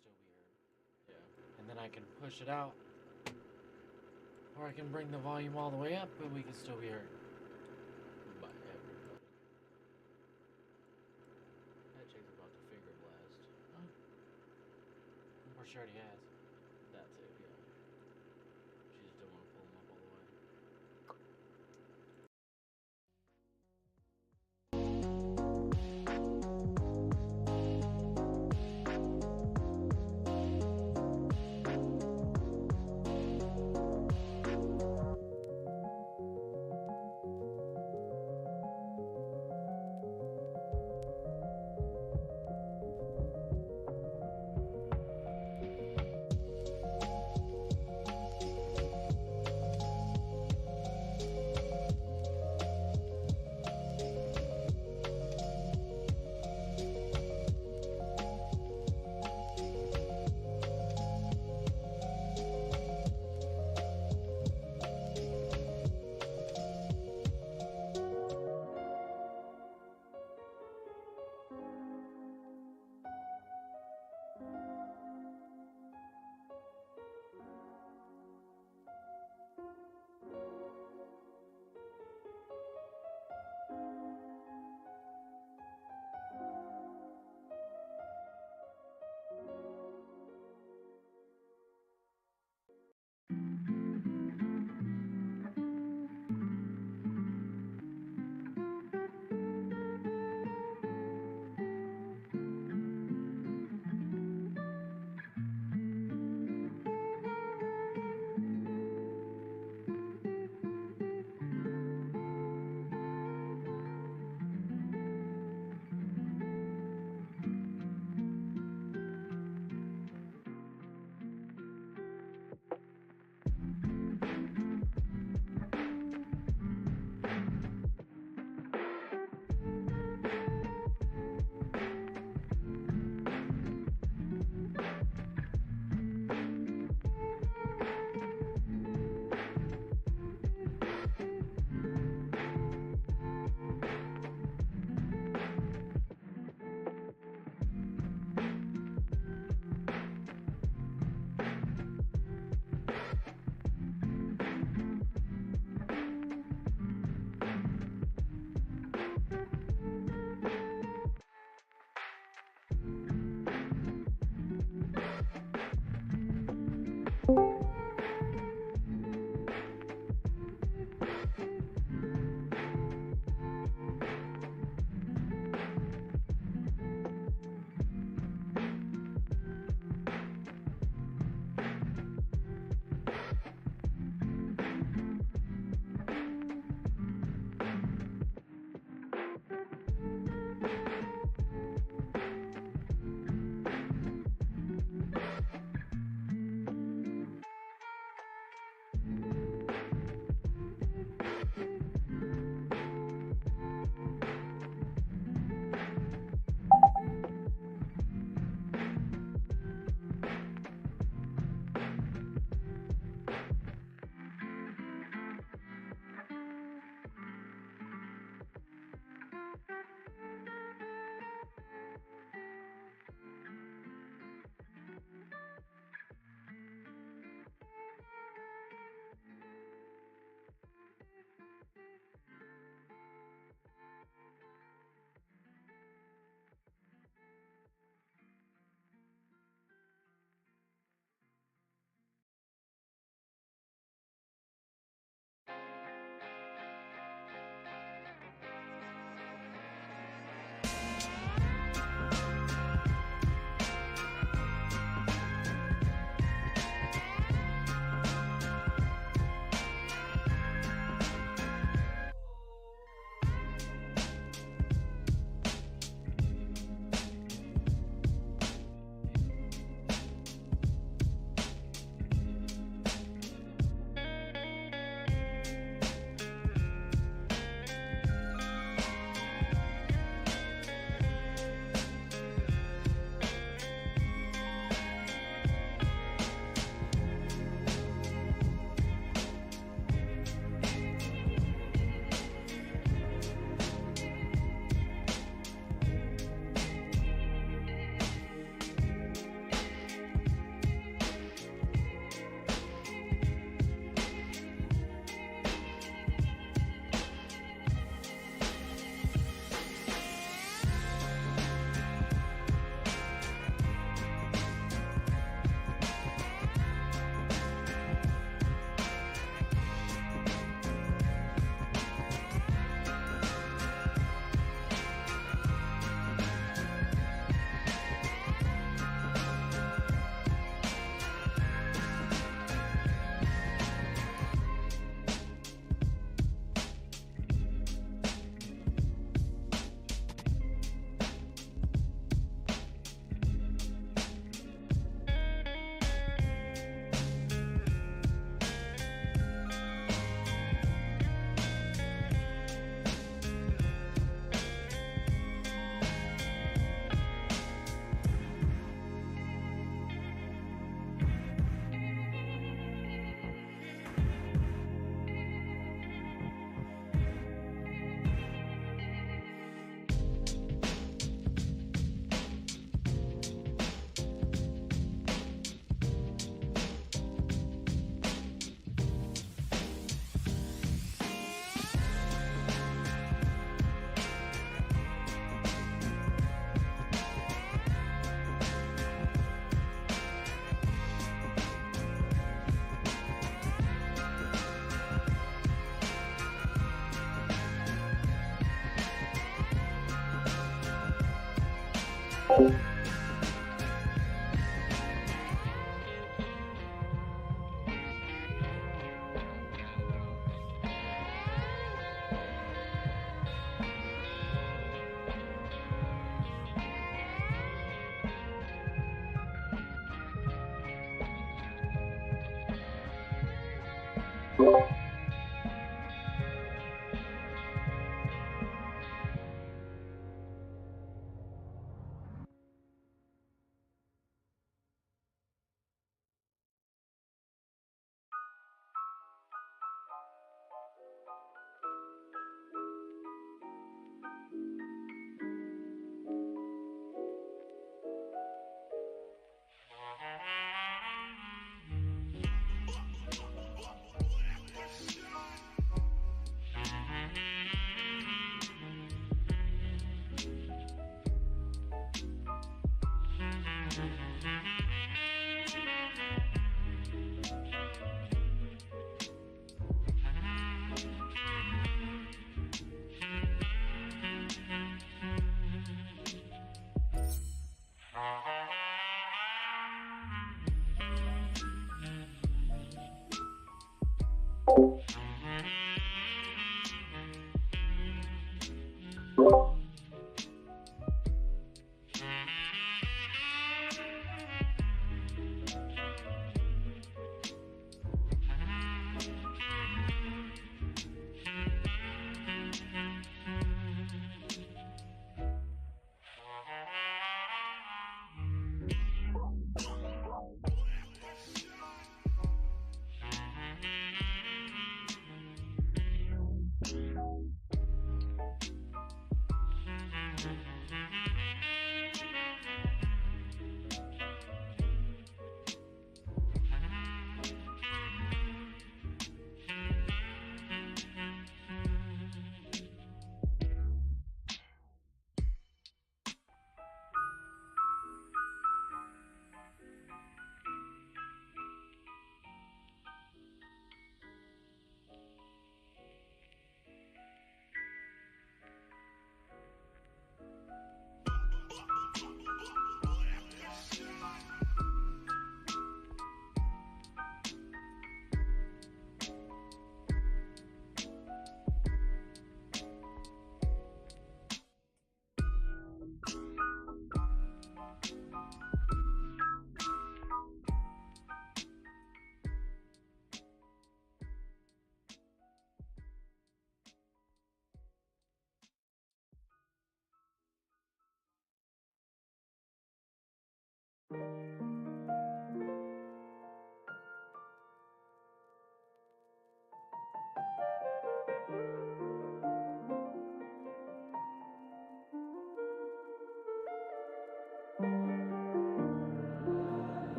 still be heard. Yeah. And then I can push it out. Or I can bring the volume all the way up, but we can still be heard by everybody. That chick's about to finger blast. Huh? Or she already has. That's it, yeah. She just didn't want to pull him up all the way.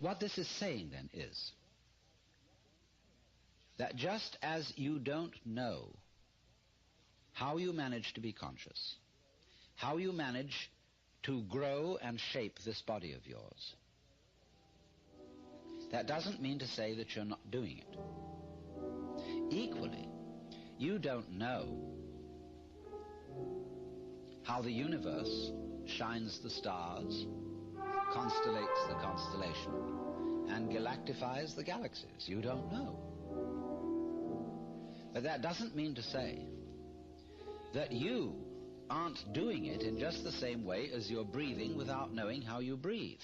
What this is saying, then, is that just as you don't know how you manage to be conscious, how you manage to grow and shape this body of yours, that doesn't mean to say that you're not doing it. Equally, you don't know how the universe shines the stars, constellates the constellation, and galactifies the galaxies. You don't know. But that doesn't mean to say that you aren't doing it in just the same way as you're breathing without knowing how you breathe.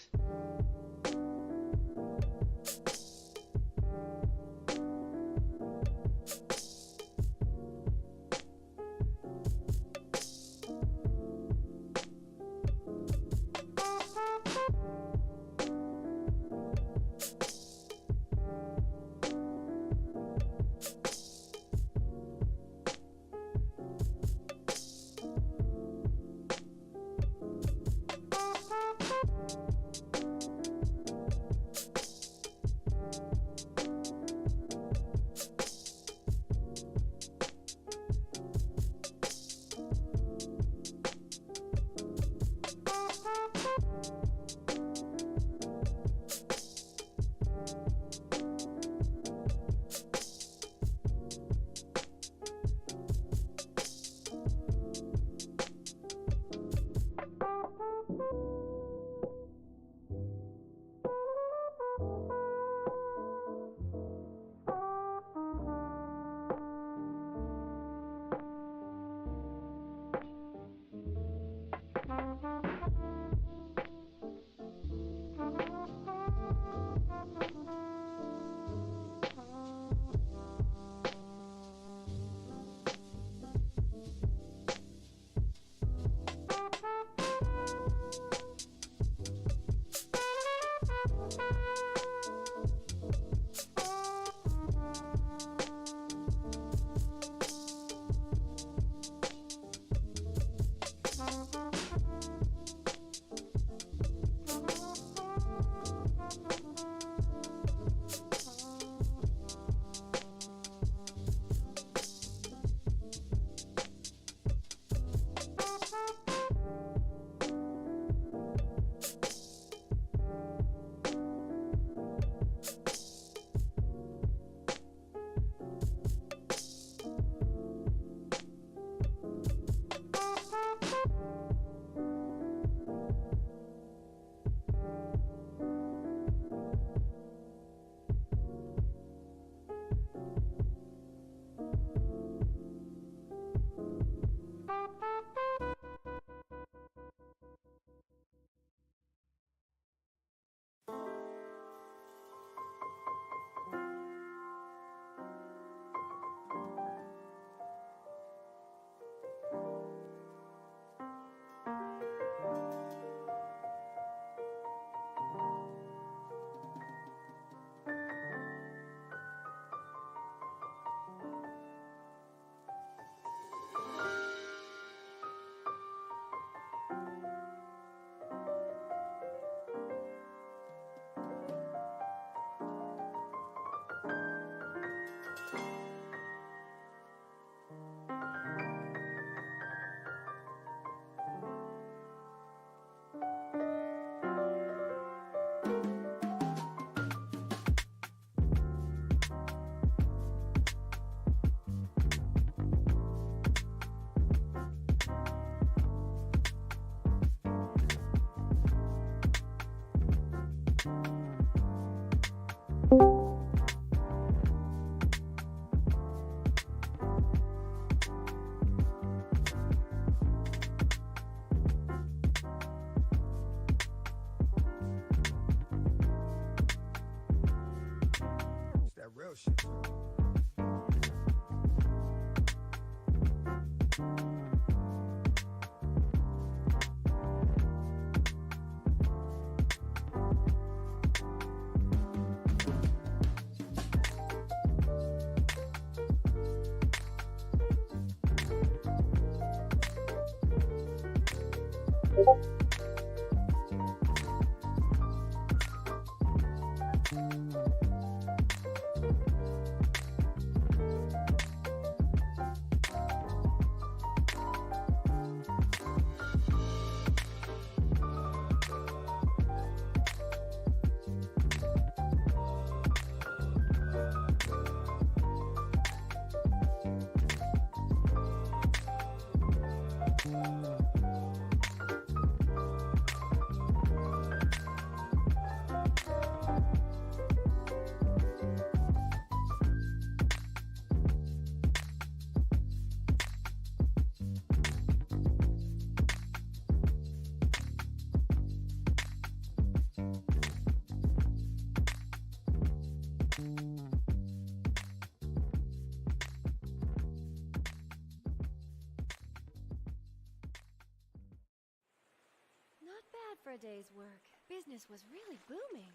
Not bad for a day's work. Business was really booming.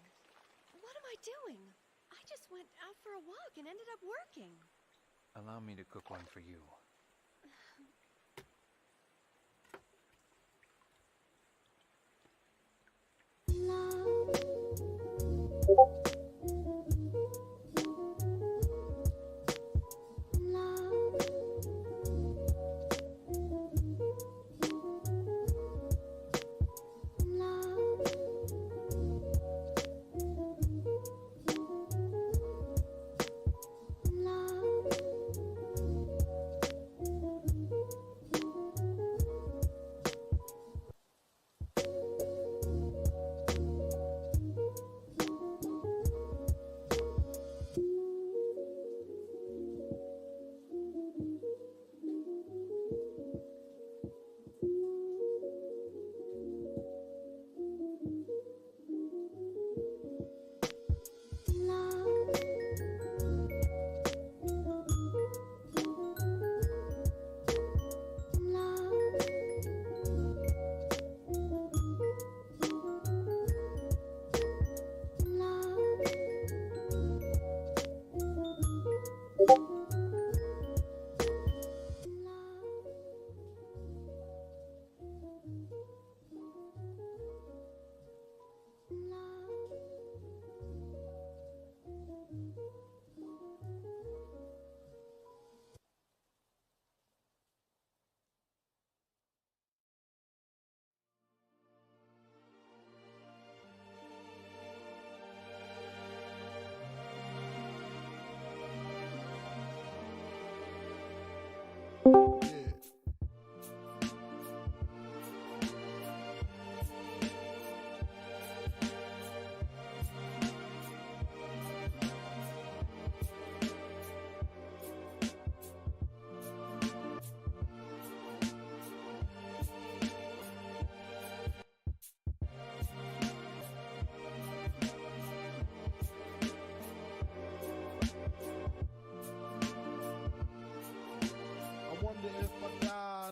What am I doing? I just went out for a walk and ended up working. Allow me to cook one for you.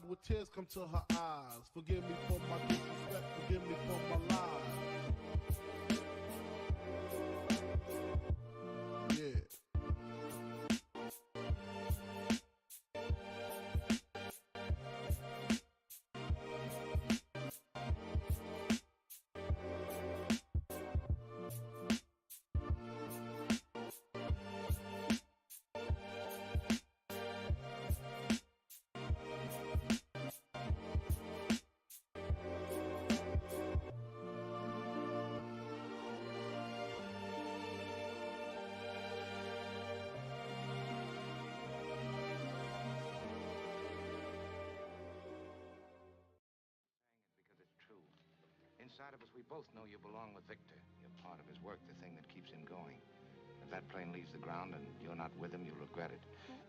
With tears come to her eyes. Forgive me for my disrespect, forgive me for my lies. Yeah. Inside of us, we both know you belong with Victor. You're part of his work, the thing that keeps him going. If that plane leaves the ground and you're not with him, you'll regret it.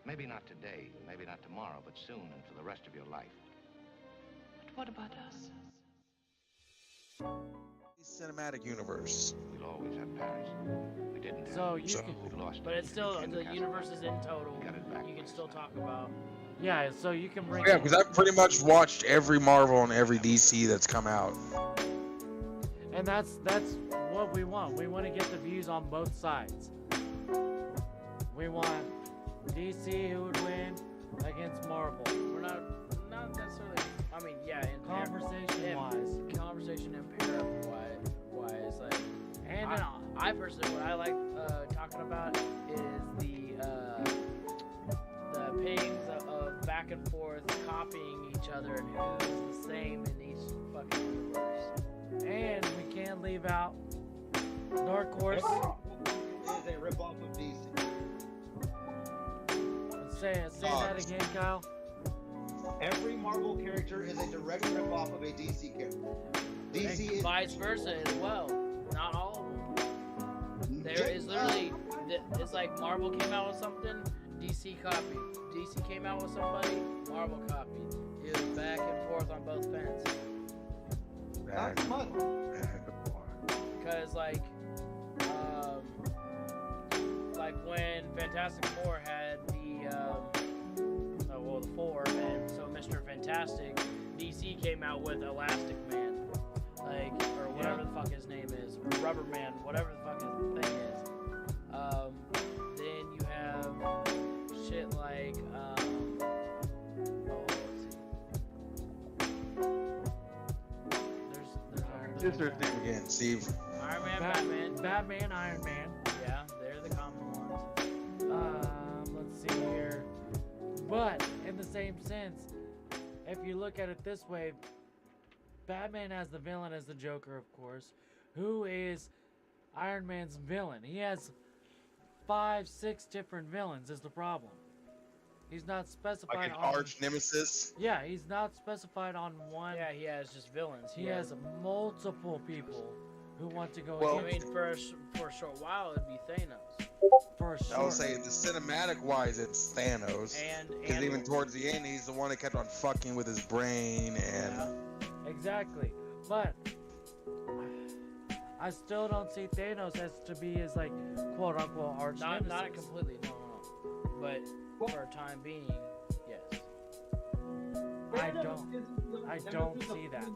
Maybe not today, maybe not tomorrow, but soon and for the rest of your life. But what about us? Cinematic universe. We'll always have Paris. We didn't have So it. you We can, lost but it. it's still, In the castle. universe is in total. Got it back You can last still time. talk about. Yeah, so you can bring. Yeah, because I've pretty much watched every Marvel and every DC that's come out. And that's what we want. We want to get the views on both sides. We want DC who would win against Marvel. We're not necessarily. I mean, yeah, in Conversation wise. I personally, what I like talking about is the pangs of back and forth copying each other and who's the same in each fucking universe. And we can't leave out Dark Horse. Is a ripoff of DC. Say that again, Kyle. Every Marvel character is a direct ripoff of a DC character. DC And is vice versa as well. Not all of them. There is literally, it's like Marvel came out with something, DC copied. DC came out with somebody, Marvel copied. It was back and forth on both fence. That's much. Because like when Fantastic Four had the the Four, and so Mr. Fantastic, DC came out with Elastic Man, like, or whatever the fuck his name is, Rubber Man, whatever the fuck his thing is. Then you have shit like Here's their thing again, Steve. Iron Man, Batman. Batman, Iron Man. Yeah, they're the common ones. Let's see here. But in the same sense, if you look at it this way, Batman has the villain as the Joker, of course. Who is Iron Man's villain? He has 5, 6 different villains is the problem. He's not specified Like an on arch nemesis. Yeah, he's not specified on one. Yeah, he has just villains. He has multiple people who want to go Well, against I mean, for a short while, it'd be Thanos. for sure. I would say the cinematic wise, it's Thanos. Because And even towards the end, he's the one that kept on fucking with his brain and. Exactly. But I still don't see Thanos as to be his like quote unquote arch nemesis. Not completely, no. But for a time being, yes. I don't see that.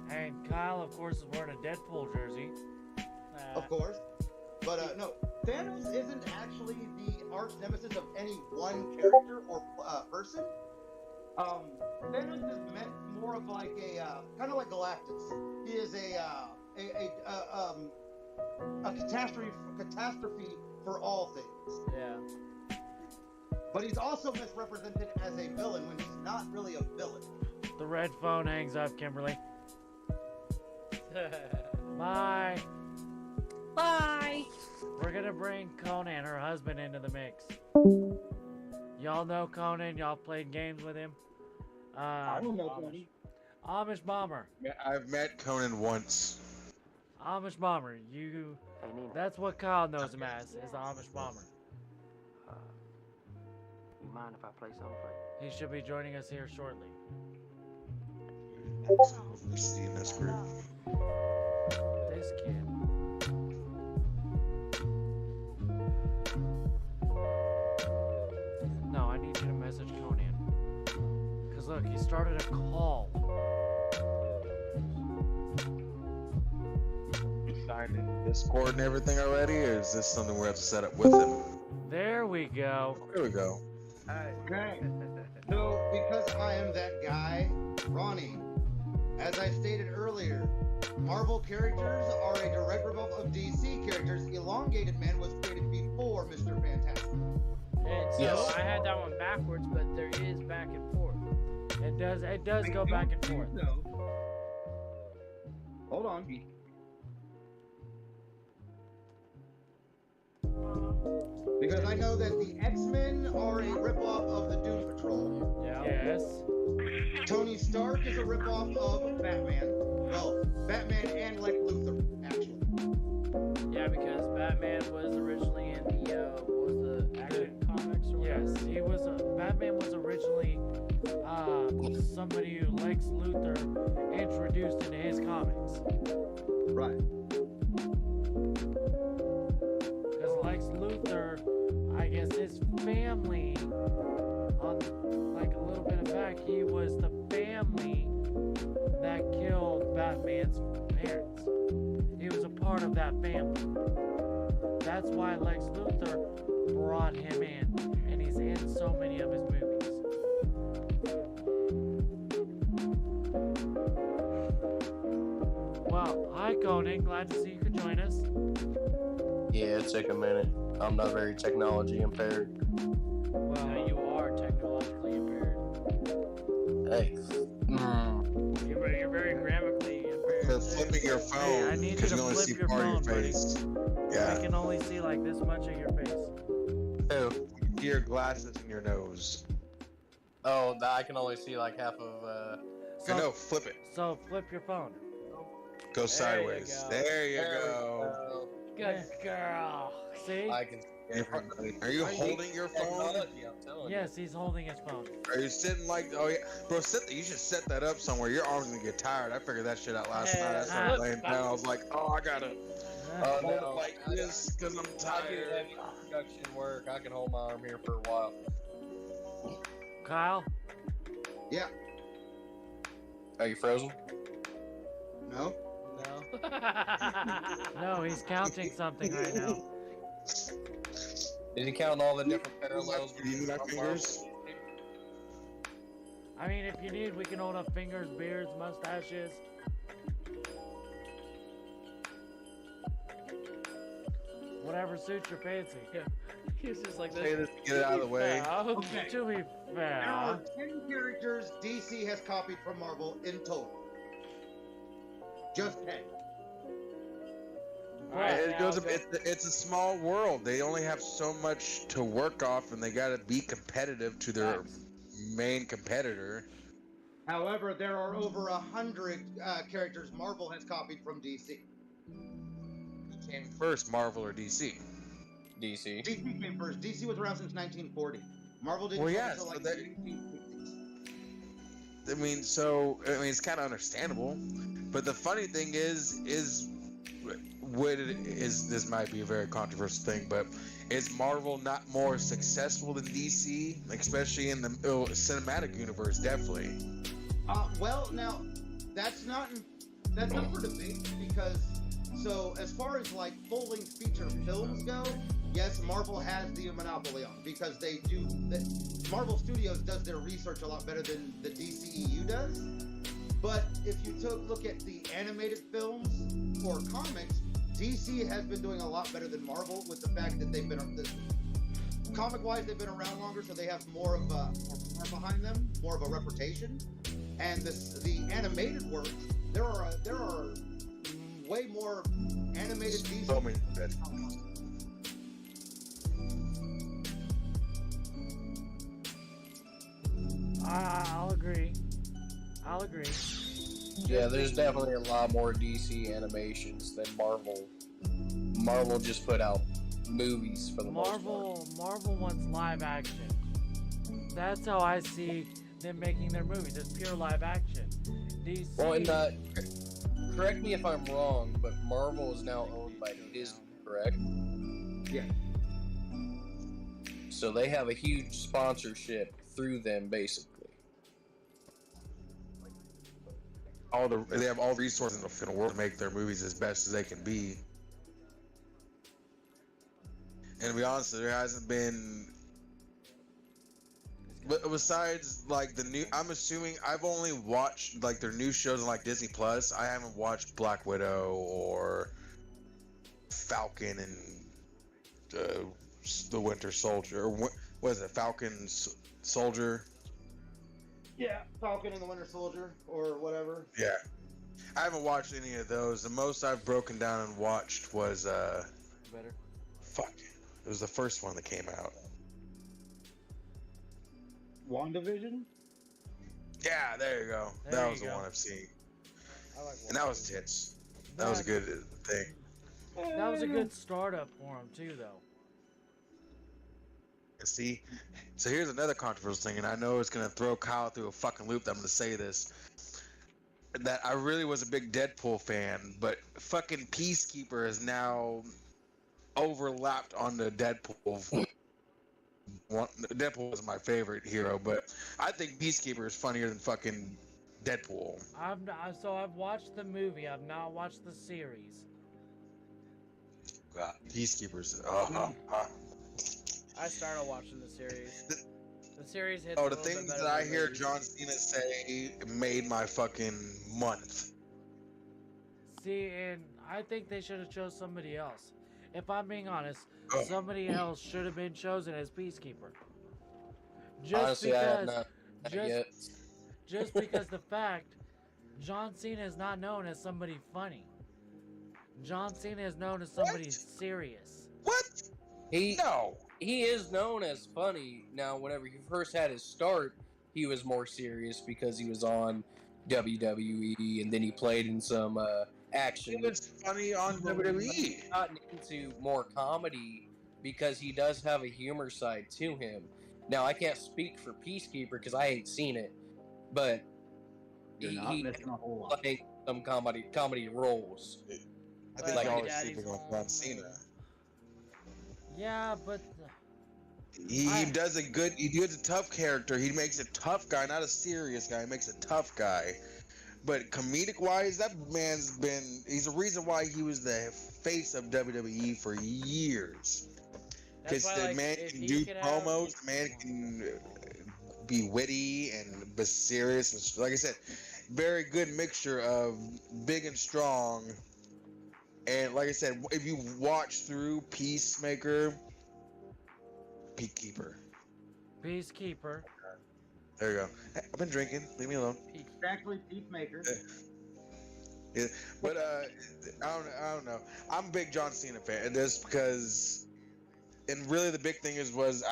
And Kyle, of course, is wearing a Deadpool jersey. Of course. But no, Thanos isn't actually the arch nemesis of any one character or person. Thanos is meant more of like a kind of like Galactus. He is a catastrophe for all things. Yeah. But he's also misrepresented as a villain when he's not really a villain. The red phone hangs up, Kimberly. Bye. Bye. We're gonna bring Conan, her husband, into the mix. Y'all know Conan. Y'all played games with him. I don't know Conan. Amish Bomber. I've met Conan once. Amish Bomber. That's what Kyle knows him as, is the Amish Bomber. You mind if I play something for you? He should be joining us here shortly. Diversity in this group. This kid. No, I need you to message Conan. Because look, he started a call. Signed in Discord and everything already, or is this something we have to set up with him? There we go. There we go. Okay. So, because I am that guy, Ronnie, as I stated earlier, Marvel characters are a direct ripoff of DC characters. Elongated Man was created before Mr. Fantastic. And so I had that one backwards, but there is back and forth. It does go back and forth. Hold on. Because I know that the X-Men are a ripoff of the Doom Patrol. Yeah. Yes. Tony Stark is a ripoff of Batman. Well, Batman and Lex Luthor, actually. Yeah, because Batman was originally in the what was the Action Comics or whatever? Yes, he was. Batman was originally somebody who Lex Luthor introduced into his comics. Right. Because Lex Luthor, I guess his family, on like a little bit of fact, he was the family that killed Batman's parents. He was a part of that family. That's why Lex Luthor brought him in, and he's in so many of his movies. morning. Glad to see you could join us. Yeah, it took a minute. I'm not very technology impaired. Well, no, you are technologically impaired. Hey. You're very grammatically impaired. For flipping your Hey, phone, I need you because to you only flip see your part phone, of your buddy. face. I Yeah. can only see like this much of your face. Oh, your glasses and your nose. Oh, I can only see like half of. No, flip it. So flip your phone. Go sideways. There you go. Good girl. See? I can. Are you holding your phone? I'm telling you. Yes, he's holding his phone. Are you sitting like? Oh yeah, bro. You should set that up somewhere. Your arm's gonna get tired. I figured that shit out last night. I started laying down. I was like, oh, I gotta hold it like this because I'm I do tired. heavy production work. I can hold my arm here for a while. Kyle? Yeah. Are you frozen? No. No. No, he's counting something right now. Did he count all the different parallels? Do you need my fingers? I mean, if you need, we can hold up fingers, beards, mustaches. Whatever suits your fancy. He's just like Say this. this, get it out of the way. Okay. To be There are fair. 10 characters DC has copied from Marvel in total. Just 10. It goes. It's a small world. They only have so much to work off, and they gotta be competitive to their main competitor. However, there are over 100 characters Marvel has copied from DC. Came first, Marvel or DC? DC. DC came first. DC was around since 1940. Marvel didn't Well, come yeah, until so like that- 1960s. I mean, it's kind of understandable. But the funny thing is what it is. This might be a very controversial thing, but is Marvel not more successful than DC, especially in the cinematic universe? Definitely. Well, now that's not for debate because as far as like full-length feature films go, yes, Marvel has the monopoly on because they do. Marvel Studios does their research a lot better than the DCEU does. But if you look at the animated films or comics, DC has been doing a lot better than Marvel with the fact that they've been comic-wise they've been around longer, so they have more behind them, more of a reputation. And the animated works, there are way more animated DC. So many. I'll agree. Yeah, there's definitely a lot more DC animations than Marvel. Marvel just put out movies for the most part. Marvel wants live action. That's how I see them making their movies. It's pure live action. DC. Well, and correct me if I'm wrong, but Marvel is now owned by Disney, correct? Yeah. So they have a huge sponsorship through them, basically. They have all the resources in the world to make their movies as best as they can be. And to be honest, there hasn't been. But besides, like I'm assuming I've only watched like their new shows on like Disney Plus. I haven't watched Black Widow or Falcon and the Winter Soldier. Or what is it? Falcon Soldier. Yeah, Falcon and the Winter Soldier or whatever. Yeah, I haven't watched any of those. The most I've broken down and watched was Better. fuck. It was the first one that came out. WandaVision? Yeah, there you go. There That you was the go. one I've seen. I like And that was tits. That was a good thing. That was a good startup for him too, though. See? So here's another controversial thing, and I know it's going to throw Kyle through a fucking loop that I'm going to say this. That I really was a big Deadpool fan, but fucking Peacekeeper is now overlapped on the Deadpool. Deadpool was my favorite hero, but I think Peacekeeper is funnier than fucking Deadpool. I've watched the movie. I've not watched the series. God, Peacekeeper's. I started watching the series. The series hits. Oh, the things that I hear John Cena say made my fucking month. See, and I think they should have chose somebody else. If I'm being honest, Oh. somebody else should have been chosen as Peacekeeper. Just Honestly, I have because, not just, yet. just because the fact, John Cena is not known as somebody funny. John Cena is known as somebody serious. What? He No. he is known as funny. Now, whenever he first had his start, he was more serious because he was on WWE, and then he played in some action. He was funny on WWE. He's gotten into more comedy because he does have a humor side to him. Now, I can't speak for Peacekeeper because I ain't seen it, but You're he, not he missing a whole lot. playing some comedy roles. I think Like y'all Daddy's are sleeping on John Cena. Yeah, but He does a tough character. He makes a tough guy, not a serious guy. He makes a tough guy. But comedic wise, that he's the reason why he was the face of WWE for years. Because the man can do promos, the man can be witty and be serious. And like I said, very good mixture of big and strong. And like I said, if you watch through Peacemaker, Peacekeeper. Peacekeeper. There you go. Hey, I've been drinking. Leave me alone. It's actually Peacemaker. Yeah, but I don't know. I'm a big John Cena fan, and this because, and really the big thing was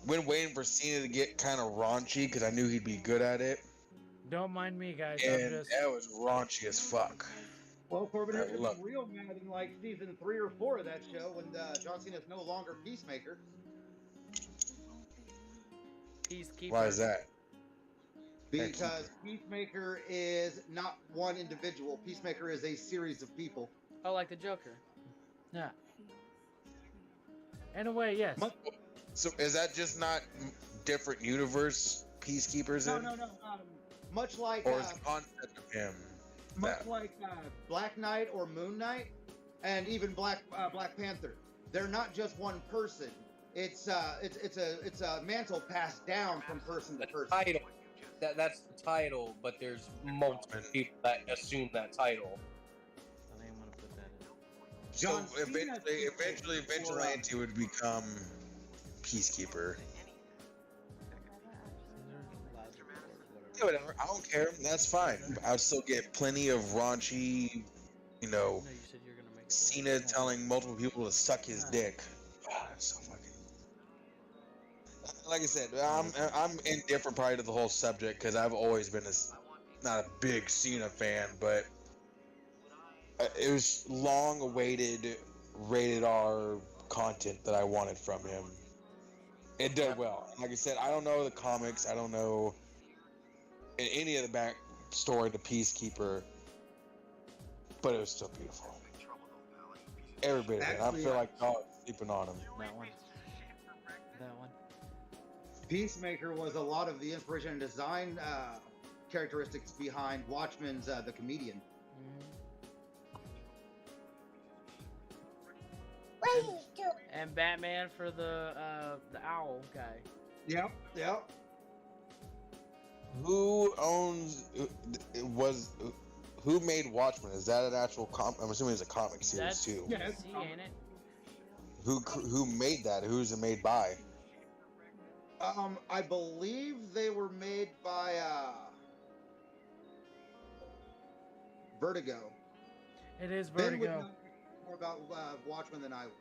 been waiting for Cena to get kind of raunchy because I knew he'd be good at it. Don't mind me, guys. And that was raunchy as fuck. Well, Corbin, it was Look. real mad in like season 3 or 4 of that show when John Cena is no longer Peacemaker. Peacekeeper. Why is that? Because Peacemaker is not one individual. Peacemaker is a series of people. Oh, like the Joker. Yeah. In a way, yes. So is that just not different universe Peacekeepers in? No. Much like Or is the concept of him much that? like Black Knight or Moon Knight, and even Black Panther. They're not just one person. It's a mantle passed down from person to person. Title. That's the title, but there's multiple people that assume that title. I think I'm gonna put that in. So John Cena eventually, Vigilante would become Peacekeeper. Yeah, whatever. I don't care. That's fine. I'll still get plenty of raunchy, No, you said you're gonna make it. Cena telling multiple people to suck his dick. Ah, that's so fucking. Like I said, I'm indifferent probably to the whole subject because I've always been not a big Cena fan, but it was long-awaited rated R content that I wanted from him. It did well. Like I said, I don't know the comics. I don't know any of the backstory to Peacekeeper, but it was still beautiful. Every bit of it. I feel like y'all are sleeping on him. That one. That one. Peacemaker was a lot of the inspiration and design characteristics behind Watchmen's The Comedian. And Batman for the owl guy. Yep. Who who made Watchmen? Is that an actual I'm assuming it's a comic series That's too. Yeah, DC, ain't it? Who made that? Who's it made by? I believe they were made by Vertigo. It is Ben would Vertigo. know more about Watchmen than I would.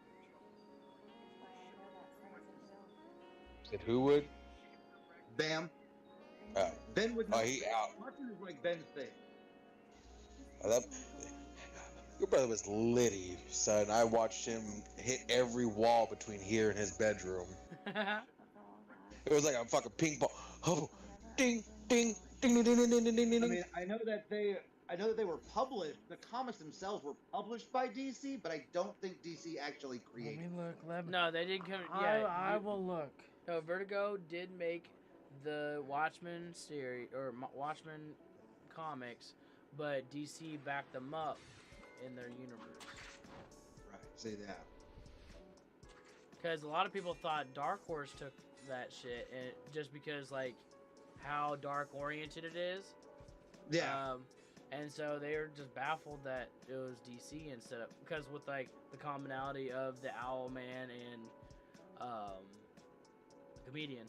Said who would? Bam. Oh, Ben would know. he out. Watchmen is like Ben's thing. Your brother was litty, son. I watched him hit every wall between here and his bedroom. It was like a fucking ping pong. Oh, ding, ding, ding, ding, ding, ding, ding, ding, ding. I mean, I know that they were published. The comics themselves were published by DC, but I don't think DC actually Let created. me look. Let me. No, they didn't come. Yeah, I will look. No, Vertigo did make the Watchmen series or Watchmen comics, but DC backed them up in their universe. Right. Say that. Because a lot of people thought Dark Horse took that shit, and just because like how dark oriented it is. Yeah. And so they were just baffled that it was DC instead of, because with like the commonality of the Owlman and comedian.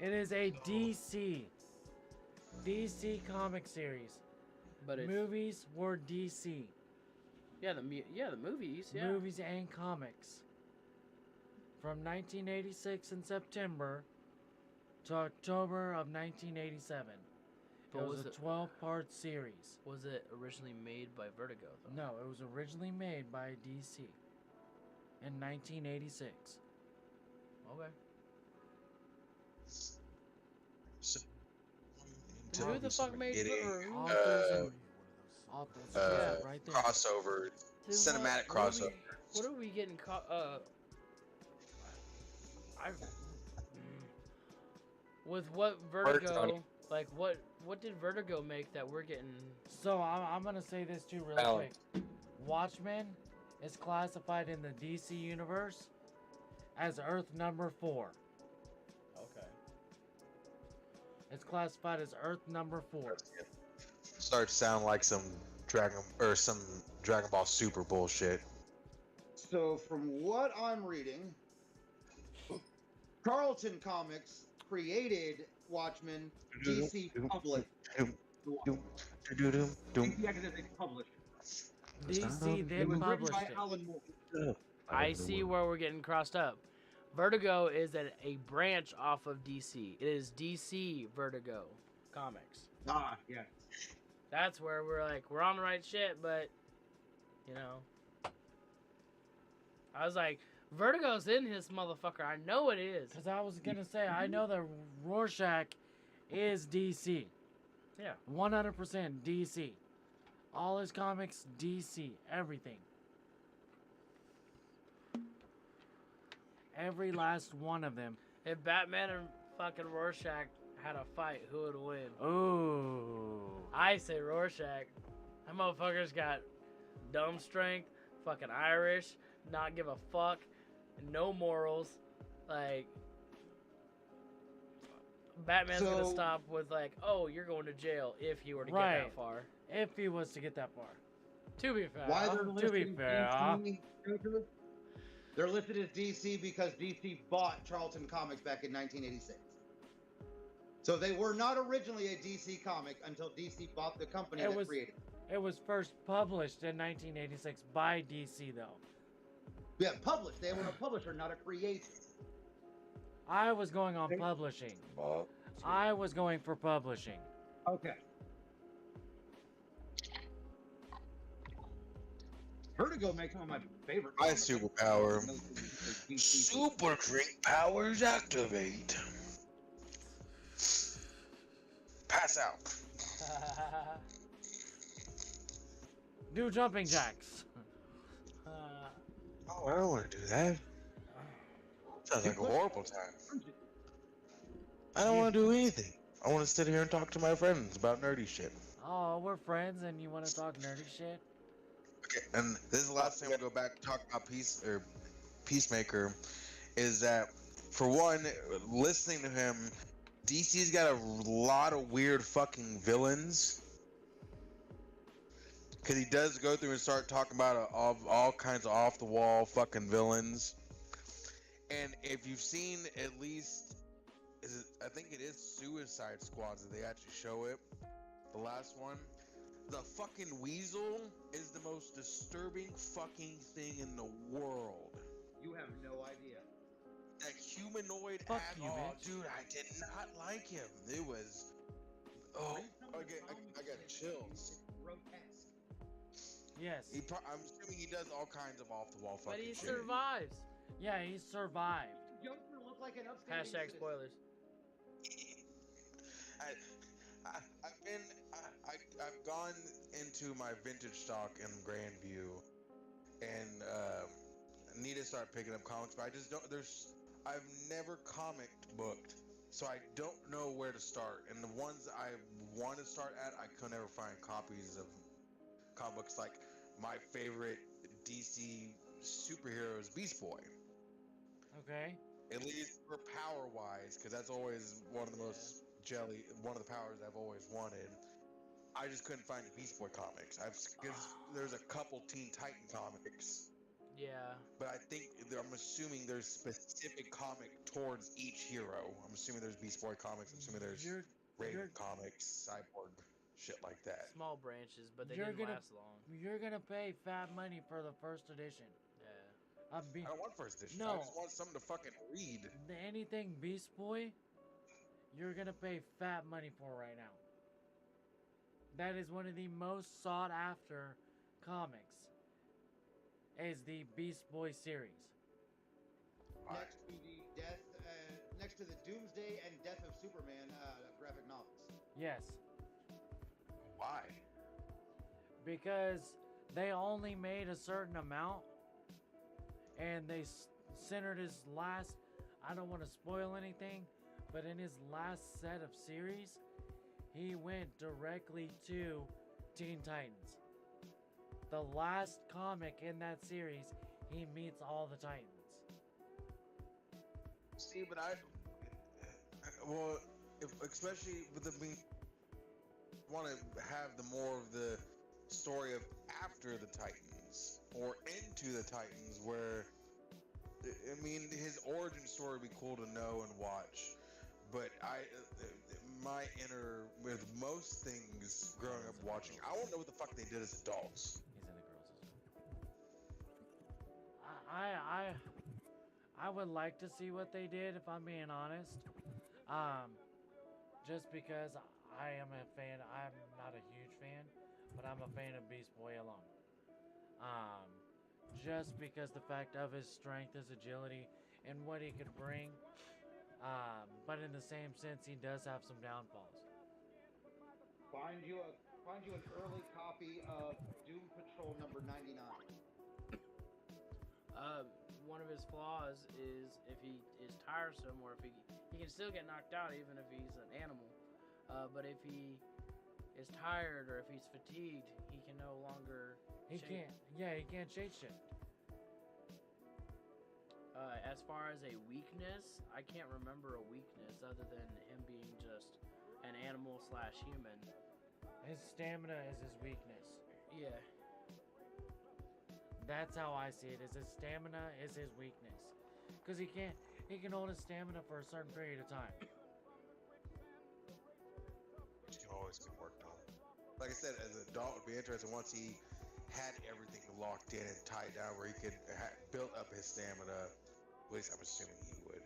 It is a DC comic series. But it's, movies were DC. Yeah, the movies. Yeah. Movies and comics. From 1986 in September to October of 1987. But It was a 12-part series. Was it originally made by Vertigo, though? No, it was originally made by DC in 1986. Okay. So, who the fuck made authors, yeah, right there. Crossover, cinematic crossover. What are we getting caught? With what Vertigo? Like what did Vertigo make that we're getting? So I'm gonna say this too real quick. Watchmen is classified in the DC universe as Earth number 4. Okay. It's classified as Earth number 4. Starts to sound like some Dragon Ball Super bullshit. So from what I'm reading, Charlton Comics created Watchmen. DC published. DC then published by it. Alan Moore. I see where we're getting crossed up. Vertigo is a branch off of DC. It is DC Vertigo Comics. Ah, yeah. That's where we're like, we're on the right shit, but, you know. I was like, Vertigo's in his motherfucker. I know it is. Because I was going to say, I know that Rorschach is DC. Yeah. 100% DC. All his comics, DC. Everything. Every last one of them. If Batman and fucking Rorschach had a fight, who would win? Ooh. I say Rorschach. That motherfucker's got dumb strength, fucking Irish, not give a fuck, no morals. Like, Batman's gonna stop with like, oh, you're going to jail if he were to get that far. If he was to get that far. To be fair. Why they're to be fair. They're listed as DC because DC bought Charlton Comics back in 1986. So they were not originally a DC comic until DC bought the company that created it. It was first published in 1986 by DC, though. Yeah, published. They were a publisher, not a creator. I was going on publishing. I was going for publishing. Okay. Vertigo makes one of my favorite. My superpower. Super drink powers activate. Pass out. Do jumping jacks. Oh, I don't want to do that. Sounds like a horrible time. I don't want to do anything. I want to sit here and talk to my friends about nerdy shit. Oh, we're friends and you want to talk nerdy shit? Okay, and this is the last thing we'll go back to talk about Peacemaker, is that, for one, listening to him, DC's got a lot of weird fucking villains. Because he does go through and start talking about all kinds of off-the-wall fucking villains. And if you've seen at least, I think it is Suicide Squad that they actually show it, the last one. The fucking Weasel is the most disturbing fucking thing in the world. You have no idea. That humanoid dude, I did not like him. It was, I got chills. Grotesque. Yes. I'm assuming he does all kinds of off-the-wall fucking shit. But he survives. Yeah, he survived. Joker looked like an upstanding # spoilers. I've gone into my vintage stock in Grandview, and I need to start picking up comics, but I just don't. I've never comic booked, so I don't know where to start. And the ones I want to start at, I could never find copies of comic books. Like my favorite DC superhero is Beast Boy. Okay. At least for power wise, because that's always one of the most one of the powers I've always wanted. I just couldn't find Beast Boy comics. There's a couple Teen Titan comics. Yeah. But I think I'm assuming there's specific comic towards each hero. I'm assuming there's Beast Boy comics. I'm assuming there's Raven comics, Cyborg, shit like that. Small branches, but they didn't last long. You're gonna pay fat money for the first edition. Yeah. I don't want first edition. No. I just want something to fucking read. Anything Beast Boy, you're gonna pay fat money for right now. That is one of the most sought after comics. Is the Beast Boy series. Next to the next to the Doomsday and Death of Superman graphic novels. Yes. Why? Because they only made a certain amount, and they centered his last. I don't want to spoil anything, but in his last set of series, he went directly to Teen Titans. The last comic in that series, he meets all the Titans. See, but especially with the want to have the more of the story of after the Titans or into the Titans, where I mean his origin story would be cool to know and watch. But my inner with most things growing up watching, I won't know what the fuck they did as adults. I would like to see what they did, if I'm being honest. Just because I am a fan. I'm not a huge fan, but I'm a fan of Beast Boy alone. Just because the fact of his strength, his agility, and what he could bring. But in the same sense, he does have some downfalls. Find you an early copy of Doom Patrol number 99. One of his flaws is if he is tiresome, or if he can still get knocked out even if he's an animal. But if he is tired or if he's fatigued, he can no longer. He can't shape shift. As far as a weakness, I can't remember a weakness other than him being just an animal / human. His stamina is his weakness. Yeah. That's how I see it. Is his stamina is his weakness, because he can hold his stamina for a certain period of time. Which can always be worked on. Like I said, as an adult, it'd be interesting once he had everything locked in and tied down, where he could build up his stamina. At least I'm assuming he would.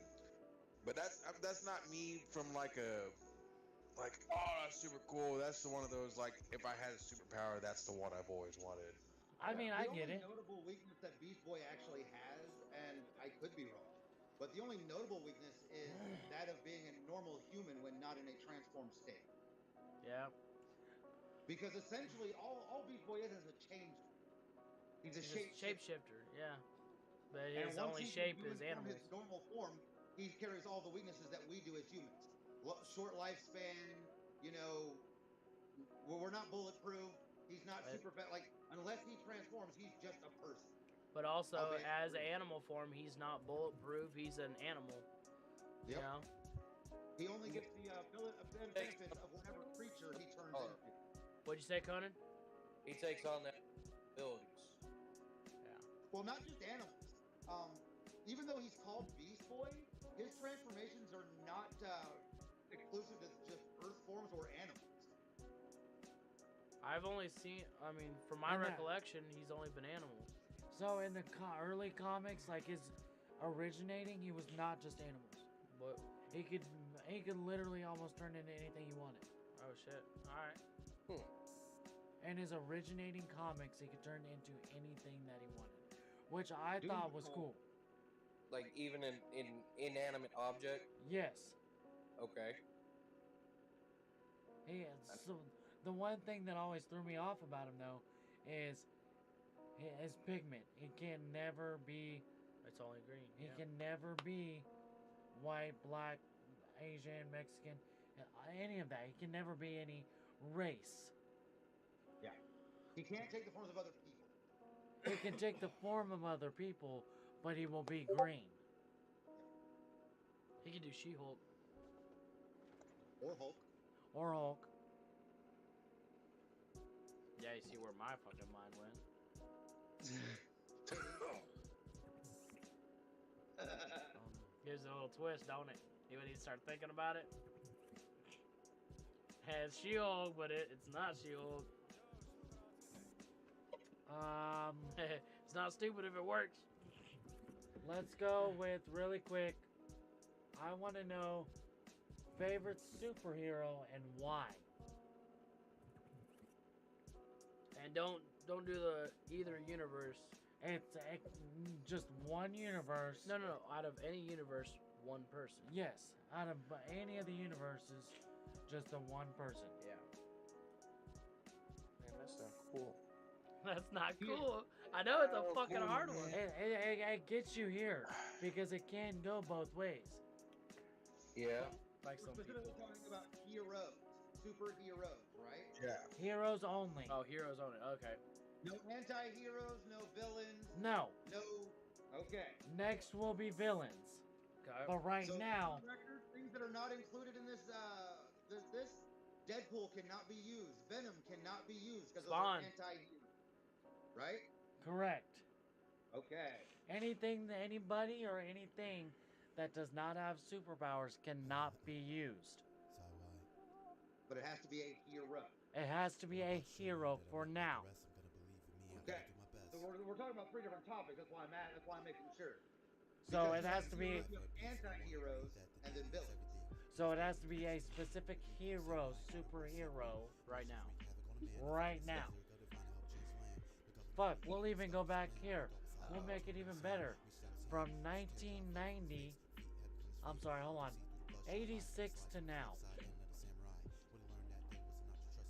But that's not me from oh, that's super cool. That's one of those, like, if I had a superpower, that's the one I've always wanted. I mean, I get it. The only notable weakness that Beast Boy actually has, and I could be wrong, but the only notable weakness is that of being a normal human when not in a transformed state. Yeah. Because essentially, all Beast Boy is a change. He's a shapeshifter, yeah. But his only shape is animals. His normal form, he carries all the weaknesses that we do as humans. Short lifespan, we're not bulletproof. He's not super fat. Like, unless he transforms, he's just a person. But also, as an animal form, he's not bulletproof. He's an animal. Yep. You know? He only gets the benefits of whatever creature he turns into. What'd you say, Conan? He takes on their abilities. Yeah. Well, not just animals. Even though he's called Beast Boy, his transformations are not exclusive to just Earth forms or animals. I've only seen, from my recollection, he's only been animals. So in the early comics, like his originating, he was not just animals. But he could literally almost turn into anything he wanted. Oh shit! All right. And his originating comics, he could turn into anything that he wanted, which I thought was cool. Like even in inanimate object. Yes. Okay. So the one thing that always threw me off about him though is his pigment. He can never be. It's only green. He can never be white, black, Asian, Mexican, any of that. He can never be any race. Yeah. He can't take the forms of other people. He can take the form of other people, but he will be green. He could do She-Hulk. Or Hulk. Or Hulk. Yeah, you see where my fucking mind went. Gives it a little twist, don't it? When you start thinking about it. Has She-Hulk, but it's not She-Hulk. It's not stupid if it works. Let's go with really quick. I want to know favorite superhero and why. And don't do the either universe. It's just one universe. No. Out of any universe, one person. Yes, out of any of the universes, just the one person. Yeah. Man, that's not cool. That's not cool. I know it's a fucking hard one. It gets you here because it can go both ways. Yeah. Like some people. Specifically talking about heroes, superheroes, right? Yeah. Heroes only. Oh, heroes only. Okay. No anti-heroes, no villains. No. No. Okay. Next will be villains. Okay. But right So, now, record, things that are not included in this, this Deadpool cannot be used. Venom cannot be used because those are Spawn. anti-heroes. Right? correct. Okay. Anything, anybody, or anything that does not have superpowers cannot be used. But it has to be a hero. It has to be a hero for now. Okay. So we're talking about three different topics. That's why I'm making sure. So Because it has to be. you have anti-heroes and then villains. So it has to be a specific hero, superhero, right now. right now. Fuck, we'll even go back here. We'll make it even better. From 1990, I'm sorry, hold on, 86 to now.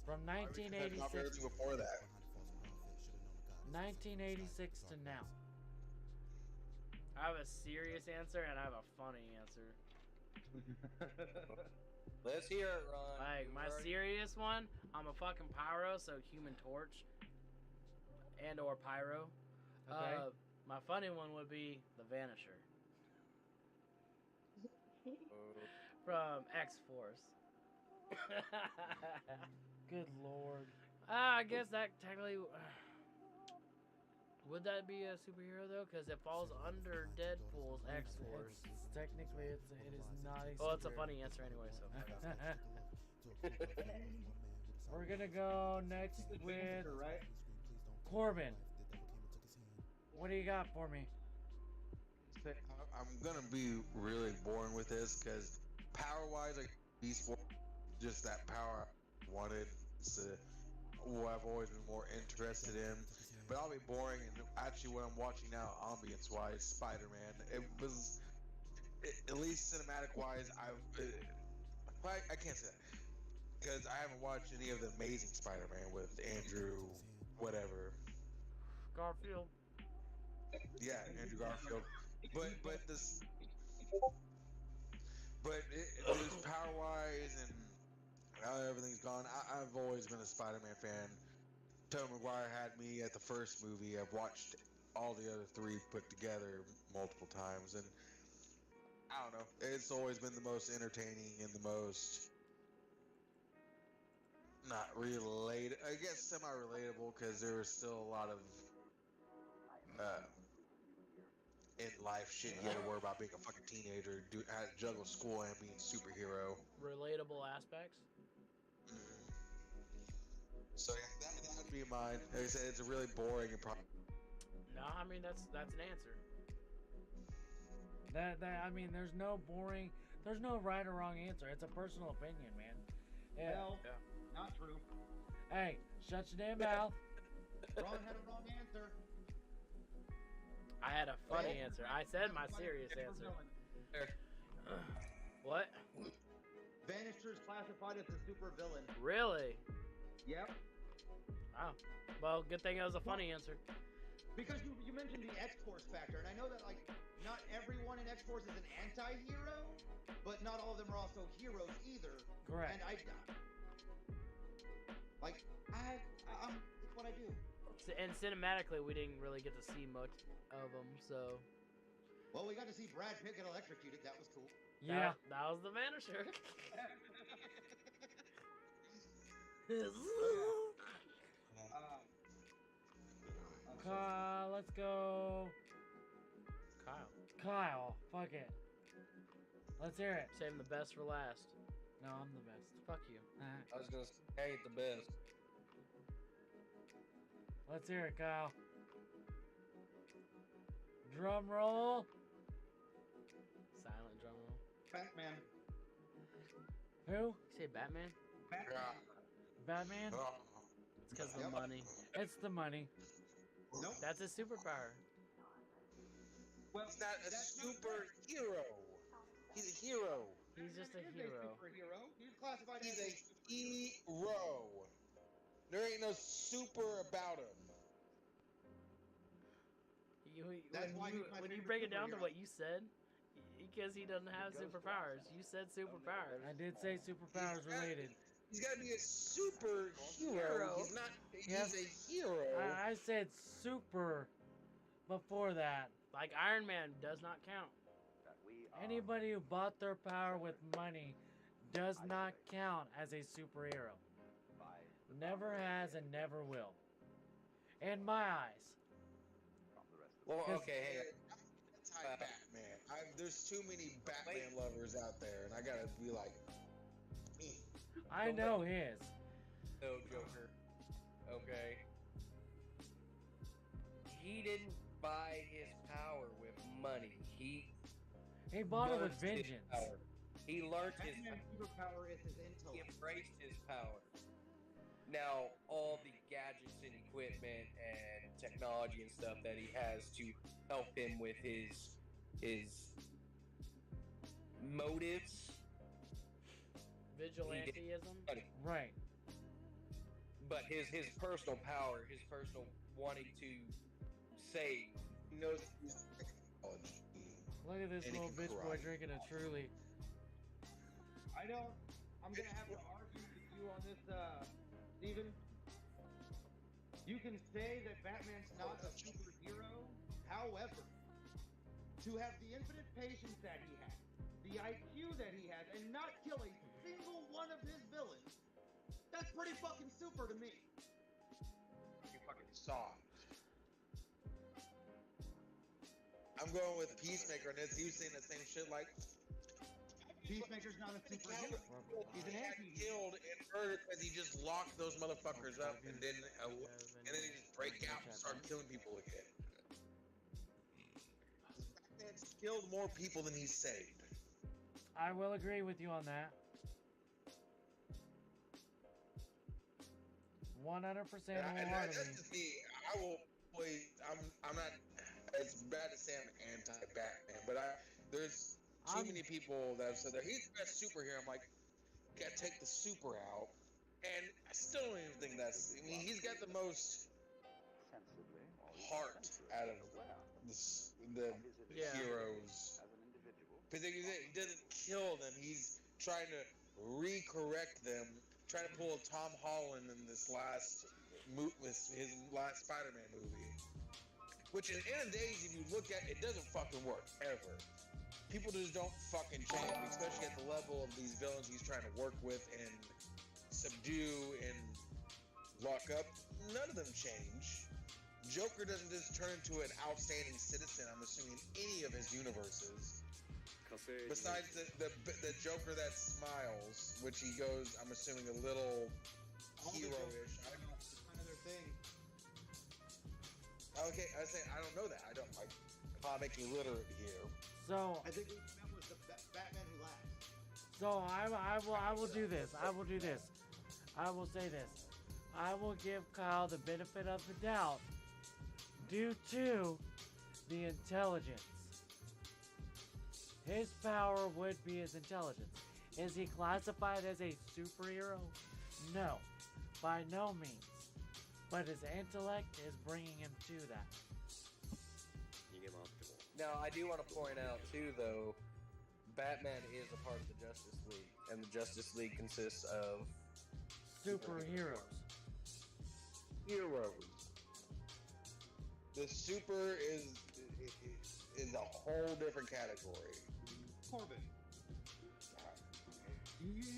From 1986 before that. 1986 to now. I have a serious answer and I have a funny answer. Let's hear it, Ron. Like, my serious one, I'm a fucking pyro, so Human Torch and or Pyro. Okay. My funny one would be the Vanisher from X-Force. Good lord. I guess that technically... would that be a superhero though? Because it falls under Deadpool's X-Force. Technically, it is not a Well, it's a superhero. funny answer anyway, so. We're gonna go next with right? Corbin. What do you got for me? I'm gonna be really boring with this because power-wise, like Beast Wars, just that power I wanted. It's what I've always been more interested in. But I'll be boring, and actually, what I'm watching now, ambience-wise, Spider-Man. It was, at least cinematic-wise, I can't say that because I haven't watched any of the Amazing Spider-Man with Andrew, whatever. Garfield. Yeah, Andrew Garfield. But this, just power-wise and how everything's gone. I've always been a Spider-Man fan. Tobey Maguire had me at the first movie. I've watched all the other three put together multiple times, and I don't know. It's always been the most entertaining and the most not related. I guess semi-relatable because there was still a lot of in life shit you gotta worry about being a fucking teenager, had to juggle school and being a superhero. Relatable aspects. So yeah, that would be mine. Like I said, it's a really boring and probably. No, I mean that's an answer. That I mean, there's no boring, there's no right or wrong answer. It's a personal opinion, man. Yeah. Well, not true. Hey, shut your damn mouth. Ron had a wrong answer. I had a funny answer. I said my serious answer. What? Vanisher's classified as a super villain. Really? Yep. Wow. Well, good thing it was a funny answer. Because you mentioned the X-Force factor, and I know that like not everyone in X-Force is an anti-hero, but not all of them are also heroes either. Correct. And I'm it's what I do. And cinematically, we didn't really get to see much of them, so. Well, we got to see Brad Pitt get electrocuted. That was cool. Yeah. That was the Vanisher. Let's go. Kyle. Fuck it. Let's hear it. Saving the best for last. No, I'm the best. Fuck you. I was gonna say, I ain't the best. Let's hear it, Kyle. Drum roll. Silent drum roll. Batman. Who? You say Batman? Batman? It's because of the money. It's the money. Nope. That's his superpower. Well, He's not a superhero. He's a hero. He's just a He's hero. superhero. He's classified He's as a hero. There ain't no super about him. That's why he's my when you favorite break it down to superhero. what you said, because he doesn't have superpowers. You said superpowers. I did say superpowers related. He's got to be a superhero. He's not. Yes. He's a hero. I said super before that. Like Iron Man does not count. Anybody who bought their power with money does not count as a superhero. Never has and never will. In my eyes. Well, 'Cause- okay, hey, Batman. There's too many Batman lovers out there, and I gotta be like, I know his. No, Joker. Okay. He didn't buy his power with money. He bought it with learned his vengeance. power. He learned his Batman's superpower is his He intellect. embraced his power. Now, all the gadgets and equipment and technology and stuff that he has to help him with his motives, Vigilanteism. Right. but his personal power, his personal wanting to save. he knows he's technology. Look at this And he little can bitch boy karate. drinking a Truly. I don't. I'm gonna have to argue with you on this, Steven. You can say that Batman's not a superhero. However, to have the infinite patience that he has, the IQ that he has, and not kill a single one of his villains, that's pretty fucking super to me. You fucking soft. I'm going with Peacemaker on this. He was saying the same shit like Peacemaker's not a superhero. He's an he got anti-hero. killed and murdered because he just locked those motherfuckers up and then he just break out and start killing people again. Batman's killed more people than he's saved. I will agree with you on that. 100% And wholeheartedly. that's just me. I will play. I'm not. It's bad to say I'm anti-Batman, but there's too many people that have said that he's the best superhero. I'm like, you gotta take the super out, and I still don't even think that's. I mean, he's got the most heart out of the heroes. Because he doesn't kill them. He's trying to recorrect them. Trying to pull a Tom Holland in this last his last Spider-Man movie. Which in the end of the days, if you look at it, doesn't fucking work ever. People just don't fucking change, especially at the level of these villains he's trying to work with and subdue and lock up. None of them change. Joker doesn't just turn into an outstanding citizen, I'm assuming, in any of his universes. Besides the Joker that smiles, which he goes, I'm assuming, a little hero-ish. I don't know. It's kind of their thing. Okay, I say I don't know that. I don't like comic illiterate here. So I think that was the Batman Who Laughs. So I will do this. I will do this. I will say this. I will give Kyle the benefit of the doubt due to the intelligence. His power would be his intelligence. Is he classified as a superhero? No, by no means. But his intellect is bringing him to that. Now, I do want to point out, too, though, Batman is a part of the Justice League, and the Justice League consists of superheroes. Heroes. The super is a whole different category. Corbin.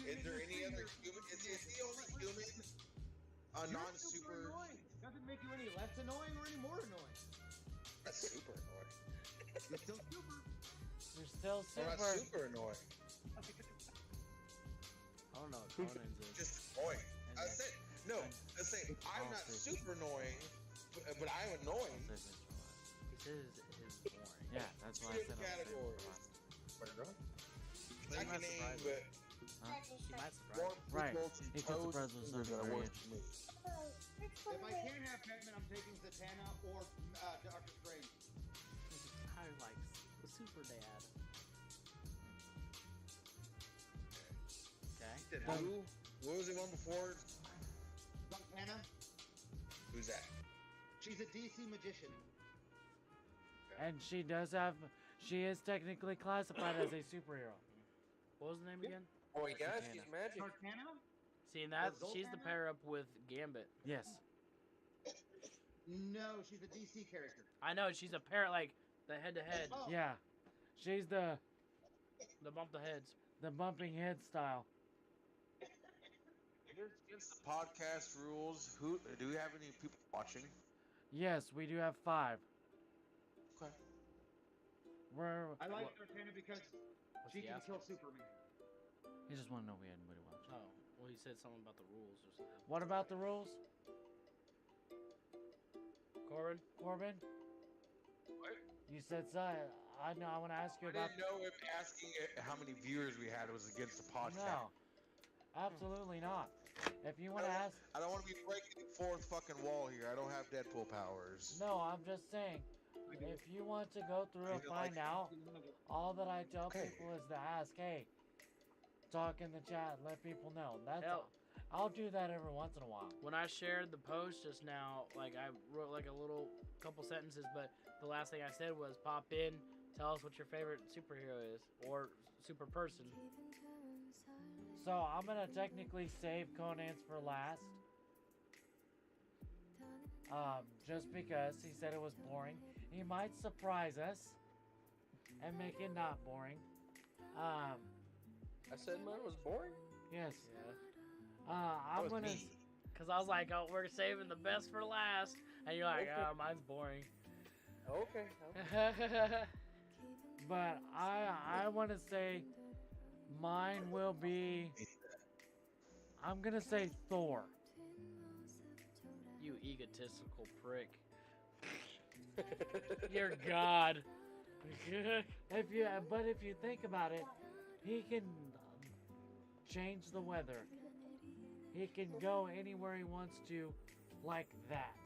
Is there any other human? Is he the only human? A You're non-super. super annoying. Doesn't make you any less annoying or any more annoying. That's super annoying. You're still super. You're still I'm not super. super annoying. I don't know what Conan's is. Just annoying. I said no. I say I'm not super annoying, but I'm annoying. He says is boring. Yeah, that's why I said Categories. I might can name, surprise but He might surprise more you. Right. people to He puts the toast pretzels than under that the work ranch. for me. If I can't have Batman, I'm taking Zatanna or Doctor Strange. I like the super dad. Okay. Who? What was the one before? Zatanna. Who's that? She's a DC magician. And she does have. She is technically classified as a superhero. What was the name again? Oh yeah, Zatanna. she's magic. Zatanna? See, and that Or she's the Zoltan? pair up with Gambit. Yes. No, she's a DC character. I know she's a pair like the head to head, Oh, Yeah. She's the bump the heads. bumping head style. Against the podcast rules, who do we have any people watching? Yes, we do have 5. Okay. We're. I like Zatanna because What's she the can ask? kill Superman. He just want to know if we had anybody watching. Oh, well, he said something about the rules or something. What about the rules, Corbin? Corbin? What? You said so. I know. I want to ask you I about. didn't know if asking how many viewers we had was against the podcast. No, absolutely not. If you want to ask, I don't want to be breaking the fourth fucking wall here. I don't have Deadpool powers. no, I'm just saying. If you want to go through and find out, all that I tell Okay. people is to ask, hey, talk in the chat, let people know. That's Hell. I'll do that every once in a while. When I shared the post just now, like I wrote like a little couple sentences, but the last thing I said was pop in, tell us what your favorite superhero is or super person. So I'm gonna technically save Conan's for last. Just because he said it was boring. He might surprise us and make it not boring. I said mine was boring. Yes. Yeah. I'm was gonna. me. Cause I was like, oh, we're saving the best for last, and you're like, Okay. oh, mine's boring. Okay. But I want to say mine will be. I'm gonna say Thor. You egotistical prick. You're God. If you think about it, he can change the weather. He can go anywhere he wants to, like that.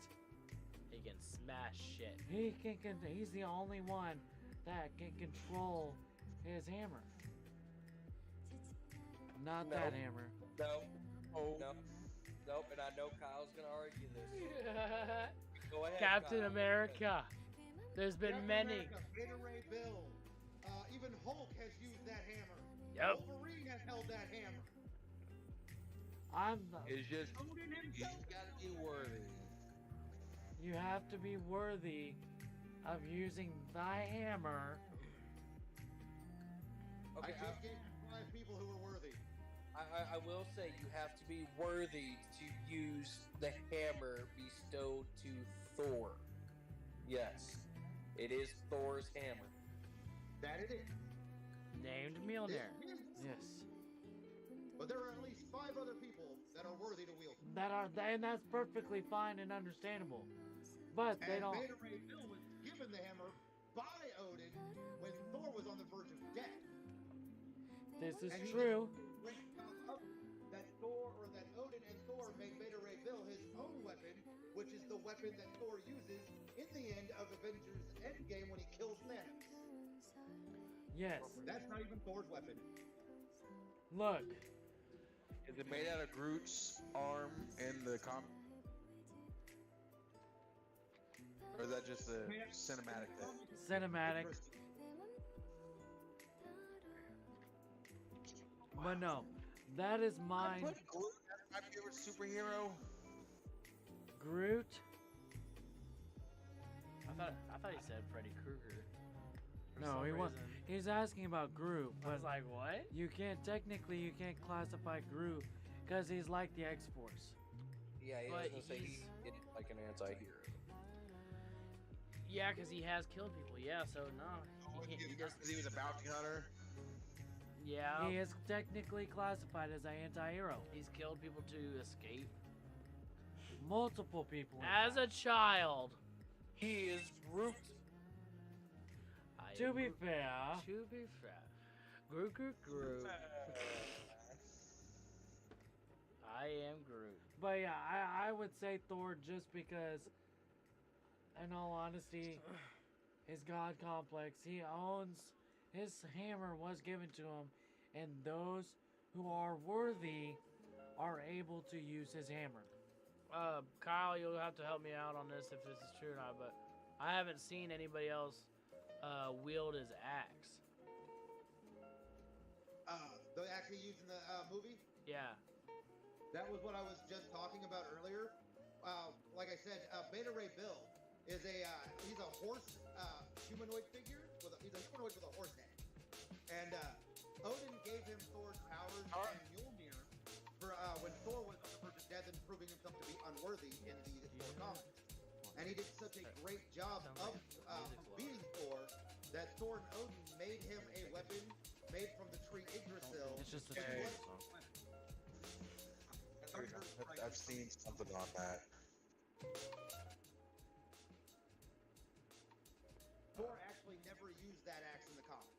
He can smash shit. He's the only one that can control his hammer. Not No. that hammer. No. Oh. No. Nope. And I know Kyle's gonna argue this. Go ahead. Captain Kyle. America. There's been Captain many. America, Beta Ray Bill. Even Hulk has used that hammer. Yep. Wolverine has held that hammer. It's just Odin you himself. gotta be worthy. You have to be worthy of using thy hammer. I Okay. just gave you 5 people who were worthy. I will say you have to be worthy to use the hammer bestowed to Thor. Yes, it is Thor's hammer. That it is. Named Mjolnir. Yes. But there are at least 5 other people that are worthy to wield it. And that's perfectly fine and understandable. But they And don't. Beta Ray Bill was given the hammer by Odin when Thor was on the verge of death. This is And he true. went up that Odin and Thor made Beta Ray Bill his own weapon, which is the weapon that Thor uses in the end of Avengers Endgame when he kills Thanos. Yes. That's not even Thor's weapon. Look. Is it made out of Groot's arm in the comic? Or is that just a cinematic thing? Cinematic. But no. That is I mine. put Groot as my favorite superhero. Groot. I thought he said Freddy Krueger. No, some he reason. was. He's asking about Groot, I but was like, what? you can't classify Groot because he's like the X-Force. Yeah, I But was gonna say he's- he's like an anti-hero. Yeah, because he has killed people. Yeah, so no, he can't. He just, Because he was a bounty hunter. yeah, He is technically classified as an anti-hero. he's killed people to escape. Multiple people. in As a fact. child. He is Groot. I To am be Groot. fair, To be fair. Groot, Groot, Groot. I am Groot. but yeah, I would say Thor just because, in all honesty, his god complex, he owns, his hammer was given to him, and those who are worthy are able to use his hammer. Kyle, you'll have to help me out on this if this is true or not, but I haven't seen anybody else wield his axe. The actually used in the movie. Yeah. That was what I was just talking about earlier. Like I said, Beta Ray Bill is he's a horse humanoid figure. He's a humanoid with a horse head. And Odin gave him Thor's powers and Mjolnir for when Thor was on the verge of death and proving himself to be unworthy in the Thor comics. And he did such a great job of beating Thor that Thor and Odin made him a weapon made from the tree Yggdrasil. It's just a which Thunder was- song. I've seen something on that. Thor actually never used that axe in the comics.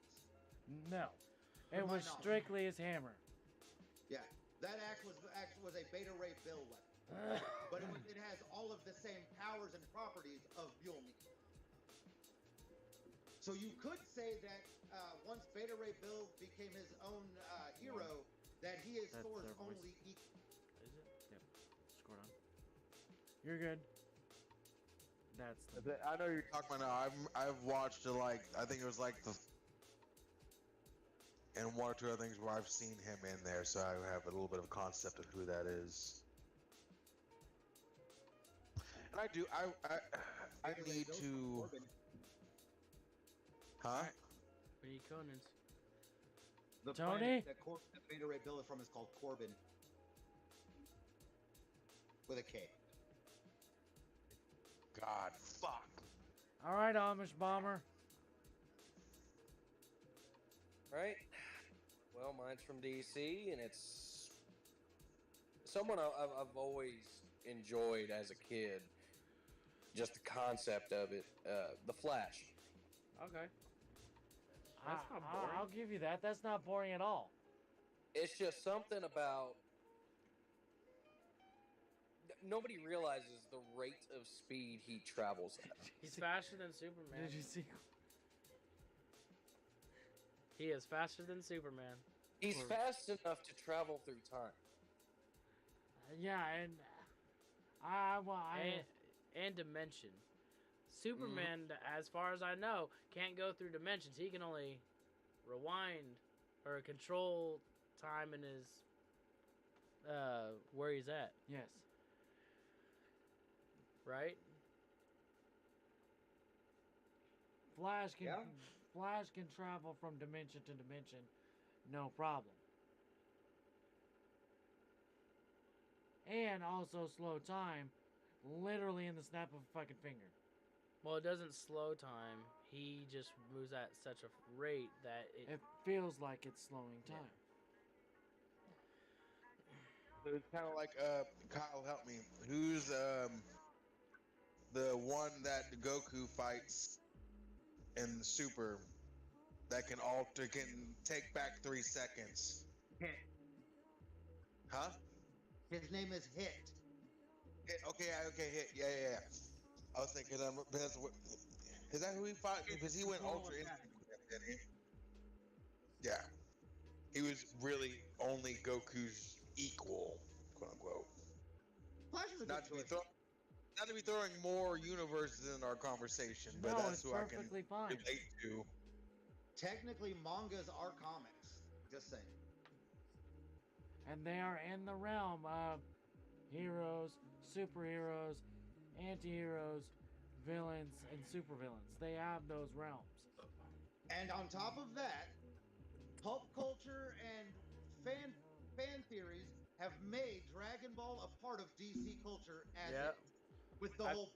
No, From it my was knowledge. strictly his hammer. Yeah, that axe was a Beta Ray Bill weapon, but it has all of the same powers and properties of Mjolnir. So you could say that once Beta Ray Bill became his own hero, that he is That's Thor's their voice. only equal. Is it? Yep. Scored on. You're good. That's the. I know you're talking about now. I've watched it like I think it was like and one or two other things where I've seen him in there, so I have a little bit of a concept of who that is. And I do. I Beta Ray need Bill's to. from Corbin. Huh? We need Conan's. The Tony? planet that Beta Ray Bill is from is called Corbin, with a K. God, fuck. All right, Amish bomber. Right? Well, mine's from DC, and it's someone I've always enjoyed as a kid. Just the concept of it. The Flash. Okay. That's not boring. I'll give you that. That's not boring at all. It's just something about. Nobody realizes the rate of speed he travels at. He's faster than Superman. Did you see? He is faster than Superman. He's fast enough to travel through time. Yeah, and And dimension. Superman, as far as I know, can't go through dimensions. He can only rewind or control time in his where he's at. Yes. Right? Flash can Yeah. Flash can travel from dimension to dimension, no problem. And also slow time, literally in the snap of a fucking finger. Well, it doesn't slow time. He just moves at such a rate that It feels like it's slowing time. It's kind of like Kyle, help me. Who's the one that Goku fights in Super that can take back 3 seconds? Hit. Huh? His name is Hit. Hit. Okay, hit. Yeah. I was thinking, is that who he fought? Because he went Ultra Instinct, didn't he? Yeah. He was really only Goku's equal, quote unquote. Flash is a Not good to be choice. not to be throwing more universes in our conversation, but No, that's it's who I can perfectly fine. relate to. Technically, mangas are comics. Just saying. And they are in the realm of heroes, superheroes, anti-heroes, villains, and supervillains. They have those realms. And on top of that, pulp culture and fan theories have made Dragon Ball a part of DC culture as Yep. is. With the whole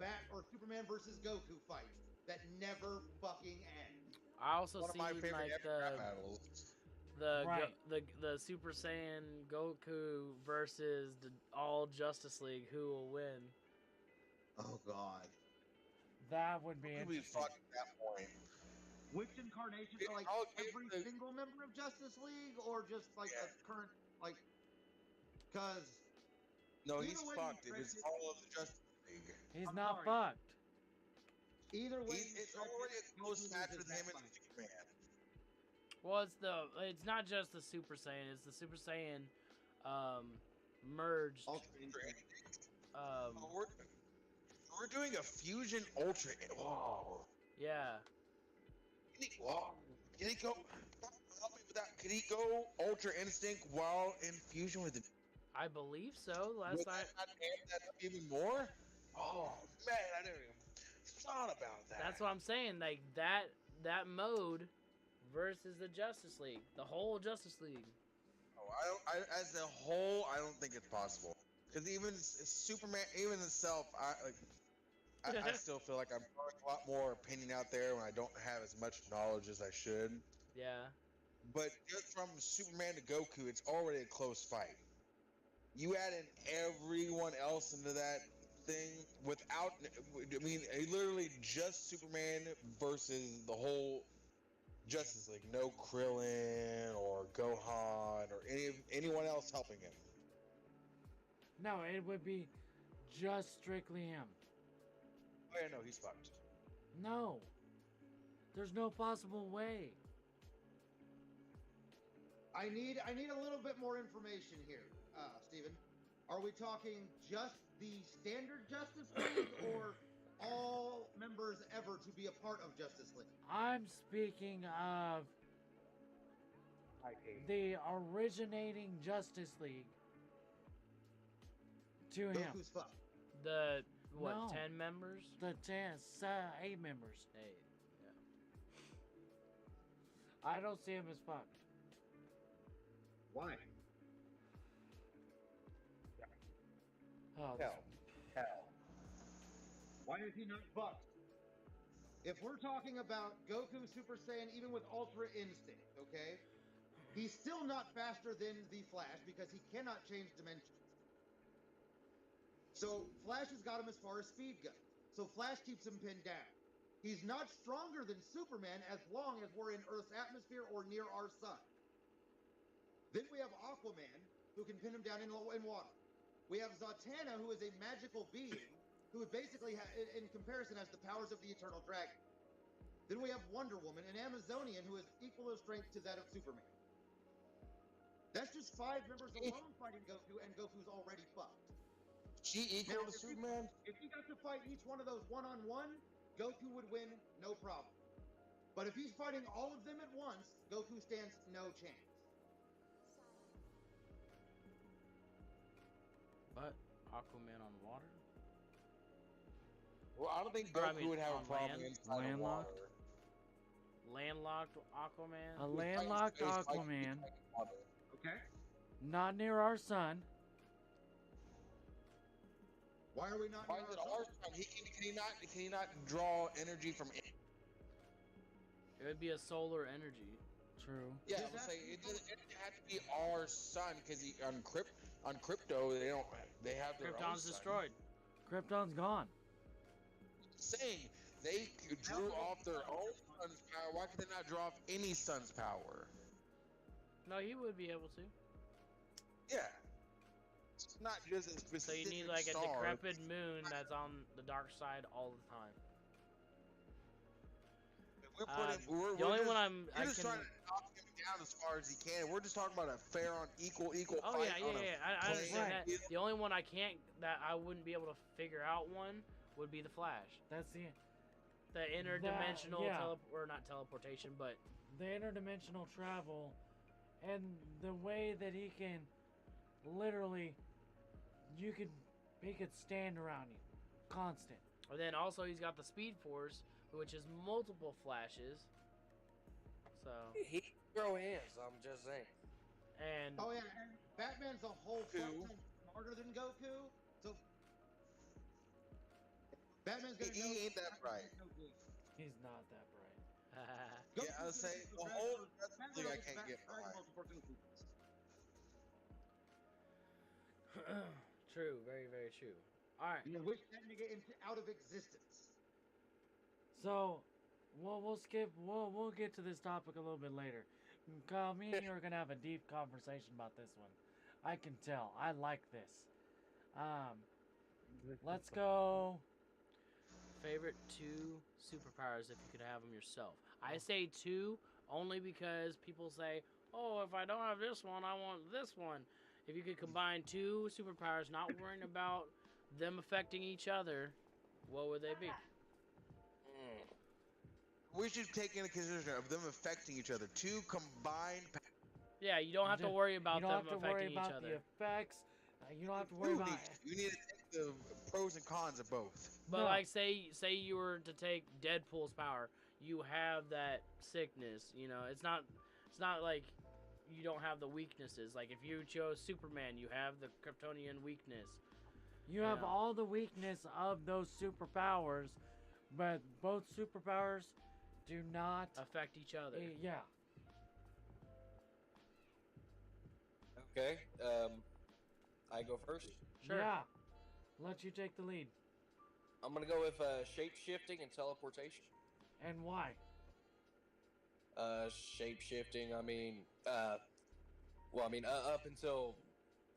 Superman versus Goku fight that never fucking ends. I also One of my seen favorite like epic rap battles. Right. the Super Saiyan Goku versus the all Justice League. Who will win? Oh God. That would be Who would be interesting. fucked at that point? Which incarnation? Like every single member of Justice League, or just like a current like? Because no, he's fucked. It was all of the Justice League. He's not fucked. Either way, it's already a close match with him and Superman. Well, it's not just the Super Saiyan. It's the Super Saiyan merged. We're doing a fusion ultra. Whoa. Yeah. Can he go? Help me with that. Can he go Ultra Instinct while in fusion with the? I believe so. Last time. Not amp that up even more? Oh man, I never even thought about that. That's what I'm saying. Like that mode versus the Justice League, the whole Justice League. Oh, as a whole, I don't think it's possible. Because even Superman, even himself, I still feel like I'm throwing a lot more opinion out there when I don't have as much knowledge as I should. Yeah. But just from Superman to Goku, it's already a close fight. You add in everyone else into that thing without, I mean, literally just Superman versus the whole Justice League. No Krillin or Gohan or anyone else helping him. No, it would be just strictly him. Oh yeah, no, he's fucked. No. There's no possible way. I need a little bit more information here, Steven. Are we talking just the standard Justice League or all members ever to be a part of Justice League? I'm speaking of the originating Justice League to him. Goku's fucked. The what? No. 10 members? The 8 members. 8. Yeah. I don't see him as fucked. Why? Oh, Hell. Why is he not fucked? If we're talking about Goku Super Saiyan, even with Ultra Instinct, okay? He's still not faster than the Flash because he cannot change dimensions. So Flash has got him as far as speed goes. So Flash keeps him pinned down. He's not stronger than Superman as long as we're in Earth's atmosphere or near our sun. Then we have Aquaman, who can pin him down in water. We have Zatanna, who is a magical being, who basically, in comparison, has the powers of the Eternal Dragon. Then we have Wonder Woman, an Amazonian who is equal in strength to that of Superman. That's just 5 members alone fighting Goku, and Goku's already fucked. She equal to Superman? If he got to fight each one of those one-on-one, Goku would win, no problem. But if he's fighting all of them at once, Goku stands no chance. What? Aquaman on water? Well, I don't think Goku would have a problem inside of water. Landlocked Aquaman? A landlocked Aquaman. Okay. Not near our sun. Why are we not? Why is it our sun? Can he not draw energy from it? It would be a solar energy. True. Yeah, I would say it doesn't have to be our sun because on Crypto they have their own Krypton's sun. destroyed. Krypton's gone. Saying they drew off their own sun's power. Why could they not draw off any sun's power? No, he would be able to. Yeah. It's not just a specific So you need like a star. decrepit moon that's on the dark side all the time. We're only just, one I'm- You're I just can- trying to knock him down as far as he can. We're just talking about a fair on equal Oh fight. yeah, on a I understand playing that. The only one I can't, that I wouldn't be able to figure out one, would be the Flash. That's the interdimensional yeah. or not teleportation, but the interdimensional travel, and the way that he can literally, he could stand around you, constant. And then also he's got the Speed Force, which is multiple Flashes. So He can throw hands. I'm just saying. and Oh yeah, and Batman's a whole fuck ton smarter than Goku. So Batman's gonna know He ain't that bright. He's not that bright. Yeah, I would say the whole thing I can't get behind. True, very, very true. All right. And wish that nigga out of existence. So, we'll skip. We'll get to this topic a little bit later. Kyle, me and you are gonna have a deep conversation about this one. I can tell. I like this. Let's go. Favorite 2 superpowers if you could have them yourself. I say 2 only because people say, "Oh, if I don't have this one, I want this one." If you could combine 2 superpowers, not worrying about them affecting each other, what would they be? We should take into consideration of them affecting each other. 2 combined. Yeah, you don't have to worry about them affecting each You don't have to worry about other. the effects. You don't have to worry about. You need to take the pros and cons of both. But like, say you were to take Deadpool's power, you have that sickness. You know, it's not like you don't have the weaknesses. Like if you chose Superman, you have the Kryptonian weakness. You have all the weakness of those superpowers, but both superpowers do not affect each other. Yeah. Okay. I go first. Sure. Yeah. Let you take the lead. I'm gonna go with shape shifting and teleportation. And why? Shape shifting. I mean, up until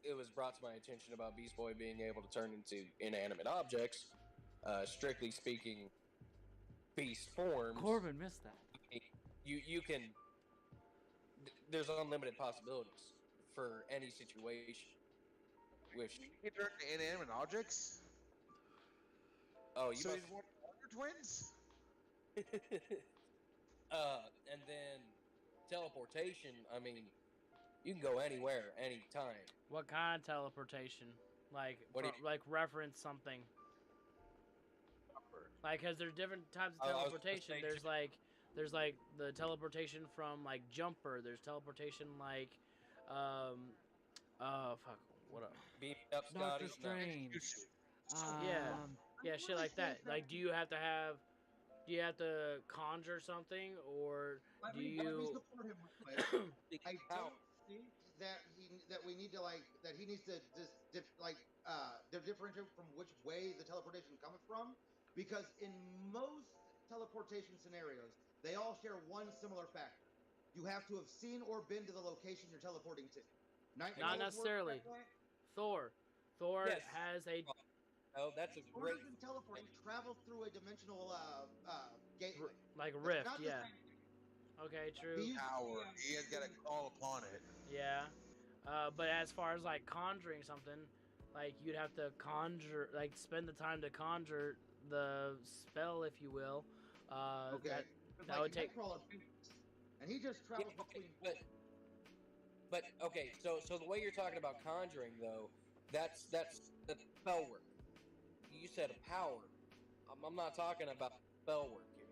it was brought to my attention about Beast Boy being able to turn into inanimate objects, strictly speaking, beast forms. Corbin missed that. You can. There's unlimited possibilities for any situation. Which you turn to inanimate objects. Oh, you so must... he's one of Wonder Twins. And then teleportation. I mean, you can go anywhere, anytime. What kind of teleportation? Like, like reference something. Like, cause there's different types of teleportation. There's like the teleportation from like Jumper. There's teleportation like, fuck, what up? Beam up, Doctor Strange. Yeah, shit like that. Like, do you have to conjure something, or do you? I don't think that we need to that he needs to just differentiate from which way the teleportation comes from, because in most teleportation scenarios, they all share one similar factor. You have to have seen or been to the location you're teleporting to. Not necessarily. Thor has a. Oh, that's a great. Thor doesn't teleport. He travels through a dimensional gateway. Like a rift, yeah. Okay, true. Power. He has got to call upon it. Yeah, but as far as like conjuring something, like you'd have to conjure, like spend the time to conjure the spell, if you will. Okay. That would take. And he just travels between. But okay, so the way you're talking about conjuring though, that's the spell work. You said a power. I'm not talking about spell work here.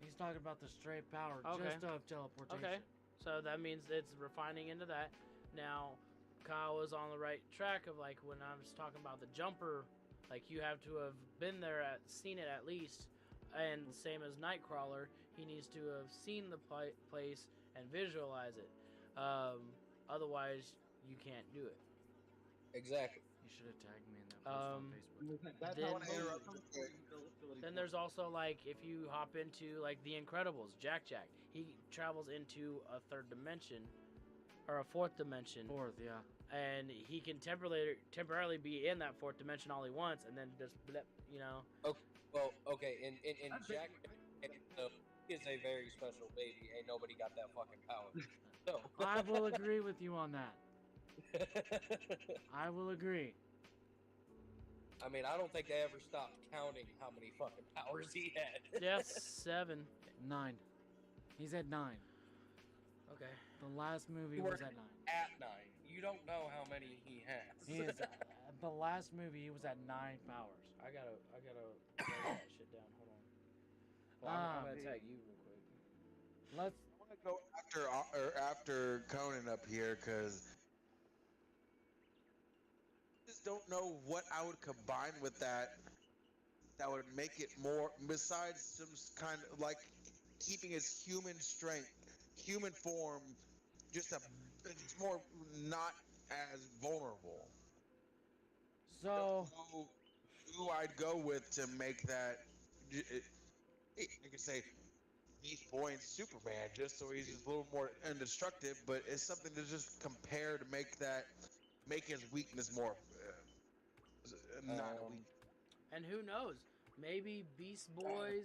He's talking about the straight power, just of teleportation. Okay, so that means it's refining into that. Now, Kyle was on the right track of like when I was talking about the Jumper, like you have to have been there, seen it at least, and same as Nightcrawler, he needs to have seen the place and visualize it. Otherwise, you can't do it. Exactly. You should have tagged me in that post on Facebook. Then there's also like if you hop into like The Incredibles, Jack, he travels into a third dimension or a fourth dimension. Fourth, yeah. And he can temporarily be in that fourth dimension all he wants, and then just blip, you know. Okay. Well, okay. In Jack, is a very special baby. Ain't nobody got that fucking power. So I will agree with you on that. I will agree. I mean, I don't think they ever stopped counting how many fucking powers he had. Yes, 7. 9. He's at 9. Okay. The last movie was at 9. At 9. You don't know how many he has. He is. The last movie, he was at 9 powers. I gotta write that shit down. Hold on. Well, I'm gonna tag you real quick. Let's. I want to go after Conan up here because I just don't know what I would combine with that would make it more. Besides some kind of like keeping his human strength, human form, it's more not as vulnerable. So. I don't know who I'd go with to make that. I could say Beast Boy and Superman, just so he's just a little more indestructible. But it's something to just compare to make his weakness more not a weak. And who knows? Maybe Beast Boy's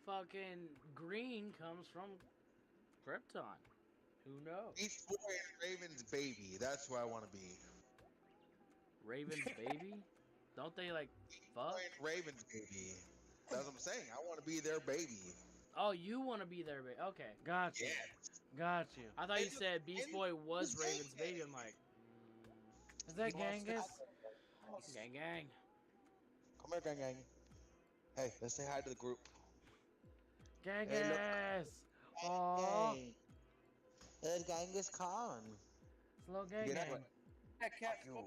fucking green comes from Krypton. Who knows? Beast Boy and Raven's baby. That's who I want to be. Raven's baby? Don't they like fuck? Raven's baby. That's what I'm saying. I want to be their baby. Oh, you want to be their baby? Okay. Got you. Got you. I thought you said Beast Boy was Raven's baby. I'm like, is that Genghis? Gang, gang. Come here, gang, gang. Hey, let's say hi to the group. Genghis. Hey, Oh, there's Genghis Khan. slow gang. Get out. That cat you. my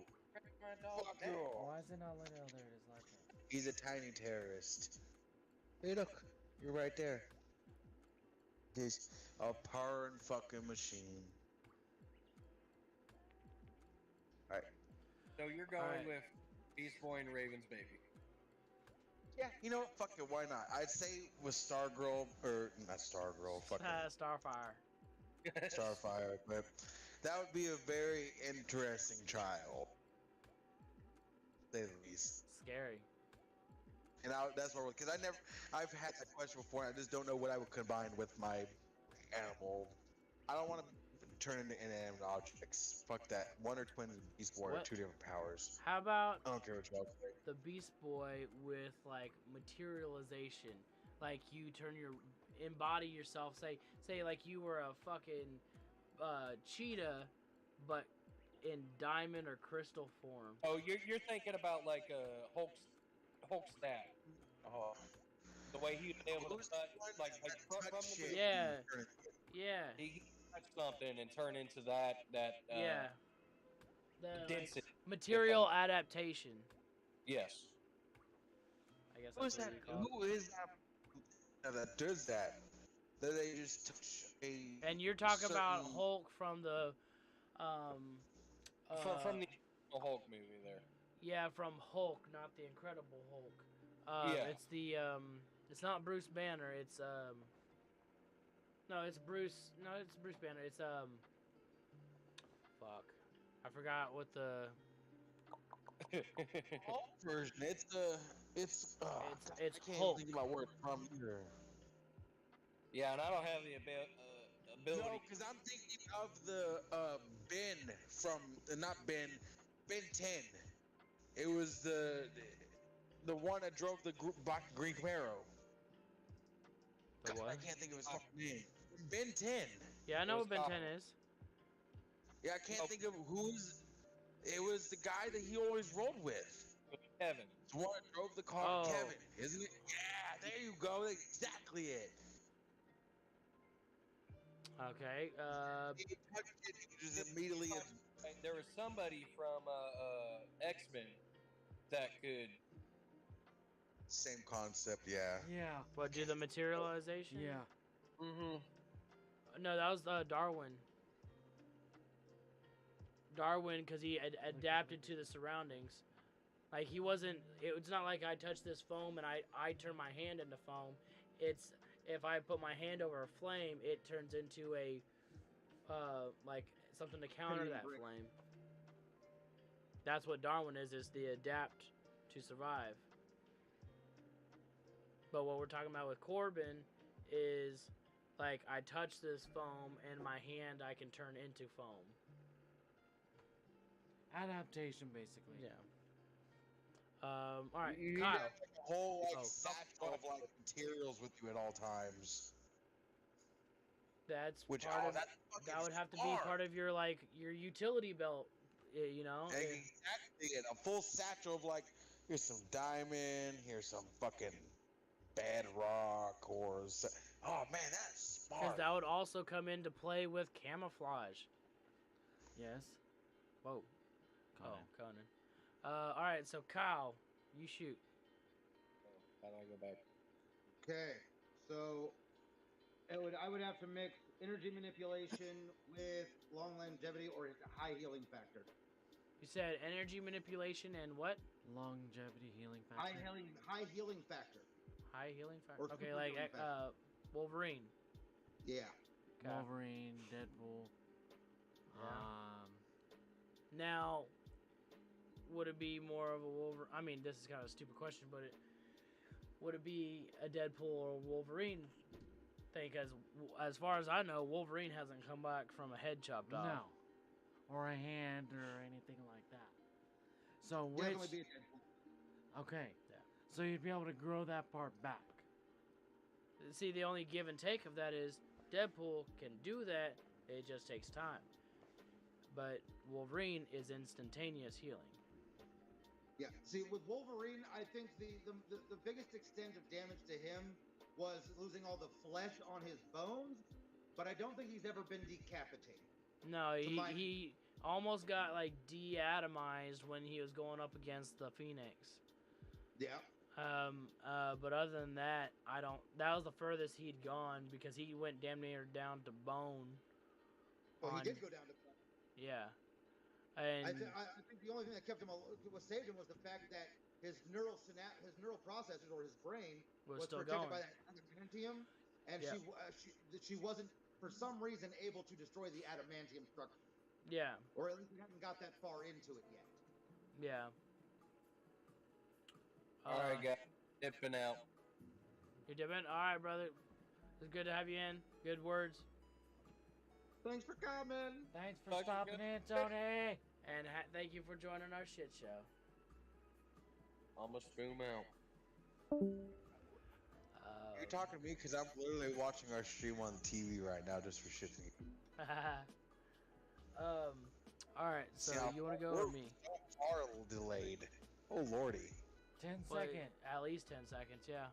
dog. Fuck you. Why is it not letting? Oh, there it is. Like that. He's a tiny terrorist. Hey, look. You're right there. He's a purring fucking machine. Alright. So you're going with Beast Boy and Raven's baby. Yeah, you know what? Fuck it, why not? I'd say with Stargirl, or not Stargirl, fucking Starfire. Starfire, but that would be a very interesting child. To say the least. Scary. And that's what, because I've had that question before, and I just don't know what I would combine with my animal. I don't want to turn into inanimate objects. Fuck that. Wonder Twins and Beast Boy are two different powers. How about I don't care what y'all say. the Beast Boy with like materialization? Like you embody yourself. Say like you were a fucking cheetah, but in diamond or crystal form. Oh, you're thinking about like Hulk stat. Oh. The way he was able to touch, like from the Yeah. Yeah. He touch something and turn into that yeah. The density. like, material adaptation. Yes. I guess Who is that's that? what you call it. Who is that does that? That they just touch a. And you're talking about certain- Hulk from the from the Hulk movie there. Yeah, from Hulk, not the Incredible Hulk. Yeah. It's the it's not Bruce Banner. It's no, it's Bruce. No, it's Bruce Banner. It's fuck, I forgot what the Hulk version. It's I can't Hulk. think about where it's from either. Yeah, and I don't have the ability. No, because I'm thinking of the Ben from not Ben 10. It was the one that drove the black Green Camaro. The what? I can't think of his fucking name. Ben 10. Yeah, I know what Ben 10 is. Yeah, I can't think of who's. It was the guy that he always rolled with. Kevin. The one that drove the car, Oh. Kevin, isn't it? Yeah, there you go. That's exactly it. Okay. He touched it, he just immediately. There was somebody from X-Men that could. Same concept, yeah. Yeah. What, do the materialization? Yeah. Mm-hmm. No, that was Darwin. Darwin, because he adapted to the surroundings. Like he wasn't. It's not like I touch this foam and I turn my hand into foam. It's if I put my hand over a flame, it turns into a like something to counter that flame. That's what Darwin is the adapt to survive. But what we're talking about with Corbin is like I touch this foam and my hand I can turn into foam. Adaptation, basically. Yeah. All right, You need Kyle. to have a whole like Oh. satchel of like materials with you at all times. That's Which part of, that's that fucking would have to be smart. part of your like your utility belt, you know. Exactly, it. A full satchel of like, here's some diamond, here's some fucking bedrock, or oh man, that's smart. Because that would also come into play with camouflage. Yes. Whoa. Conan. Oh, Conan. All right, so Kyle, you shoot. How do I go back? Okay, so I would have to mix energy manipulation with long longevity or high healing factor. You said energy manipulation and what? Longevity healing factor. High healing factor. High healing factor. Or Okay, super like healing factor. Wolverine. Yeah. Okay. Wolverine, Deadpool. Yeah. Now, would it be more of a Wolverine? I mean, this is kind of a stupid question, but would it be a Deadpool or Wolverine thing? Because as far as I know, Wolverine hasn't come back from a head chopped off. No. Or a hand or anything like that. So Definitely be a Deadpool. Okay. Yeah. So you'd be able to grow that part back. See, the only give and take of that is Deadpool can do that. It just takes time. But Wolverine is instantaneous healing. Yeah. See, with Wolverine, I think the biggest extent of damage to him was losing all the flesh on his bones, but I don't think he's ever been decapitated. No, he almost got like de-atomized when he was going up against the Phoenix. Yeah. But other than that, that was the furthest he'd gone because he went damn near down to bone. Well, he did go down to bone. Yeah. And I think the only thing that saved him was the fact that his neural processors or his brain was still protected going by that adamantium, and Yeah. she wasn't for some reason able to destroy the adamantium structure. Yeah. Or at least we haven't got that far into it yet. Yeah. All right, guys. Dipping out. You're dipping? All right, brother. It's good to have you in. Good words. Thanks for coming. Thanks for stopping in, Tony. And thank you for joining our shit show. Almost boom out. You're talking to me because I'm literally watching our stream on the TV right now just for shitting. All right, so you want to go we're with me? Far delayed. Oh lordy. 10 Well, seconds. At least 10 seconds, yeah.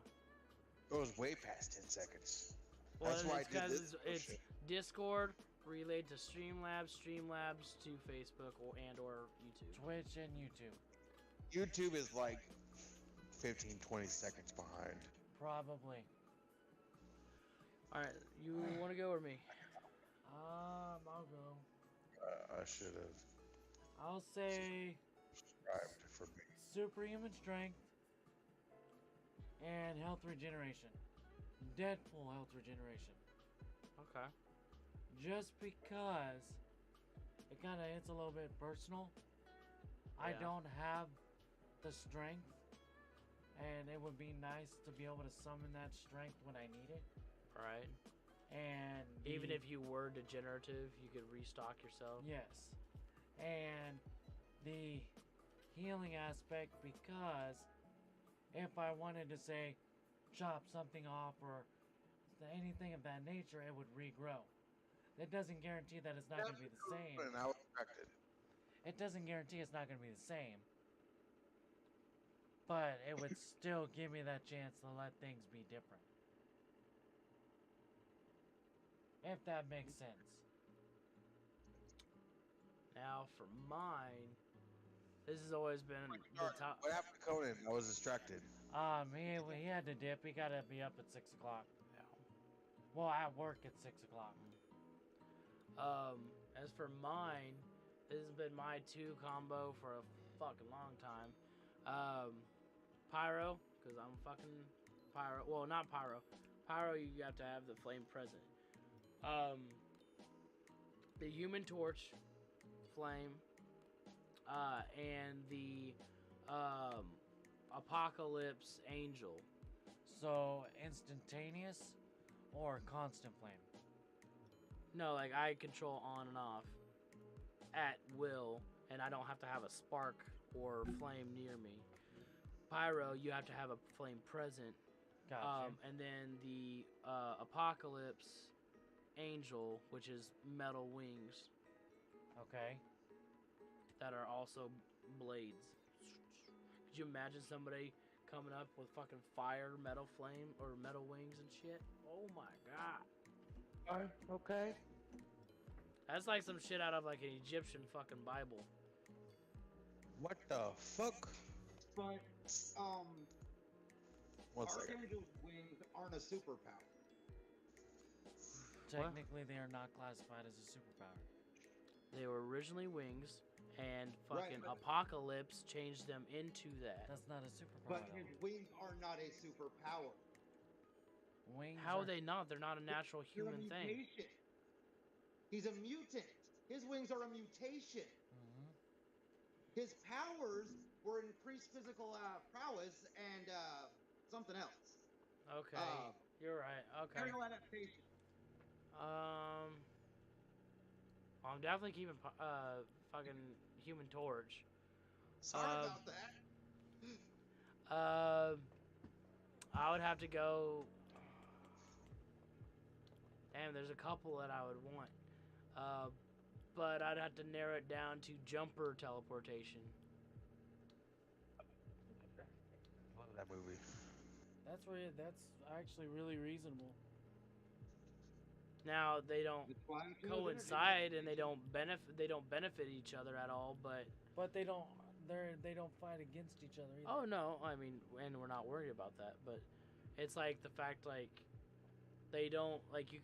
It was way past 10 seconds. Well, That's why I it's did because this. it's bullshit. Discord relayed to Streamlabs, Streamlabs to Facebook or YouTube. Twitch and YouTube. YouTube is like 15-20 seconds behind. Probably. All right, you want to go or me? I'll go. I should have I'll say subscribed for me. superhuman strength and health regeneration. Deadpool health regeneration. Okay. Just because it kind of hits a little bit personal. I Yeah. don't have the strength, and it would be nice to be able to summon that strength when I need it. Right. And Even the- if you were degenerative, you could restock yourself. Yes. And the healing aspect, because if I wanted to say chop something off or anything of that nature, it would regrow. That doesn't guarantee that it's not going to be the same. And I was corrected. It doesn't guarantee it's not going to be the same. But it would still give me that chance to let things be different. If that makes sense. Now, for mine, this has always been the top. What happened to Conan? I was distracted. He had to dip. He got to be up at 6 o'clock. Well, at work at 6 o'clock. As for mine, this has been my 2 combo for a fucking long time. Pyro, because I'm fucking Pyro. Well, not Pyro. Pyro, you have to have the flame present. The Human Torch, flame, and the Apocalypse Angel. So, instantaneous or constant flame? No, like I control on and off at will, and I don't have to have a spark or flame near me. Pyro, you have to have a flame present. Gotcha. And then the Apocalypse Angel, which is metal wings. Okay. That are also blades. Could you imagine somebody coming up with fucking fire, metal flame, or metal wings and shit? Oh my god. Okay. That's like some shit out of like an Egyptian fucking Bible. What the fuck? But One second. Archangel's wings aren't a superpower. Technically, they are not classified as a superpower. They were originally wings, and Right, fucking but- Apocalypse changed them into that. That's not a superpower. But his wings are not a superpower. Wings How are are they not? They're not a natural They're a human thing. mutation. He's a mutant. His wings are a mutation. Mhm. His powers were increased physical prowess and something else. Okay, you're right. Okay. Aerial adaptation. I'm definitely keeping fucking Human Torch. Sorry about that. I would have to go. Damn, there's a couple that I would want. But I'd have to narrow it down to jumper teleportation. Love that movie. That's actually really reasonable. Now they don't That's why I'm choosing coincide energy and they don't benefit each other at all, but But they don't fight against each other either. oh no, I mean, and we're not worried about that, but it's like the fact like they don't like you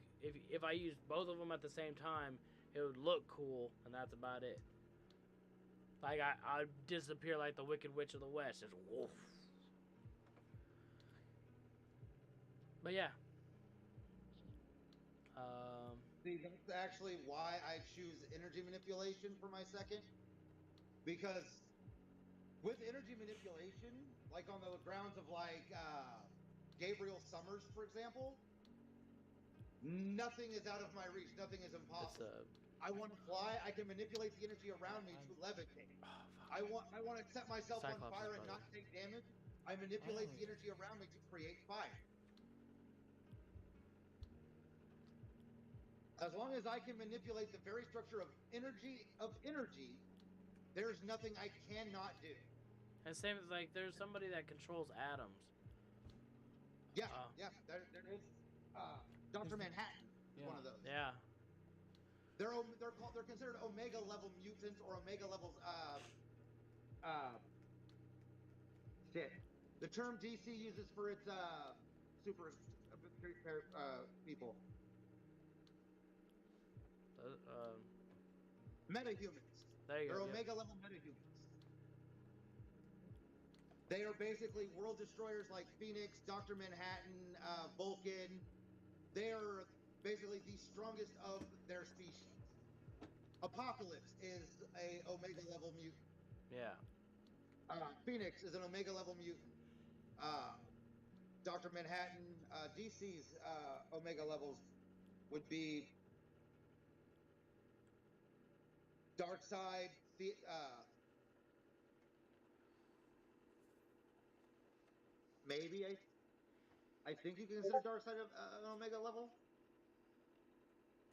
if I use both of them at the same time, it would look cool and that's about it. Like I'd disappear like the Wicked Witch of the West, just woof. But yeah. See, that's actually why I choose energy manipulation for my second. Because with energy manipulation, like on the grounds of like Gabriel Summers, for example, nothing is out of my reach. Nothing is impossible. I want to fly. I can manipulate the energy around me to levitate. I want to set myself on Cyclops' fire and brother. not take damage. I manipulate the energy around me to create fire. As long as I can manipulate the very structure of energy, there's nothing I cannot do. And same as like there's somebody that controls atoms. Yeah, yeah, there is. Dr. Manhattan is one of those. Yeah. They're considered Omega level mutants or Omega levels. Shit. The term DC uses for its super people. Metahumans. There you They're go. yeah. Omega level metahumans. They are basically world destroyers like Phoenix, Dr. Manhattan, Vulcan. They are basically the strongest of their species. Apocalypse is a Omega level mutant. Yeah. Phoenix is an Omega level mutant. Dr. Manhattan, DC's Omega levels would be Darkseid, maybe I think you can consider Darkseid an Omega level.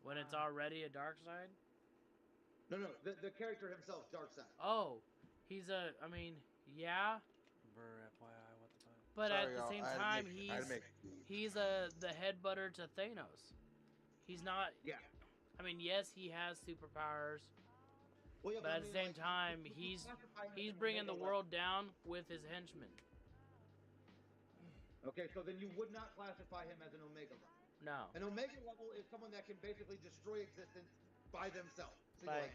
When it's already a dark side? No, the character himself, Darkseid. Oh, he's a. I mean, yeah. FYI, what the fuck? But Sorry, at the y'all, same I had to time, make- I had to make- he's the headbutter to Thanos. He's not. Yeah. I mean, yes, he has superpowers, Well, yeah, but I at the mean, same like, time, you can he's classify him as an bringing the Omega world down with his henchmen. level. Okay, so then you would not classify him as an Omega level. No. An Omega level is someone that can basically destroy existence by themselves. Like,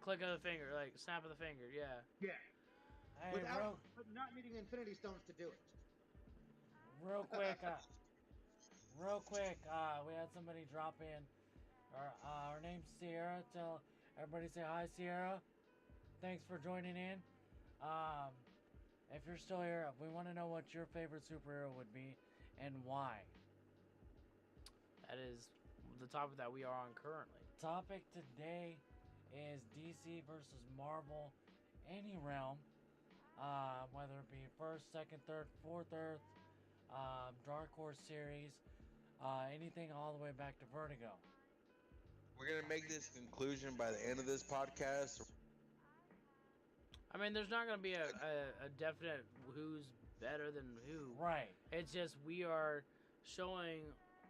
click of the finger, like snap of the finger. Yeah. Yeah. Hey, Without not needing Infinity Stones to do it. real quick, we had somebody drop in. Her name's Sierra. Tell everybody, say hi, Sierra. Thanks for joining in. If you're still here, we want to know what your favorite superhero would be and why. That is the topic that we are on currently. Topic today is DC versus Marvel, any realm, whether it be first, second, third, fourth Earth, Dark Horse series, anything all the way back to Vertigo. We're gonna make this conclusion by the end of this podcast. I mean, there's not going to be a definite who's better than who. Right. It's just we are showing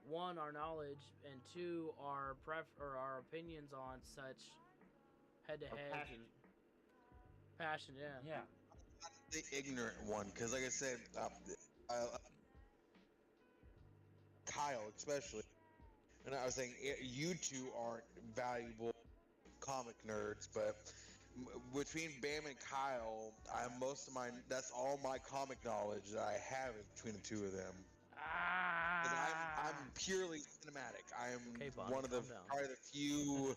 one, our knowledge, and two, our our opinions on such head-to-head and passion. Yeah. The ignorant one, because like I said, Kyle especially, and I was saying you two aren't valuable comic nerds, but between Bam and Kyle, that's all my comic knowledge that I have is between the two of them. And I'm purely cinematic. I'm Bonnie, one of the calm down. probably the few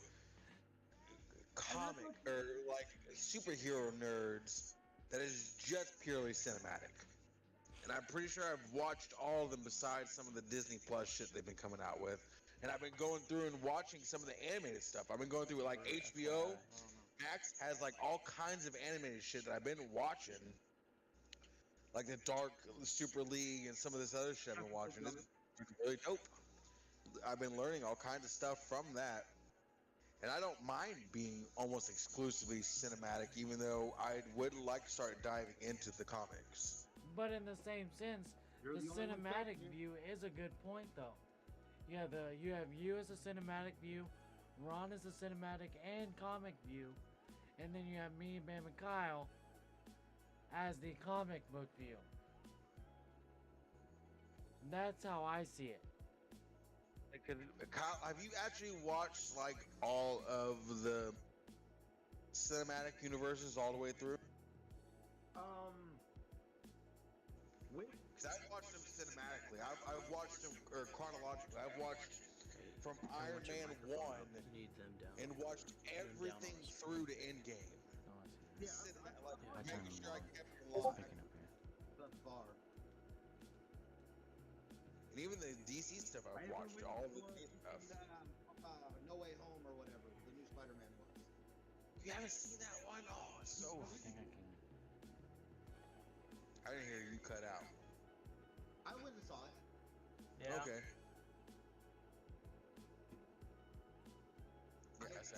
comic or like superhero nerds that is just purely cinematic. And I'm pretty sure I've watched all of them besides some of the Disney Plus shit they've been coming out with. And I've been going through and watching some of the animated stuff. I've been going through like HBO Max has like all kinds of animated shit that I've been watching. Like the Dark Super League and some of this other shit I've been watching. It's really dope. I've been learning all kinds of stuff from that. And I don't mind being almost exclusively cinematic, even though I would like to start diving into the comics. But in the same sense, the cinematic view is a good point, though. You have you as a cinematic view, Ron as a cinematic and comic view, and then you have me, Bam, and Kyle as the comic book view. That's how I see it. Kyle, have you actually watched like all of the cinematic universes all the way through? Because I've watched them cinematically. I've watched them chronologically. I've watched from Iron Man 1 and watched everything through to Endgame. Yeah, making sure I kept it alive. Thus far. And even the DC stuff I've watched, all the DC stuff. No Way Home or whatever, the new Spider-Man was. You haven't seen that one? Oh, it's so... I didn't hear you cut out. I went and saw it. Yeah. Okay. Yes,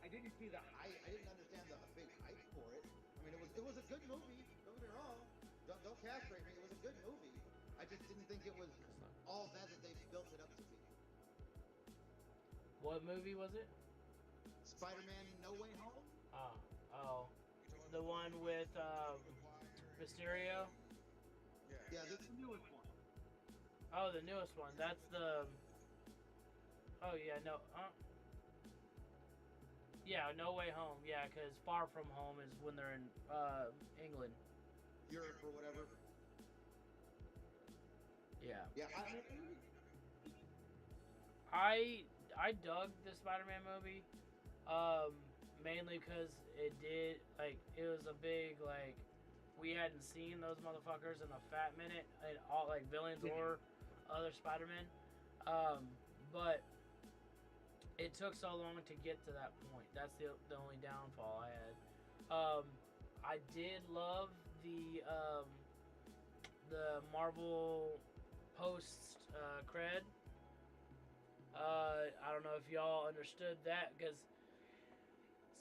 I didn't see the hype. I didn't understand the big hype for it. I mean, it was a good movie. Don't get me wrong. Don't castrate me. It was a good movie. I just didn't think it was all that they built it up to be. What movie was it? Spider-Man No Way Home? Oh. The one with Mysterio? Yeah, this is the newest one. Oh, the newest one. That's the... Oh, yeah, no... Yeah, No Way Home. Yeah, because Far From Home is when they're in England. Europe or whatever. Yeah. Yeah, I dug the Spider-Man movie, mainly because it was a big, we hadn't seen those motherfuckers in a fat minute, and all, villains or other Spider-Man, but it took so long to get to that point. That's the only downfall I had. I did love the Marvel post cred. I don't know if y'all understood that, because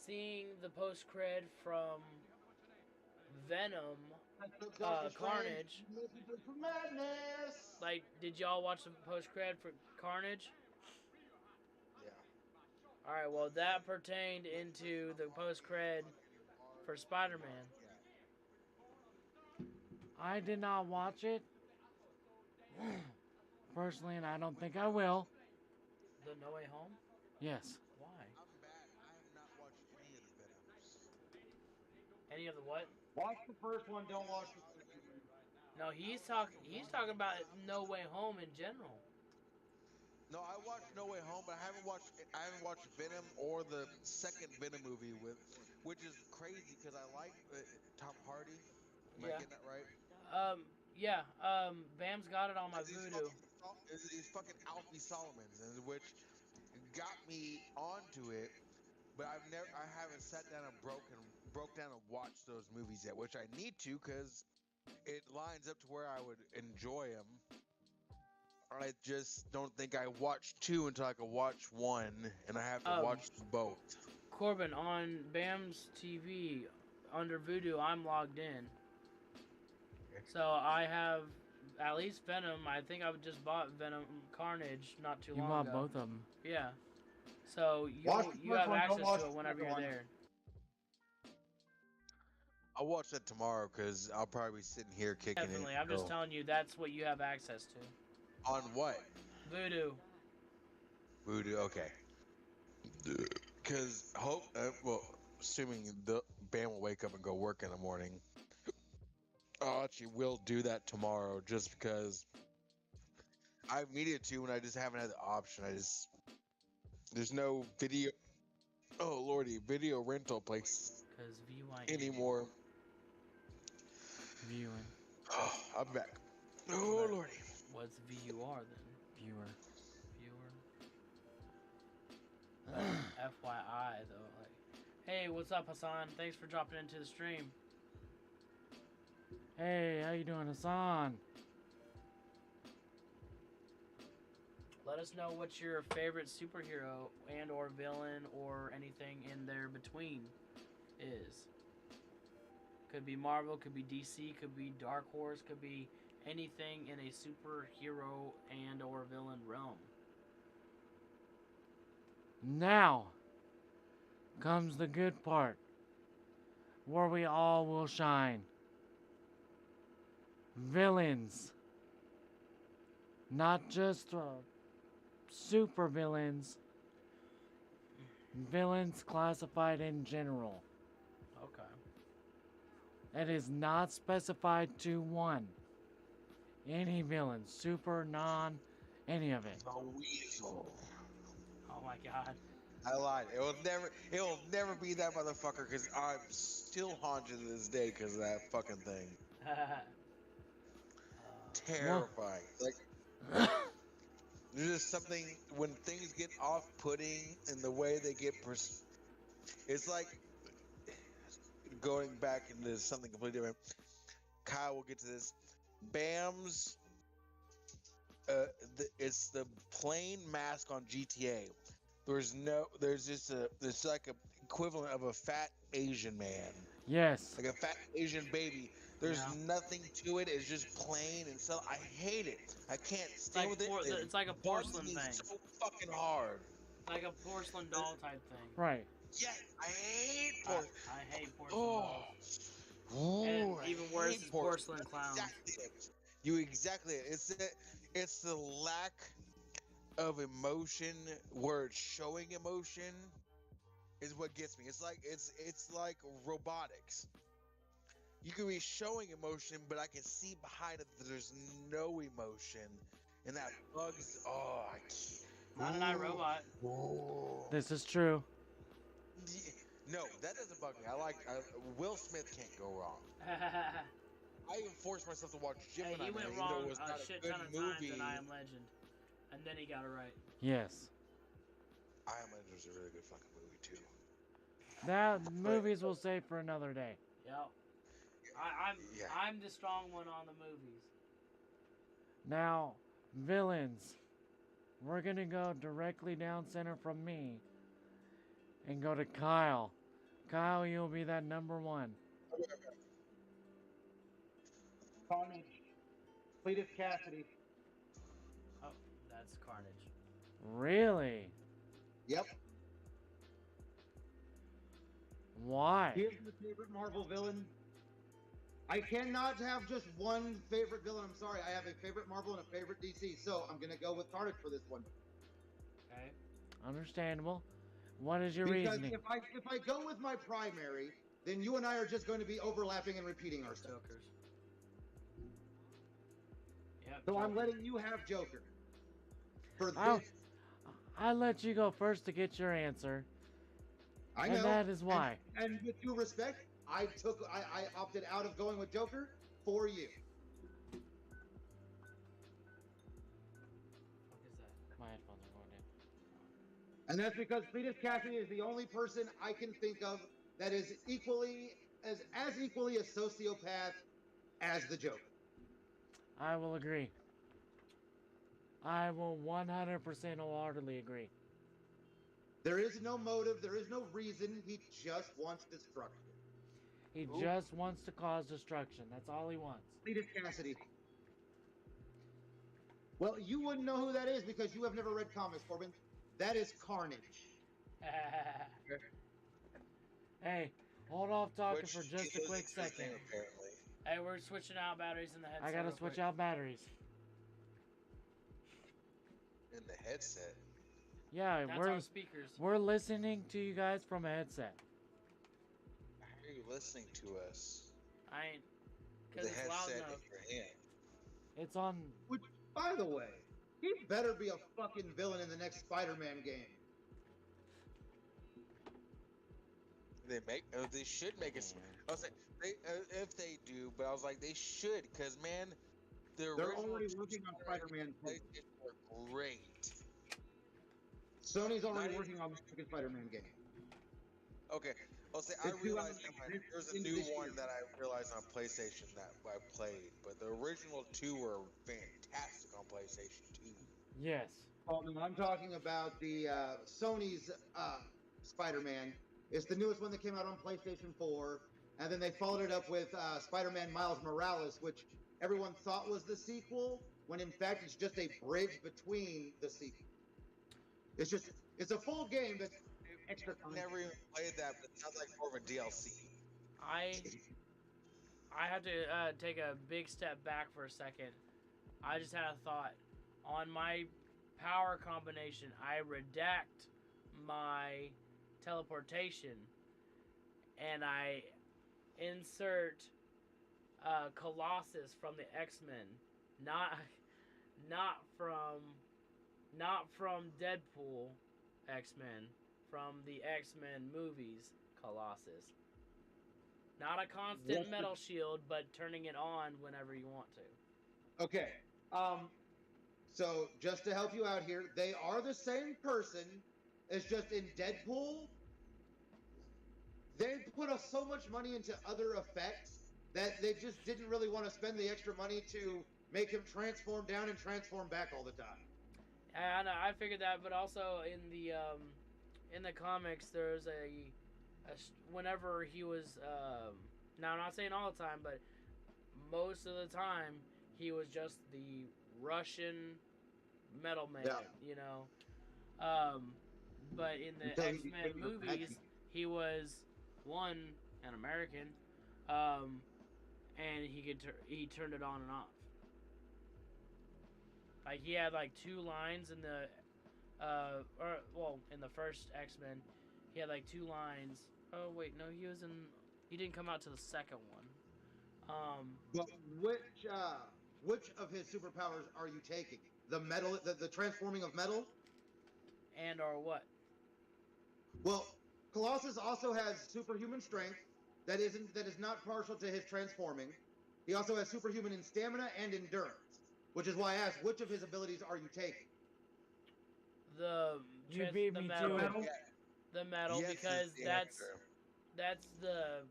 seeing the post cred from Venom, Carnage, did y'all watch the post cred for Carnage? Yeah. Alright, well, that pertained into the post cred for Spider-Man. I did not watch it personally, and I don't think I will. The No Way Home? Yes. Why? I'm bad. I have not watched any of the Venoms. Any of the what? Watch the first one, don't watch the second one. No, he's talking about No Way Home in general. No, I watched No Way Home, but I haven't watched Venom or the second Venom movie which is crazy because I like Tom Hardy. Am I getting that right? Yeah. Bam's got it on my Voodoo. He's fucking Alfie Solomons, and which got me onto it, but I haven't sat down and broke down and watched those movies yet, which I need to because it lines up to where I would enjoy them. I just don't think I watched two until I could watch one, and I have to watch both. Corbin, on Bam's TV under Voodoo, I'm logged in. So I have at least Venom. I think I just bought Venom Carnage not too You long bought ago. both of them. Yeah. So you Watch the you first have one, don't access watch to it the whenever second you're one. there. I'll watch that tomorrow because I'll probably be sitting here kicking Definitely. it. I'm just so- telling you that's what you have access to. On what? Voodoo. Voodoo. Okay. Because well, assuming the Bam will wake up and go work in the morning, I actually will do that tomorrow just because I've needed to and I just haven't had the option. There's no video. Oh lordy, video rental place Because VY anymore. Viewing. I'm back. Oh lordy. What's VUR then? Viewer. Viewer. FYI though, like, hey, what's up, Hassan? Thanks for dropping into the stream. Hey, how you doing, Hassan? Let us know what your favorite superhero and or villain or anything in there between is. Could be Marvel, could be DC, could be Dark Horse, could be anything in a superhero and or villain realm. Now comes the good part, where we all will shine. Villains. Not just super villains. Villains classified in general. Okay. It is not specified to one. Any villain, super, non, any of it. A weasel. Oh my god. I lied. It will never be that motherfucker because I'm still haunted to this day because of that fucking thing. Terrifying. Like, there's just something when things get off-putting in the way they get. It's like going back into something completely different. Kyle will get to this. Bam's. It's the plain mask on GTA. There's like a equivalent of a fat Asian man. Yes. Like a fat Asian baby. There's nothing to it. It's just plain and so I hate it. I can't stand with it. It's like a porcelain thing. So fucking hard. Like a porcelain doll type thing. Right. Yeah, I hate porcelain. I hate porcelain dolls. And even worse is porcelain clowns. Exactly. It's the lack of emotion where it's showing emotion is what gets me. It's like robotics. You can be showing emotion, but I can see behind it that there's no emotion, and that bugs. Oh, I can't. Not an iRobot. This is true. No, that doesn't bug me. Will Smith can't go wrong. I even forced myself to watch Gemini. Hey, he went even wrong though it was not a shit good ton of movie. times in I Am Legend, and then he got it right. Yes. I Am Legend was a really good fucking movie too. That movies we'll save for another day. Yep. I'm the strong one on the movies. Now, villains. We're gonna go directly down center from me and go to Kyle. Kyle, you'll be that number one. Carnage. Cletus Cassidy. Oh, that's Carnage. Really? Yep. Why? He is my favorite Marvel villain. I cannot have just one favorite villain. I'm sorry. I have a favorite Marvel and a favorite DC. So I'm going to go with Carnage for this one. Okay. Understandable. What is your because reasoning? If I go with my primary, then you and I are just going to be overlapping and repeating ourselves. Jokers. Yep, So Joker. I'm letting you have Joker. For I'll- this, I let you go first to get your answer. I know. And that is why. And with due respect, I opted out of going with Joker for you. What is that? My headphones are going in. And that's because Cletus Cassidy is the only person I can think of that is equally as equally a sociopath as the Joker. I will agree. I will 100% wholeheartedly agree. There is no motive, there is no reason, he just wants destruction. He just wants to cause destruction. That's all he wants. Cletus Cassidy. Well, you wouldn't know who that is because you have never read comics, Corbin. That is Carnage. Hey, hold off talking Which for just a quick is his second. name, apparently. Hey, we're switching out batteries in the headset. I gotta real switch quick. out batteries. In the headset. Yeah, That's our speakers. we're listening to you guys from a headset. How are you listening to us? I ain't. With Because the it's loud headset enough. in your hand. It's on. Which, by the way, he better be a fucking villain in the next Spider-Man game. They should make it. I was like, if they do, but I was like, they should, because man, They're already working on Spider-Man 2. Were great. Sony's already working on the second Spider-Man game. Okay, I'll say I realized there's a new one that I realized on PlayStation that I played, but the original two were fantastic on PlayStation 2. Yes. Oh, no, I'm talking about the Sony's Spider-Man. It's the newest one that came out on PlayStation 4, and then they followed it up with Spider-Man Miles Morales, which everyone thought was the sequel, when in fact it's just a bridge between the sequel. It's a full game that's extra content. Never even played that, but it sounds like more of a DLC. I have to take a big step back for a second. I just had a thought. On my power combination, I redact my teleportation, and I insert Colossus from the X-Men, not from Deadpool X-Men, from the X-Men movies Colossus. Not a constant metal shield, but turning it on whenever you want to. Okay. So just to help you out here, they are the same person. It's just in Deadpool, they put so much money into other effects that they just didn't really want to spend the extra money to make him transform down and transform back all the time. And I figured that, but also in the comics, there's whenever he was now I'm not saying all the time, but most of the time he was just the Russian metal man, you know. But in the X-Men movies, he was an American, and he turned it on and off. Like he had like 2 lines in the in the first X-Men, he had like 2 lines. Oh wait, no, he didn't come out to the second one. But which of his superpowers are you taking? The metal, the transforming of metal, or what? Well, Colossus also has superhuman strength that is not partial to his transforming. He also has superhuman in stamina and endurance, which is why I asked, which of his abilities are you taking? The metal, Yes, because is the that's the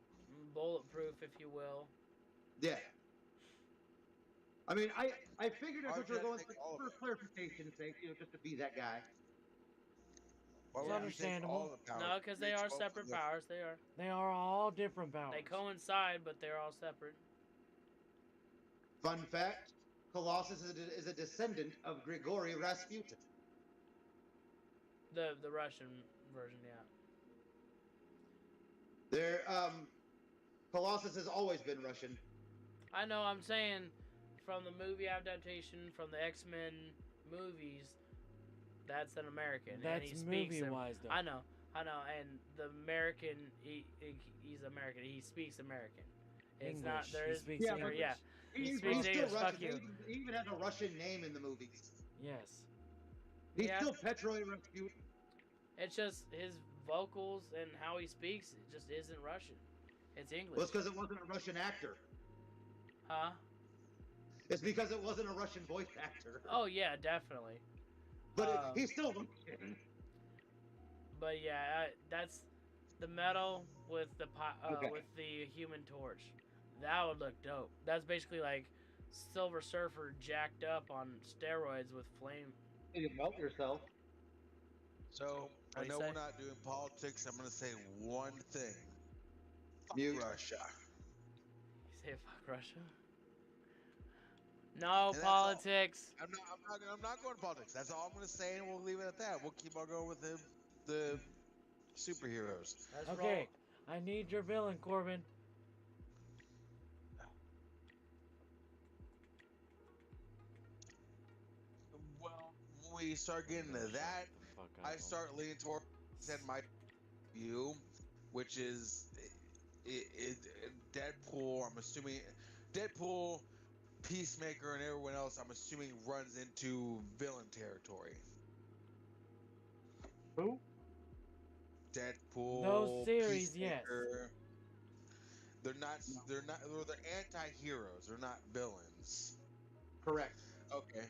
bulletproof, if you will. Yeah. I mean, I figured that's what you're going for clarification's sake, just to be that guy. It's understandable. No, because they are separate powers. They are all different powers. They coincide, but they're all separate. Fun fact: Colossus is a descendant of Grigory Rasputin. The Russian version, yeah. Colossus has always been Russian. I know. I'm saying, from the movie adaptation, from the X-Men movies, that's an American. That's and he speaks movie-wise, though. I know. And the American, he's American. He speaks American. It's English. not there He is speaks English. yeah. He's speaks still English. Fuck Russian. you. He even has a Russian name in the movies. Yes. He's still Petro Rasputin. It's just his vocals and how he speaks. It just isn't Russian. It's English. Well, it's because it wasn't a Russian actor. Huh? It's because it wasn't a Russian voice actor. Oh yeah, definitely. But he's still Russian. But yeah, that's the metal with the with the Human Torch. That would look dope. That's basically like Silver Surfer jacked up on steroids with flame. You melt yourself. So I know we're not doing politics. I'm gonna say one thing. Fuck Russia. You say fuck Russia? No And that's politics. I'm not going to politics. That's all I'm going to say, and we'll leave it at that. We'll keep on going with the superheroes. That's Okay, I need your villain, Corbin. Well, when we start getting to that, I start leaning towards my view, which is Deadpool. I'm assuming Deadpool, Peacemaker, and everyone else. I'm assuming runs into villain territory. Who? Deadpool. No series, Peacemaker. They're not. They're anti-heroes. They're not villains. Correct. Okay.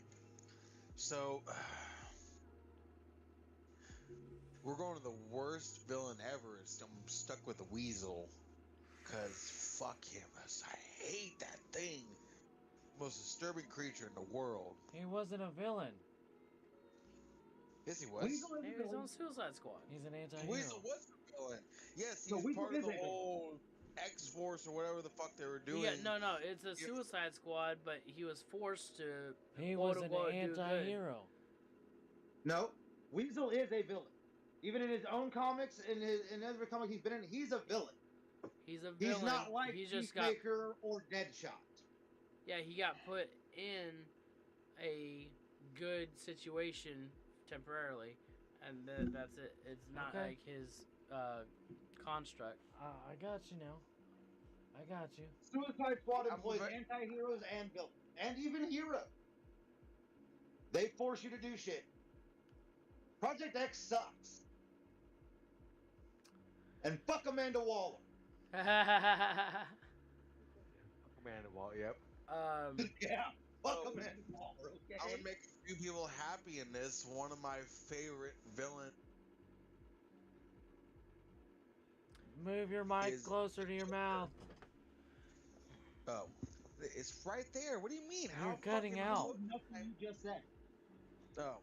So we're going to the worst villain ever. I'm stuck with the Weasel, cause fuck him. I hate that thing. Most disturbing creature in the world. He wasn't a villain. Yes, he was. He was on Suicide Squad. He's an anti-hero. Weasel was a villain. Yes, he So was Weasel part of is the a villain. whole X-Force or whatever the fuck they were doing. Yeah, no, it's a Suicide Squad, but he was forced to. He quote, was an unquote, do good. anti-hero. No, Weasel is a villain. Even in his own comics, in every comic he's been in, he's a villain. He's a villain. He's not like He just got. Peacemaker or Deadshot. Yeah, he got put in a good situation temporarily, and that's it. It's not Okay. like his construct. I got you now. I got you. Suicide Squad employs very- anti-heroes and villains, and even heroes. They force you to do shit. Project X sucks. And fuck Amanda Waller. Amanda Wall. Yep. Yeah, fuck Amanda Waller. Okay. I would make a few people happy in this. One of my favorite villains. Move your mic Is- closer to your mouth. Oh, it's right there. What do you mean? You're cutting out. Nothing you just said. Oh,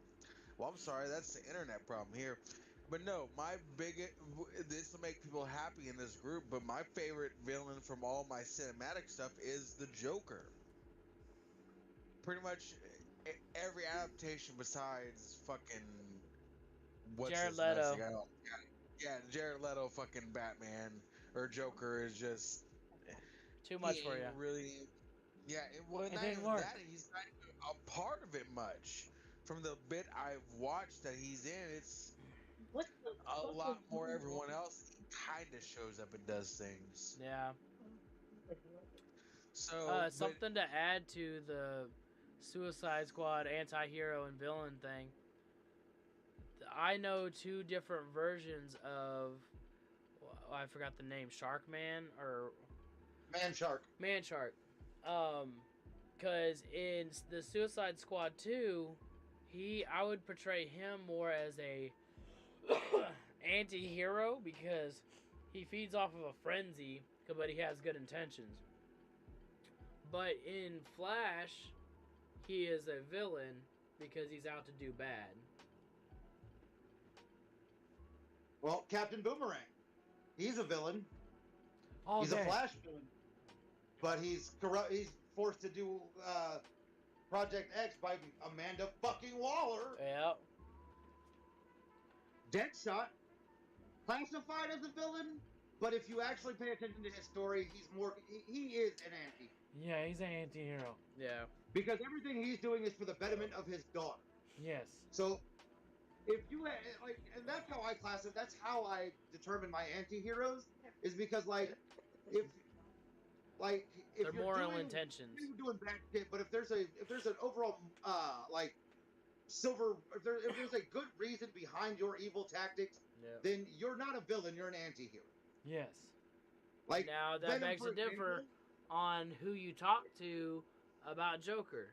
well, I'm sorry. That's the internet problem here. But no, this will make people happy in this group, but my favorite villain from all my cinematic stuff is the Joker. Pretty much every adaptation besides fucking... Jared Leto. Yeah, Jared Leto fucking Batman or Joker is just... Too much he for you. ain't Really, yeah, well, It not didn't even work. that. He's not even a part of it much. From the bit I've watched that he's in, it's a lot more everyone else. He kind of shows up and does things. Yeah. So Something to add to the Suicide Squad anti-hero and villain thing. I know two different versions of. I forgot the name. Sharkman or. Man Shark. Man Shark. Cause in the Suicide Squad 2, I would portray him more as a anti-hero because he feeds off of a frenzy, but he has good intentions. But in Flash, he is a villain because he's out to do bad. Well, Captain Boomerang. He's a villain. All He's day. a Flash villain. But he's forced to do Project X by Amanda fucking Waller. Yep. Deadshot, classified as a villain, but if you actually pay attention to his story, he is an anti. Yeah, he's an anti-hero. Yeah. Because everything he's doing is for the betterment of his daughter. Yes. So, if you and that's how I class it. That's how I determine my anti-heroes. Is because if They're you're moral doing, intentions. you're doing bad shit, but if there's an overall if there's a good reason behind your evil tactics, Yep. then you're not a villain. You're an anti-hero. Yes. Like Now that Venom, begs for a differ example. on who you talk to about Joker.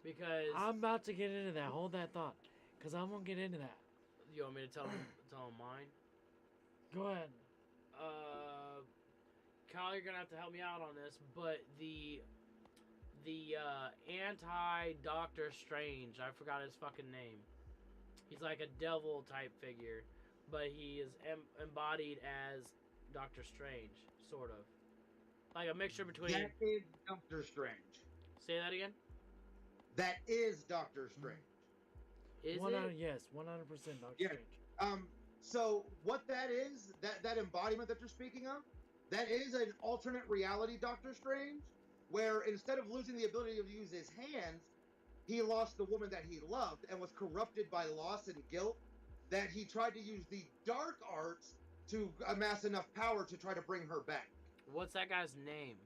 Because I'm about to get into that. Hold that thought. Because I'm going to get into that. you want me to tell him mine? Go ahead. Kyle, you're gonna have to help me out on this, but the anti-Doctor Strange, I forgot his fucking name. He's like a devil type figure, but he is embodied as Doctor Strange, sort of. Like a mixture between... That is Doctor Strange. Say that again. That is Doctor Strange. Is it? Yes, 100% Doctor Yeah. Strange. So what that is, that embodiment that you're speaking of, that is an alternate reality Doctor Strange, where instead of losing the ability to use his hands, he lost the woman that he loved and was corrupted by loss and guilt, that he tried to use the dark arts to amass enough power to try to bring her back. What's that guy's name?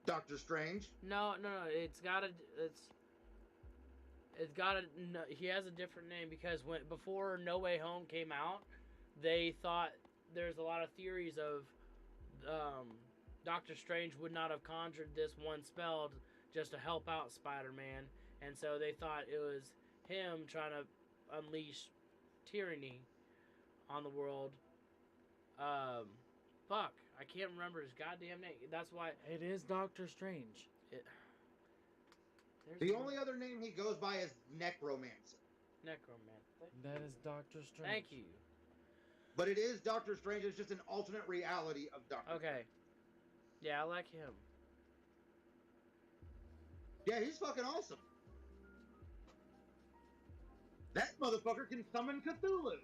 Doctor Strange? No. It's got a. No, he has a different name because before No Way Home came out, they thought there's a lot of theories of Doctor Strange would not have conjured this one spell just to help out Spider-Man, and so they thought it was him trying to unleash tyranny on the world. Fuck, I can't remember his goddamn name. That's why it is Doctor Strange. The only other name he goes by is Necromancer. Necromancer. That is Doctor Strange. Thank you. But it is Doctor Strange. It's just an alternate reality of Doctor Strange. Okay. Yeah, I like him. Yeah, he's fucking awesome. That motherfucker can summon Cthulhu.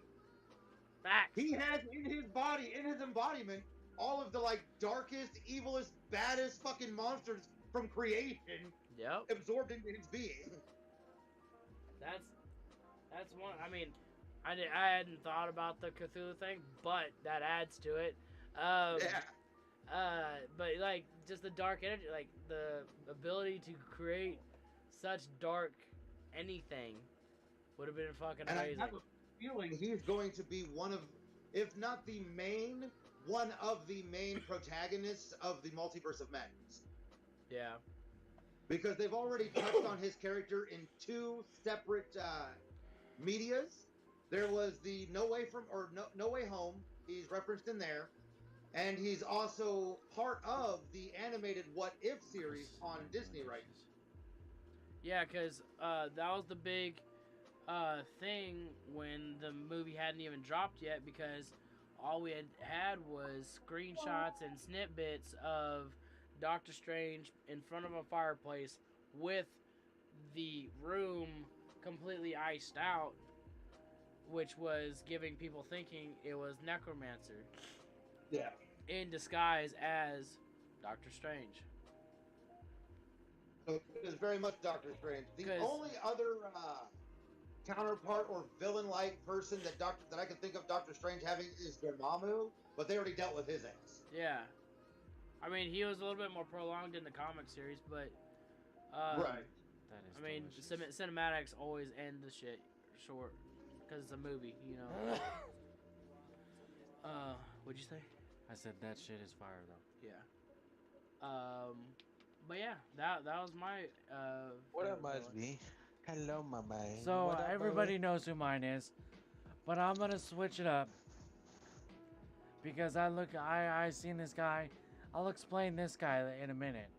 Back. He has in his body, in his embodiment, all of the darkest, evilest, baddest fucking monsters from creation. Yep. Absorbed into his being. That's one. I mean, I hadn't thought about the Cthulhu thing, but that adds to it. But just the dark energy, the ability to create such dark anything would have been fucking amazing. And I have a feeling he's going to be one of, if not the main, one of the main protagonists of the Multiverse of Madness. Yeah. Because they've already touched on his character in two separate medias. There was the No Way Home. He's referenced in there. And he's also part of the animated What If series on Disney right now. Yeah, because that was the big thing when the movie hadn't even dropped yet, because all we had was screenshots and snippets of Doctor Strange in front of a fireplace with the room completely iced out, which was giving people thinking it was Necromancer. Yeah. In disguise as Doctor Strange. So it is very much Doctor Strange. The only other counterpart or villain-like person that I can think of Doctor Strange having is Dormammu, but they already dealt with his ass. Yeah. I mean, he was a little bit more prolonged in the comic series, but right. That is cinematics always end the shit short because it's a movie, you know. What'd you say? I said that shit is fire though. Yeah. But yeah, that was my What up, Mosby? Hello, my man. So what up, everybody knows who mine is, but I'm gonna switch it up because I seen this guy. I'll explain this guy in a minute.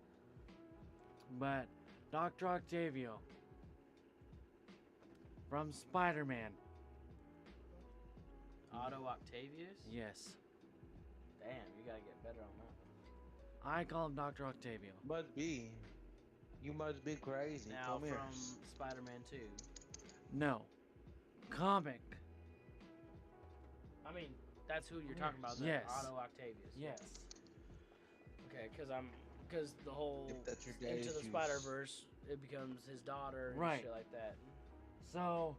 But Dr. Octavio from Spider-Man. Otto Octavius? Yes. Damn, you gotta get better on that. I call him Dr. Octavio. Must be. You must be crazy. Now Come from here. Spider-Man 2. No. Comic. I mean, that's who you're talking about. Yes. Otto Octavius. Yes. Okay, because the whole If that's your Into daddy's the juice. Spider-Verse, it becomes his daughter and Right. shit like that. So,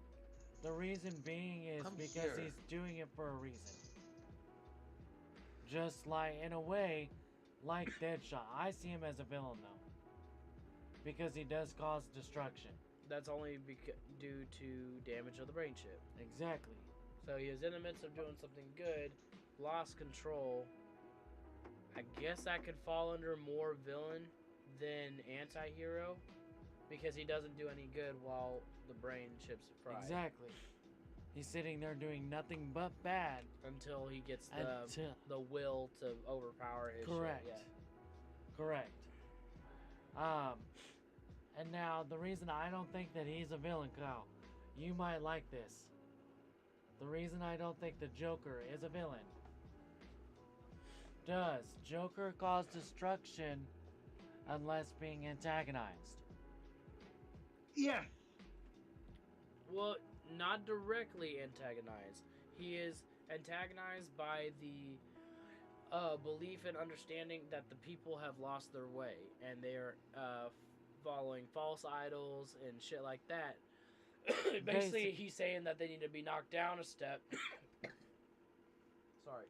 the reason being is Come because here. he's doing it for a reason. Just like, in a way, like Deadshot. I see him as a villain, though. Because he does cause destruction. That's only due to damage of the brain chip. Exactly. So he was in the midst of doing something good, lost control. I guess that could fall under more villain than anti-hero, because he doesn't do any good while the brain chip's fried. Exactly. He's sitting there doing nothing but bad. Until he gets Until- the will to overpower his Correct. shit. Yeah. Correct. And now the reason I don't think that he's a villain, Kyle, you might like this. The reason I don't think the Joker is a villain. Does Joker cause destruction unless being antagonized. Yeah. Well, not directly antagonized. He is antagonized by the belief and understanding that the people have lost their way and they're following false idols and shit like that. Basically, he's saying that they need to be knocked down a step. Sorry.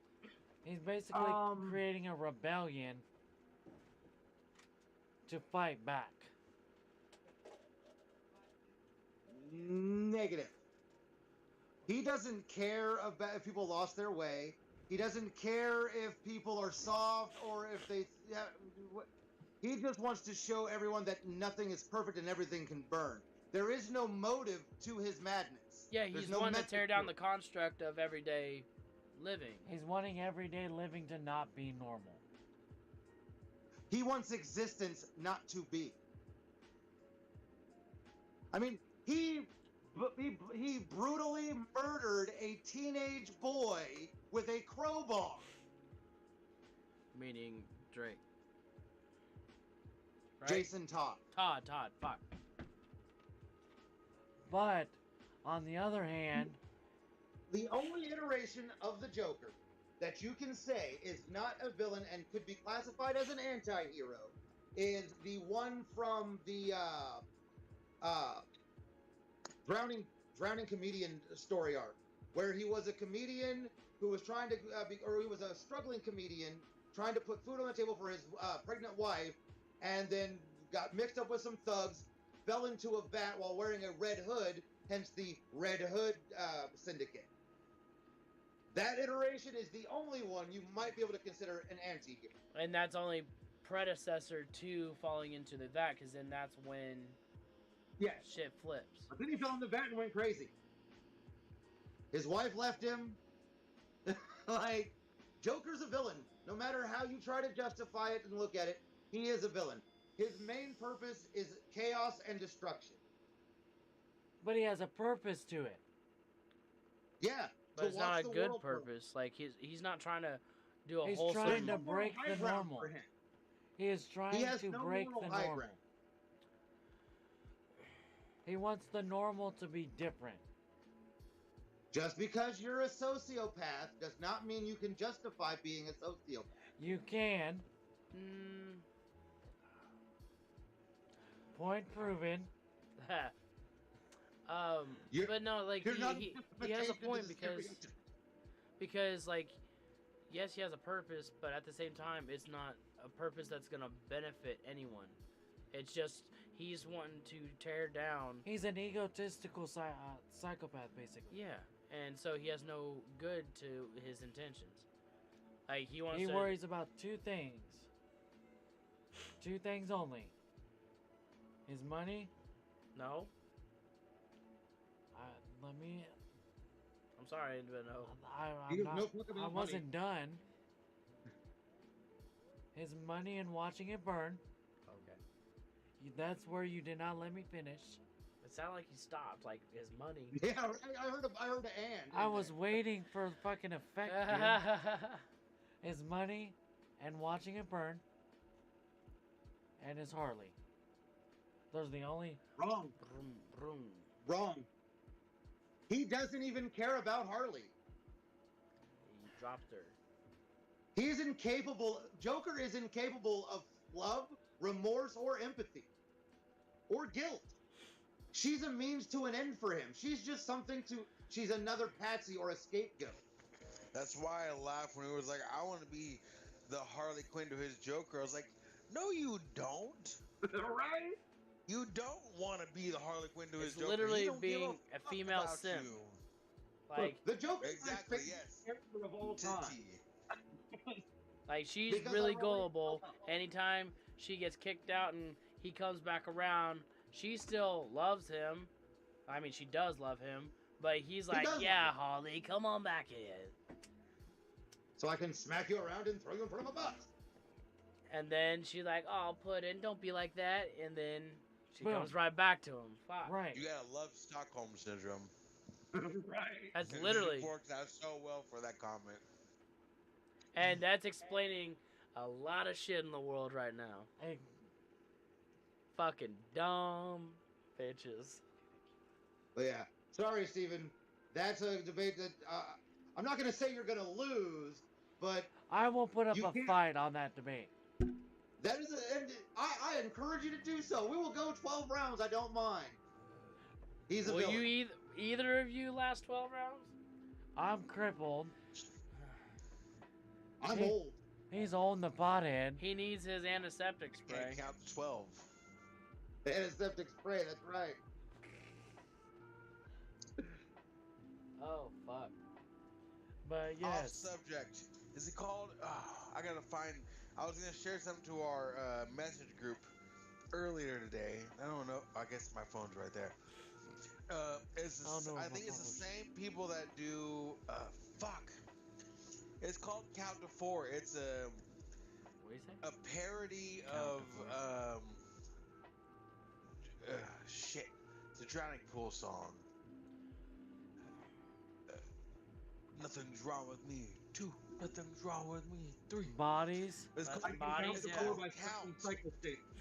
He's basically creating a rebellion to fight back. Negative. He doesn't care about if people lost their way. He doesn't care if people are soft or if they... he just wants to show everyone that nothing is perfect and everything can burn. There is no motive to his madness. Yeah, he's wanting to tear down the construct of everyday living. He's wanting everyday living to not be normal. He wants existence not to be. I mean, he brutally murdered a teenage boy with a crowbar. Meaning Drake. Right? Jason Todd. Todd, fuck. But, on the other hand... The only iteration of the Joker that you can say is not a villain and could be classified as an anti-hero is the one from the drowning comedian story arc, where he was a comedian who was trying to he was a struggling comedian trying to put food on the table for his pregnant wife, and then got mixed up with some thugs, fell into a vat while wearing a red hood, hence the Red Hood Syndicate. That iteration is the only one you might be able to consider an anti-hero. And that's only predecessor to falling into the vat, because then that's when shit flips. But then he fell in the vat and went crazy. His wife left him. Like, Joker's a villain. No matter how you try to justify it and look at it, he is a villain. His main purpose is chaos and destruction. But he has a purpose to it. Yeah. But it's not a good purpose. Like, he's not trying to do a He's wholesome... trying to break the normal. He is trying to break the normal. He wants the normal to be different. Just because you're a sociopath does not mean you can justify being a sociopath. You can. Point proven. But no, like, he has a point because, like, yes, he has a purpose, but at the same time, it's not a purpose that's gonna benefit anyone. It's just, he's wanting to tear down. He's an egotistical psychopath, basically. Yeah, and so he has no good to his intentions. Like, he worries about two things. Two things only. His money. No. I'm sorry, but no. I wasn't done. His money and watching it burn. Okay. That's where you did not let me finish. It sounded like he stopped, like his money. Yeah, I heard an and. I was waiting for the fucking effect. His money and watching it burn. And his Harley. Those are the only... Wrong. Vroom, vroom. Wrong. He doesn't even care about Harley. He dropped her. He's incapable. Joker is incapable of love, remorse, or empathy. Or guilt. She's a means to an end for him. She's just something to... She's another patsy or a scapegoat. That's why I laughed when he was like, I want to be the Harley Quinn to his Joker. I was like, no, you don't. Right? You don't want to be the Harley Quinn to his Joker. Literally being a female simp. Like, the Joker exactly, is the yes. character of all time. Like, she's really gullible. Anytime she gets kicked out and he comes back around, she still loves him. I mean, she does love him. But he's like, yeah, Harley, come on back in. So I can smack you around and throw you in front of a bus. And then she's like, oh, Puddin', don't be like that. And then she comes right back to him. Fuck. Right. You gotta love Stockholm Syndrome. Right. That's literally. It worked out so well for that comment. And that's explaining a lot of shit in the world right now. fucking dumb bitches. But yeah, sorry, Steven. That's a debate that I'm not going to say you're going to lose, but I will put up you a can't- fight on that debate. that is, I encourage you to do so. We will go 12 rounds. I don't mind. He's a Will villain. you either of you last 12 rounds? I'm crippled. I'm old. He's old in the pothead. He needs his antiseptic spray. Can't count to 12. The antiseptic spray. That's right. Oh, fuck. But Off yes. subject. Is it called? I gotta find. I was gonna share something to our message group earlier today. I don't know. I guess my phone's right there. I think it's the same people that do. Fuck. It's called Count to Four. It's a parody of shit. It's a Drowning Pool song. Nothing's wrong with me. 2. Nothing's wrong with me. 3. Bodies. It's called Bodies. It's called Count.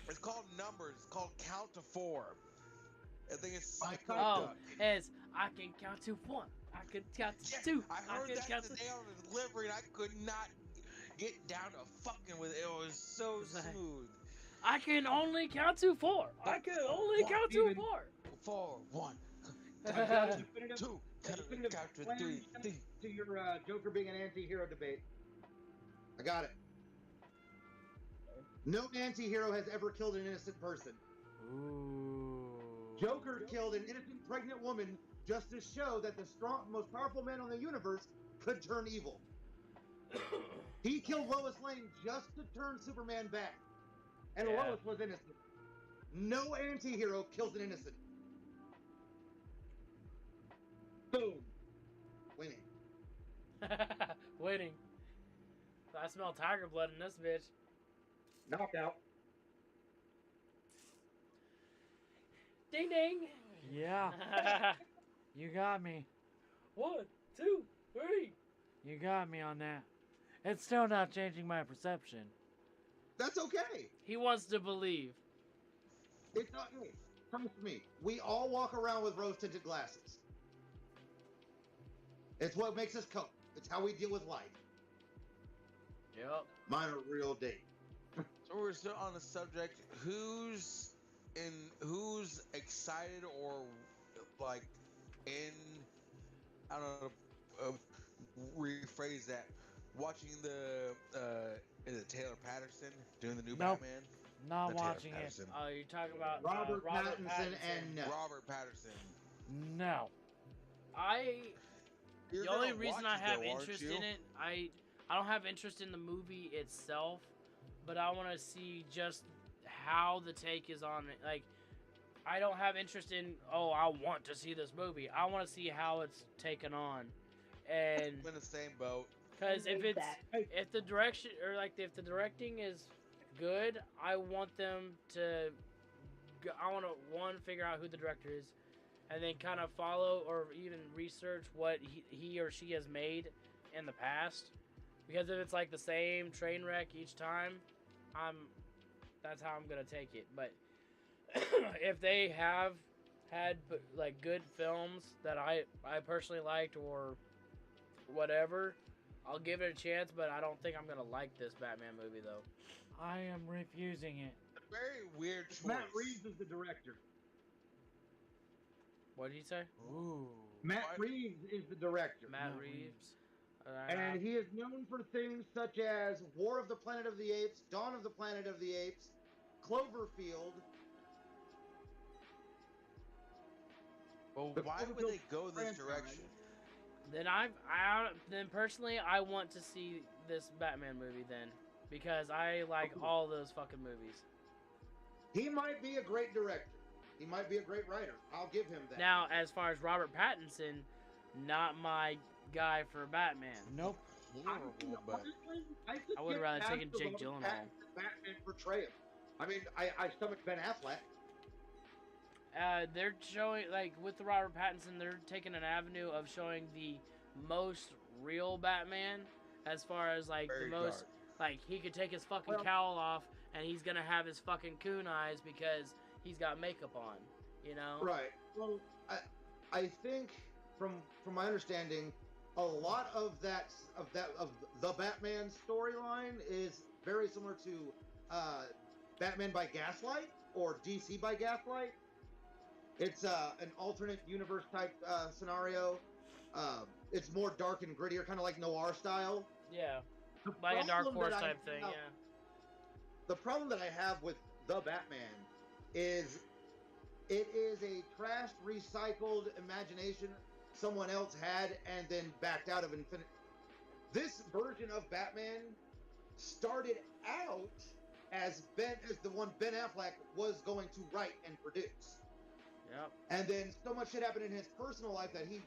It's called Numbers. It's called Count to 4. I think it's Psycho Duck. It's I can count to 1. I can count to 2. I heard can that count today on the delivery, and I could not get down to fucking with it. It was so smooth. I can only count to 4. I can only count to 4. 4, 1. Count 2. Count to 3. To your Joker being an anti-hero debate. I got it. No anti-hero has ever killed an innocent person. Ooh. Joker killed an innocent pregnant woman just to show that the most powerful man on the universe could turn evil. He killed Lois Lane just to turn Superman back. And Lois was innocent. No anti-hero kills an innocent. Boom. Winning. Winning. I smell tiger blood in this bitch. Knockout. Ding ding. Yeah. You got me. 1, 2, 3. You got me on that. It's still not changing my perception. That's okay. He wants to believe. It's not me. Trust me. We all walk around with rose-tinted glasses. It's what makes us cope. It's how we deal with life. Yep. Mine are real date. So we're still on the subject. Who's excited or like in? I don't know. Rephrase that. Watching the is it Taylor Patterson doing the new Nope. Batman? Not Taylor watching it. Patterson. Oh, you're talking about Robert Robert Pattinson and Robert Patterson. No. You're The only gonna reason watch I it, have though, aren't interest you? in it, I don't have interest in the movie itself, but I want to see just how the take is on it. Like, I don't have interest in, I want to see this movie. I want to see how it's taken on, and I'm in the same boat. because if the direction or like if the directing is good, I want them to. I want to figure out who the director is, and then kind of follow or even research what he or she has made in the past. Because if it's like the same train wreck each time, that's how I'm gonna take it. But if they have had like good films that I personally liked or whatever, I'll give it a chance. But I don't think I'm gonna like this Batman movie though. I am refusing it. A very weird choice. Matt Reeves is the director. What did he say? Ooh. Matt Reeves is the director. Matt Reeves. And he is known for things such as War of the Planet of the Apes, Dawn of the Planet of the Apes, Cloverfield. Well, why would they go this direction? Then then personally I want to see this Batman movie then, because I like all those fucking movies. He might be a great director. He might be a great writer. I'll give him that. Now, as far as Robert Pattinson, not my guy for Batman. Nope. I would have rather taken Jake Gyllenhaal. Batman portray him. I mean, I stomach Ben Affleck. They're showing, like, with the Robert Pattinson, they're taking an avenue of showing the most real Batman, as far as, like, Very the most, dark. like, he could take his fucking cowl off, and he's gonna have his fucking coon eyes, because he's got makeup on. You know? Right. Well, I think from my understanding, a lot of the Batman storyline is very similar to Batman by Gaslight or DC by Gaslight. It's an alternate universe type scenario. It's more dark and grittier, kind of like noir style. Yeah, like a Dark Horse type thing. Yeah. The problem that I have with the Batman is it is a trashed, recycled imagination someone else had and then backed out of infinite. This version of Batman started out as the one Ben Affleck was going to write and produce. Yep. And then so much shit happened in his personal life that he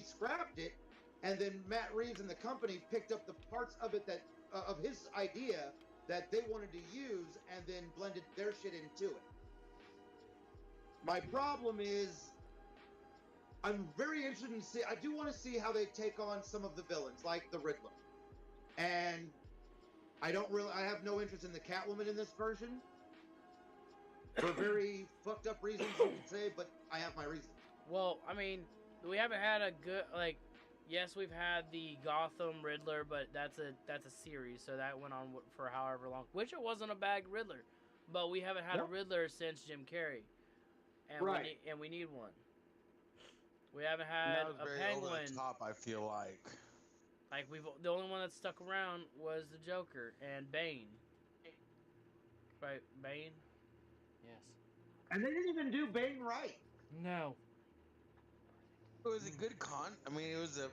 scrapped it, and then Matt Reeves and the company picked up the parts of it that of his idea that they wanted to use and then blended their shit into it. My problem is I'm very interested in I do want to see how they take on some of the villains, like the Riddler. And I have no interest in the Catwoman in this version. For very fucked up reasons, you could say, but I have my reasons. Well, I mean, we haven't had a good, like, yes, we've had the Gotham Riddler, but that's a series, so that went on for however long, which it wasn't a bad Riddler, but we haven't had a Riddler since Jim Carrey, and right. we need one. We haven't had a Penguin. Over the top, I feel like. Like the only one that stuck around was the Joker and Bane. Right, Bane. Yes. And they didn't even do Bane right. No. It was a good I mean, it was a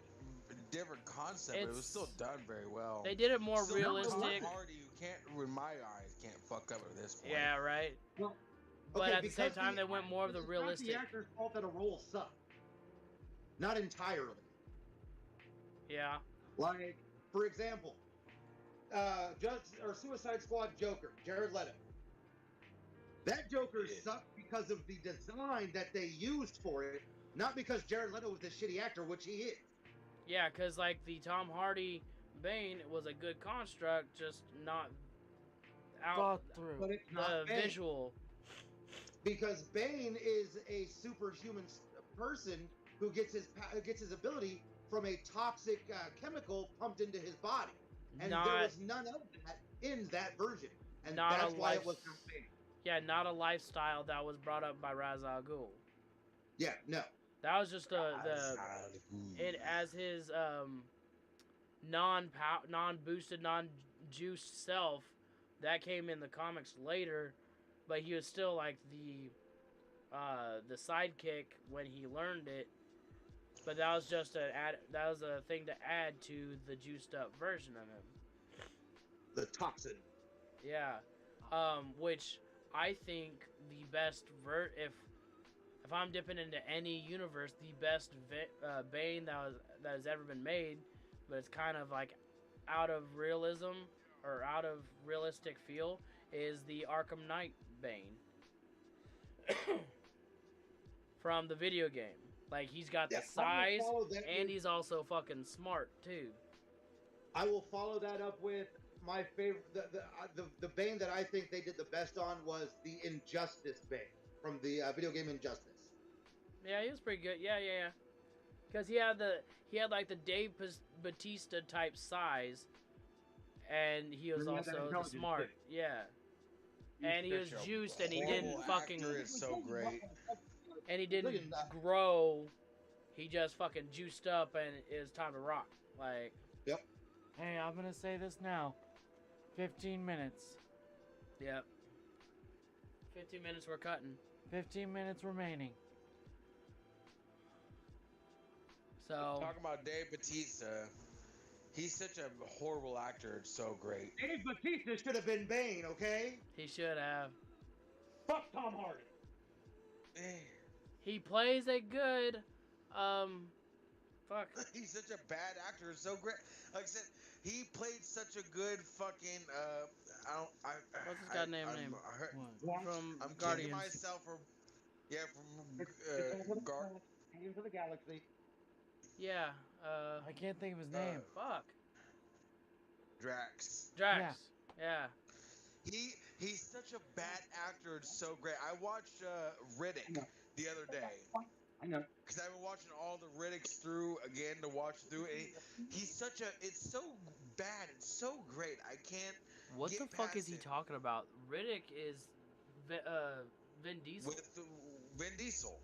different concept, but it was still done very well. They did it more realistic. Tom Hardy, you can't, in my eyes, can't fuck up at this point. Yeah, right. Well, but at the same time, they went more of the realistic. It's not the actor's fault that a role sucked. Not entirely. Yeah. Like, for example, Suicide Squad Joker, Jared Leto. That Joker sucked because of the design that they used for it, not because Jared Leto was a shitty actor, which he is. Yeah, because, like, the Tom Hardy Bane was a good construct, just not out through. But it's not the visual. Because Bane is a superhuman person who gets his ability from a toxic chemical pumped into his body, and there was none of that in that version, and that's why it was not Bane. Yeah, not a lifestyle that was brought up by Ra's al Ghul. Yeah, no. That was just as his non-boosted, non-juiced self. That came in the comics later, but he was still like the sidekick when he learned it. But that was just that was a thing to add to the juiced up version of him. The toxin. Yeah, which I think the best if I'm dipping into any universe, the best Bane that has ever been made, but it's kind of like out of realism or out of realistic feel, is the Arkham Knight Bane from the video game. Like, he's got the size, and he's also fucking smart too. I will follow that up with my favorite. The Bane that I think they did the best on was the Injustice Bane from the video game Injustice. Yeah, he was pretty good. Yeah. Because he had like the Dave Bautista type size, and he was also smart. Yeah. And he was juiced, and he didn't fucking. Is so great. And he didn't grow. He just fucking juiced up, and it was time to rock. Like. Yep. Hey, I'm gonna say this now. 15 minutes. Yep. 15 minutes we're cutting. 15 minutes remaining. So. Talking about Dave Bautista. He's such a horrible actor. It's so great. Dave Bautista should have been Bane, okay? He should have. Fuck Tom Hardy. He plays a good, fuck. He's such a bad actor. It's so great. Like I said, he played such a good fucking, what's this guy's name? I'm Guardians. Myself from Guardians of the Galaxy. Yeah, I can't think of his name. Fuck. Drax. Yeah. He's such a bad actor. It's so great. I watched Riddick the other day. I know. Because I've been watching all the Riddicks through again to watch through. And he's such a. It's so bad. It's so great. I can't. What get the fuck past is he it. talking about? Riddick is Vin Diesel. With Vin Diesel.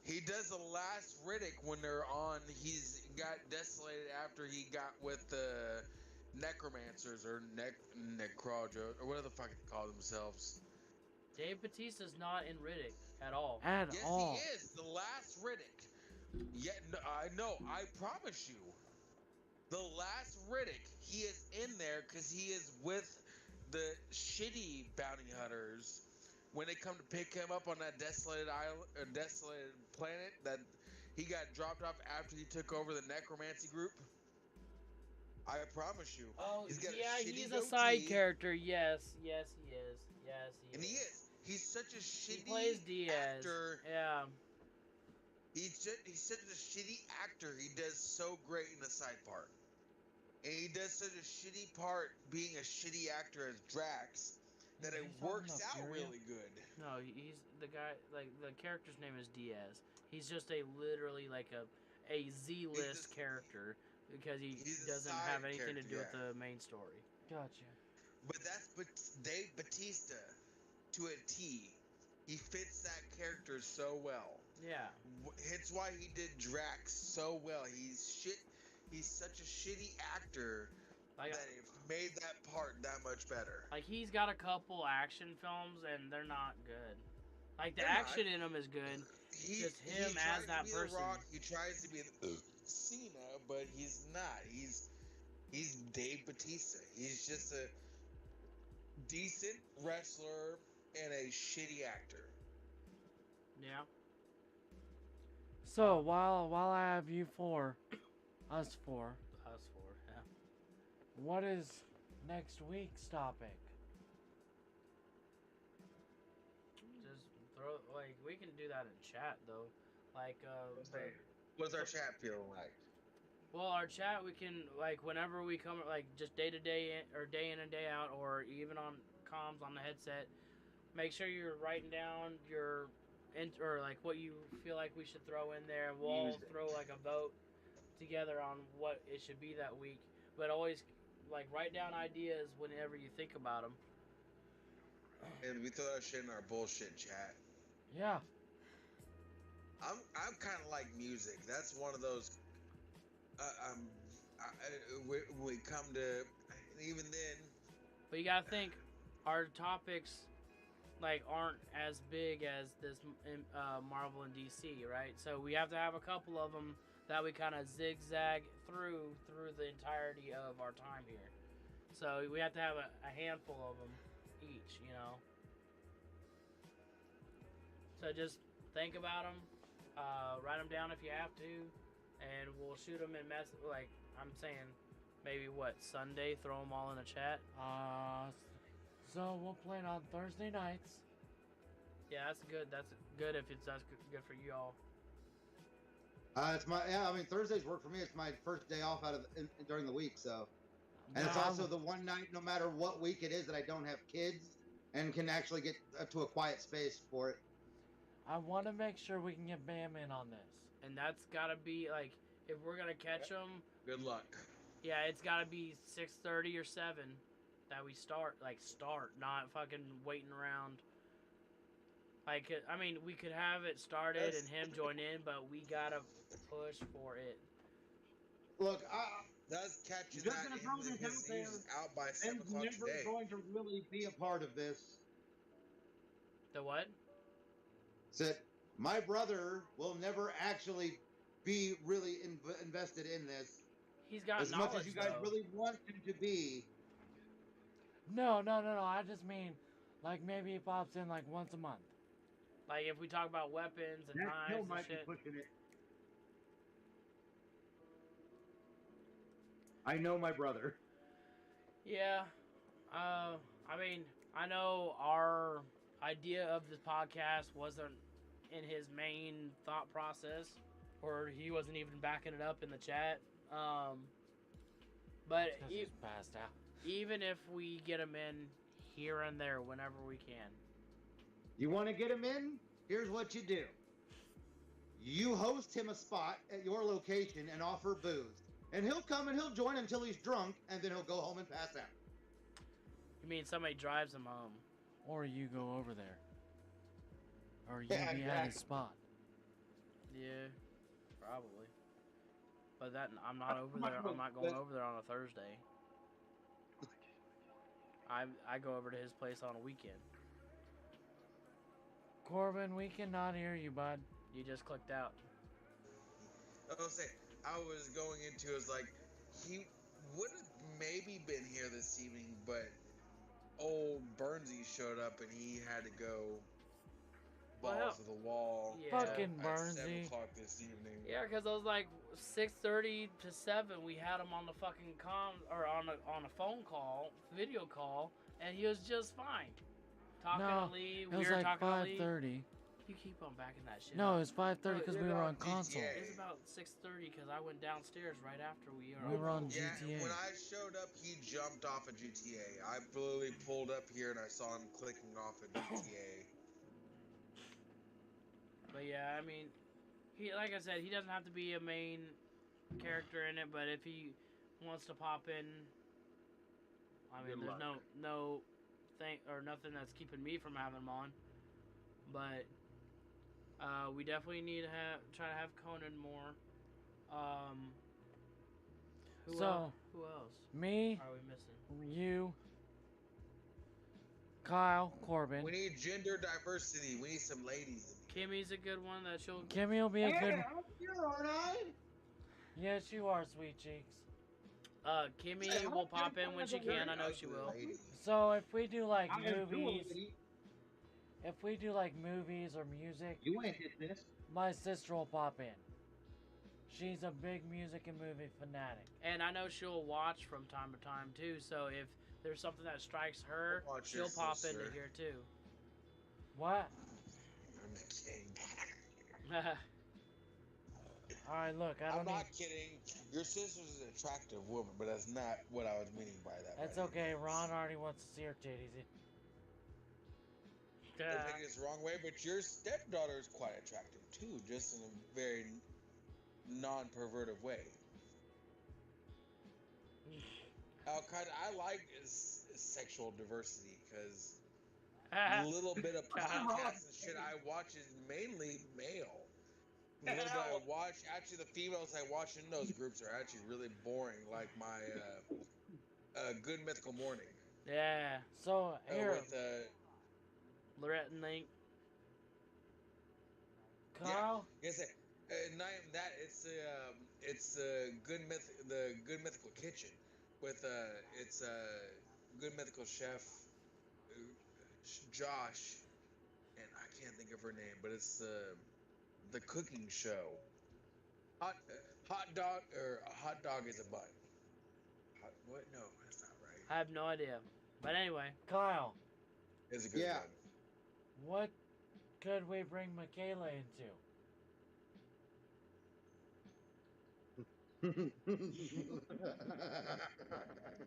He does the last Riddick when they're on. He's got desolated after he got with the necromancers or necroja or whatever the fuck they call themselves. Dave Bautista's not in Riddick at all. Yes, he is. The last Riddick. Yeah, no, I know. I promise you. The last Riddick, he is in there because he is with the shitty bounty hunters when they come to pick him up on that desolated island, or desolated planet that he got dropped off after he took over the necromancy group. I promise you. Oh, he's got yeah, a shitty he's a goatee, side character. Yes, he is. Yes, he is. and he is. He's such a shitty He plays Diaz. actor. Yeah. He's such a shitty actor. He does so great in the side part. And he does such a shitty part being a shitty actor as Drax that it works out really good. No, he's the guy, like, the character's name is Diaz. He's just literally like a Z-list character because he doesn't have anything to do with the main story. Gotcha. But that's Dave Bautista to a T. He fits that character so well. Yeah. It's why he did Drax so well. He's such a shitty actor that it made that part that much better. Like, he's got a couple action films, and they're not good. Like, the action in them is good. Just him as that person. The Rock, he tries to be Cena, but he's not. He's Dave Bautista. He's just a decent wrestler and a shitty actor. Yeah. So while I have you four, us four, yeah. What is next week's topic? Just throw, like, we can do that in chat though. Like, What's our chat feeling like? Well, our chat, we can, like, whenever we come, like, just day to day or day in and day out, or even on comms on the headset, make sure you're writing down your or like what you feel like we should throw in there. We'll throw like a vote together on what it should be that week. But always, like, write down ideas whenever you think about them. And we throw that shit in our bullshit chat. Yeah. I'm kind of like music. That's one of those. We come to, even then. But you gotta think, our topics, like, aren't as big as this Marvel and DC, right? So we have to have a couple of them that we kind of zigzag through the entirety of our time here. So we have to have a handful of them each, you know. So just think about them, write them down if you have to, and we'll shoot them in like I'm saying, maybe what, Sunday, throw them all in a chat. So we'll play it on Thursday nights. Yeah, that's good. That's good if that's good for you all. It's my I mean, Thursdays work for me. It's my first day off out of during the week, so. And it's also the one night, no matter what week it is, that I don't have kids and can actually get to a quiet space for it. I want to make sure we can get Bam in on this. And that's gotta be like, if we're gonna catch them. Good luck. Yeah, it's gotta be 6:30 or 7 that we start. Like, not fucking waiting around. Like, I mean, we could have it started and him join in, but we gotta push for it. Look, that's catching just that gonna throw this out there. Out by 7 o'clock never today. going to really be a part of this. The what? Said my brother will never actually be really invested in this. He's got as knowledge, much as you guys though. really want him to be. No. I just mean, like, maybe he pops in like once a month. Like, if we talk about weapons and knives and might shit. be pushing it. I know my brother. Yeah. I mean, I know our idea of this podcast wasn't in his main thought process, or he wasn't even backing it up in the chat. But He's passed out. Even if we get him in, here and there whenever we can. You want to get him in? Here's what you do. You host him a spot at your location and offer booze. And he'll come and he'll join until he's drunk, and then he'll go home and pass out. You mean somebody drives him home? Or you go over there. Or you Yeah, be at exactly. his spot. Yeah, probably. But that I'm not over there. I'm not going over there on a Thursday. I go over to his place on a weekend. Corbin, we cannot hear you, bud. You just clicked out. I was saying, I was going into is like he would have maybe been here this evening, but old Burnsy showed up and he had to go balls Well, to the wall. yeah. Fucking at 7 Burnsy. o'clock this evening. Yeah, because it was like 6:30 to 7. We had him on the fucking on a phone call, video call, and he was just fine. Talking No, to Lee, it we was were like talking to Lee. 5:30. You keep on backing that shit. No, up. it was 5:30 because we were on console. It's about 6:30 because I went downstairs right after we We were on Yeah, GTA. when I showed up, he jumped off of GTA. I literally pulled up here and I saw him clicking off of GTA. But yeah, I mean, he like I said, he doesn't have to be a main character in it, but if he wants to pop in, I mean, Good there's no thing or nothing that's keeping me from having him on. But we definitely need to try to have Conan more. Who else? Me, are we missing? you, Kyle, Corbin. We need gender diversity. We need some ladies. Kimmy's a good one that she'll. Kimmy will be a good. I'm here, aren't I? Yes, you are, sweet cheeks. Kimmy will pop in when she can. I know she will. So if we do like I am doing movies, it. if we do like movies or music, You ain't hit this. my sister will pop in. She's a big music and movie fanatic. And I know she'll watch from time to time too. So if there's something that strikes her, Watch she'll your pop sister. into here too. What? I'm kidding. All right, look, I I'm don't need. not kidding. Your sister's an attractive woman, but that's not what I was meaning by that. That's by okay. Ron already wants to see her titties. Don't take this the wrong way, but your stepdaughter is quite attractive too, just in a very non-pervertive way. I like sexual diversity because a little bit of podcasts and shit I watch is mainly male. The little bit I watch, actually, the females I watch in those groups are actually really boring, like my Good Mythical Morning. Yeah. So here, With Lorette and Link. Carl. Yes, not even that. It's the Good Mythical Kitchen with it's Good Mythical Chef Josh, and I can't think of her name, but it's the cooking show. Hot dog is a bun. What? No, that's not right. I have no idea. But anyway. Kyle. It's a good Yeah. one. What could we bring Michaela into?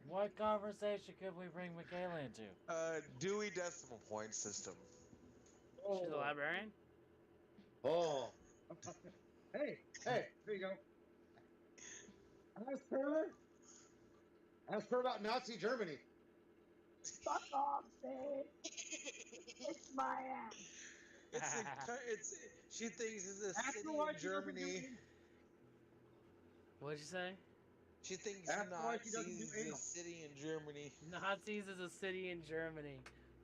What conversation could we bring Michaela into? Dewey Decimal Point System. She's a librarian? Oh. Hey, here you go. Ask her about Nazi Germany. Fuck off, bitch. It's my ass. She thinks it's a Ask city her why in she doesn't do Germany. anal. What'd you say? She thinks Ask her why she doesn't Nazis do is anal. a city in Germany. Nazis is a city in Germany.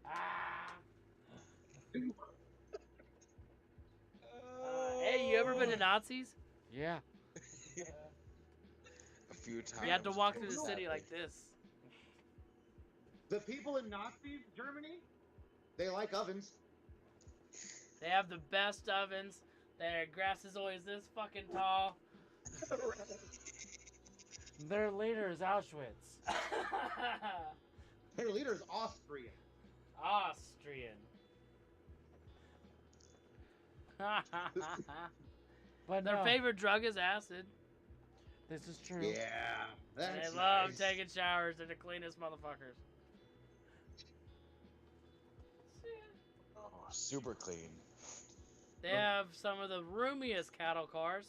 Ah. Hey, you ever been to Nazis? Yeah. A few times. You have to walk through the city like this. The people in Nazi Germany, they like ovens. They have the best ovens. Their grass is always this fucking tall. Their leader is Auschwitz. Their leader is Austrian. Austrian. But Their no, favorite drug is acid. this is true. Yeah, They that's love nice. taking showers. They're the cleanest motherfuckers. super clean. They have some of the roomiest cattle cars.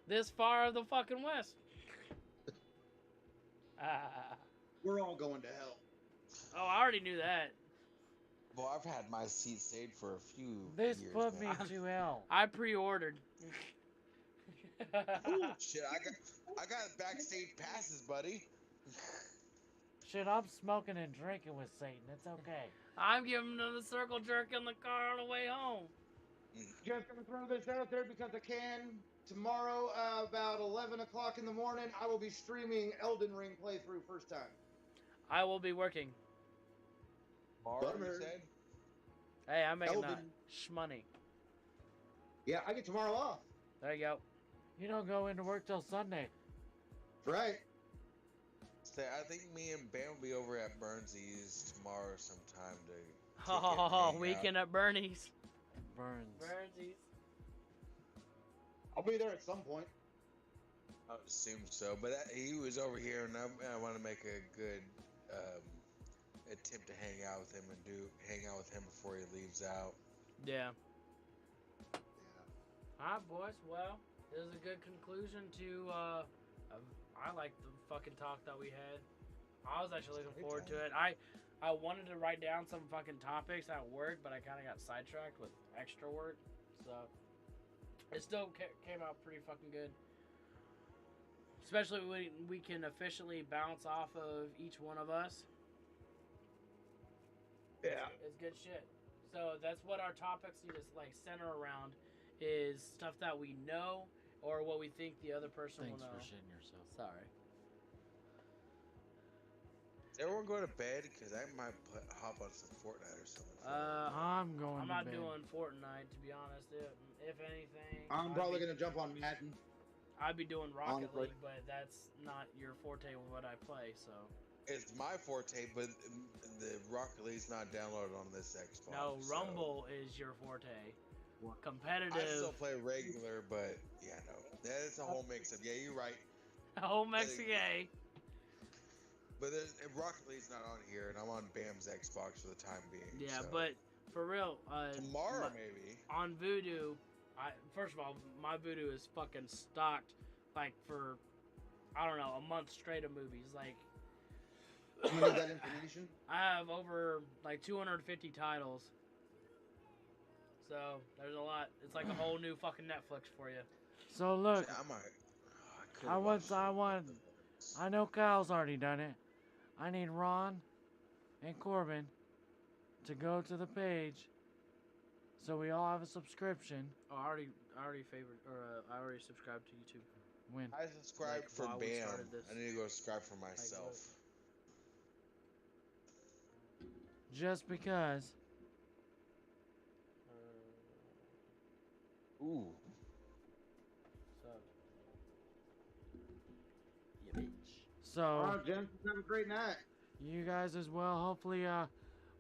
This far of the fucking west. We're all going to hell. Oh, I already knew that. Well, I've had my seat saved for a few This years. put me man. to hell. I pre-ordered. Ooh, shit, I got backstage passes, buddy. Shit, I'm smoking and drinking with Satan. It's okay. I'm giving them the circle jerk in the car on the way home. Just gonna throw this out there because I can. Tomorrow, about 11 o'clock in the morning, I will be streaming Elden Ring playthrough first time. I will be working. Tomorrow, you said? Hey, I'm making Elden. that shmoney. Yeah, I get tomorrow off. There you go. You don't go into work till Sunday. Right. So I think me and Bam will be over at Burnsies tomorrow sometime to. Oh, weekend at Bernie's. Burns. Burnsies. I'll be there at some point. I would assume so, but he was over here, and I want to make a good attempt to hang out with him before he leaves out. Yeah. Alright, boys. Well, this is a good conclusion to. I like the fucking talk that we had. I was actually looking forward to it. I wanted to write down some fucking topics at work, but I kind of got sidetracked with extra work, so it still came out pretty fucking good. Especially when we can efficiently bounce off of each one of us. Yeah. It's good shit. So that's what our topics need to like center around, is stuff that we know or what we think the other person Thanks will know. for shitting yourself. Sorry. Is everyone go to bed? Because I might hop on some Fortnite or something. I'm going I'm to not bed. doing Fortnite, to be honest. If anything, I'm probably gonna jump on Madden. I'd be doing Rocket Honestly. League, but that's not your forte with what I play, so. It's my forte, but the Rocket League's not downloaded on this Xbox. No, so- Rumble is your forte. Competitive. I still play regular, but yeah, no. That's a whole mix of, yeah, you're right. Whole Mexican. But Rocket League's not on here, and I'm on Bam's Xbox for the time being. Yeah, so. but for real, Tomorrow, maybe. on Vudu, first of all, my Vudu is fucking stocked, like for, I don't know, a month straight of movies. Like, You need that information? I have over like 250 titles. So there's a lot. It's like a whole new fucking Netflix for you. So look, I might. I know Kyle's already done it. I need Ron and Corbin to go to the page so we all have a subscription. Oh, I already favored, or I already subscribed to YouTube. When? I subscribed Like, for while we Bam. started this. I need to go subscribe for myself. Just because. Ooh. So, Alright, Jim. Have a great night. you guys as well. Hopefully,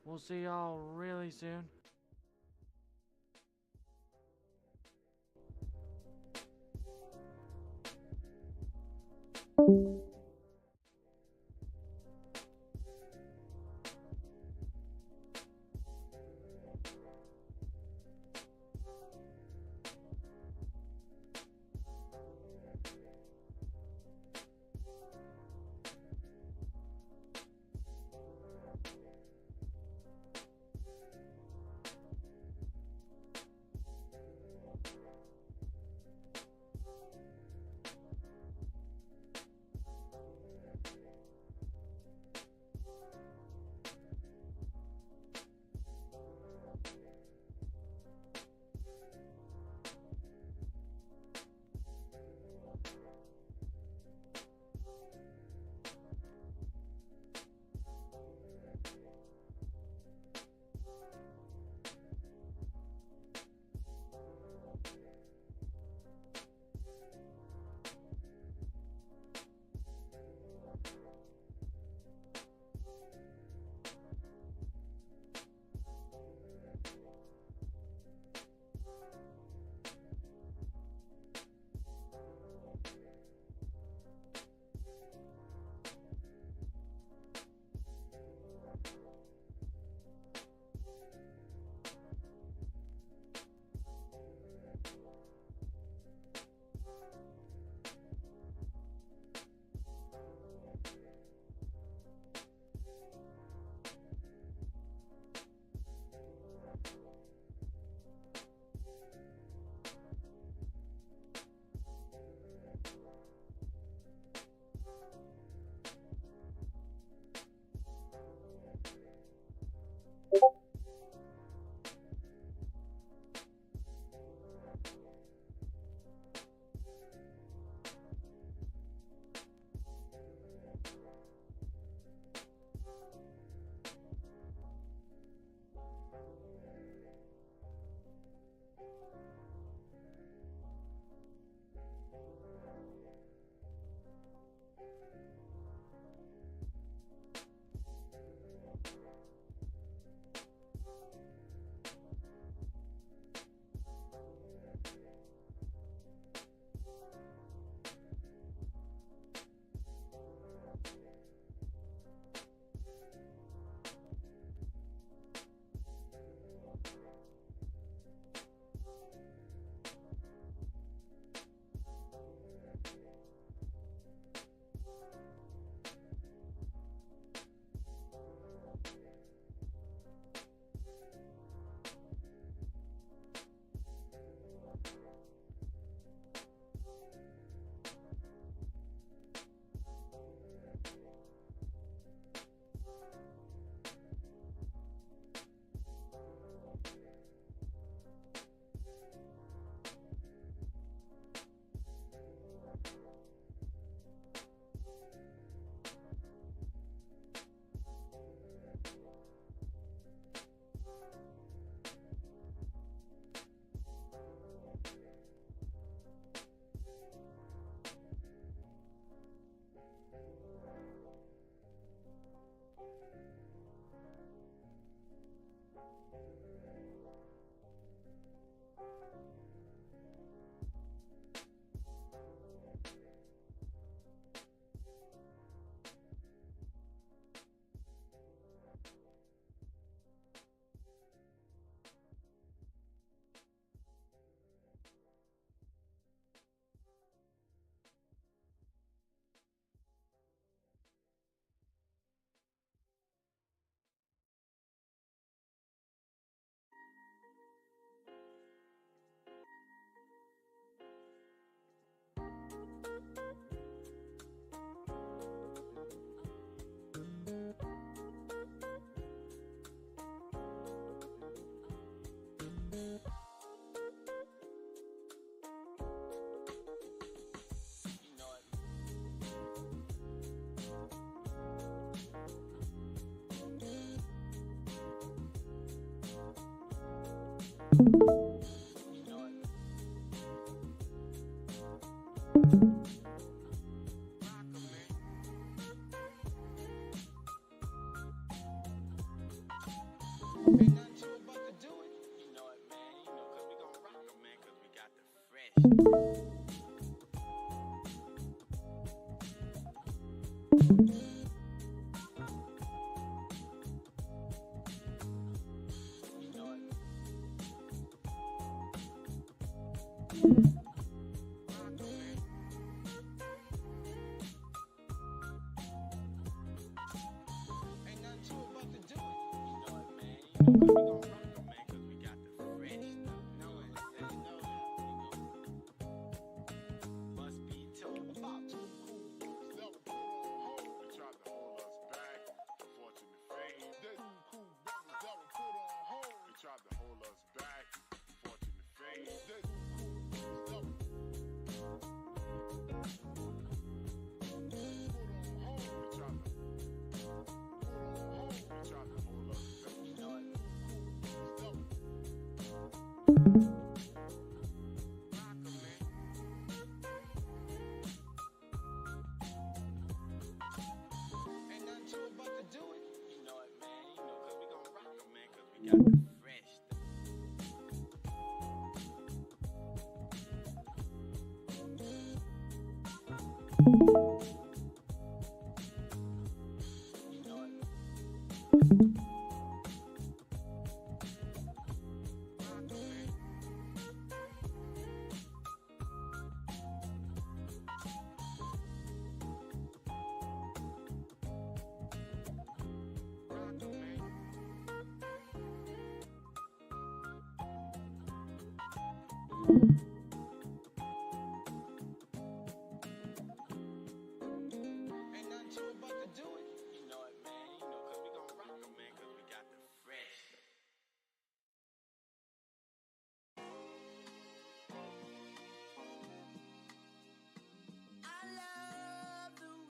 we'll see y'all really soon. You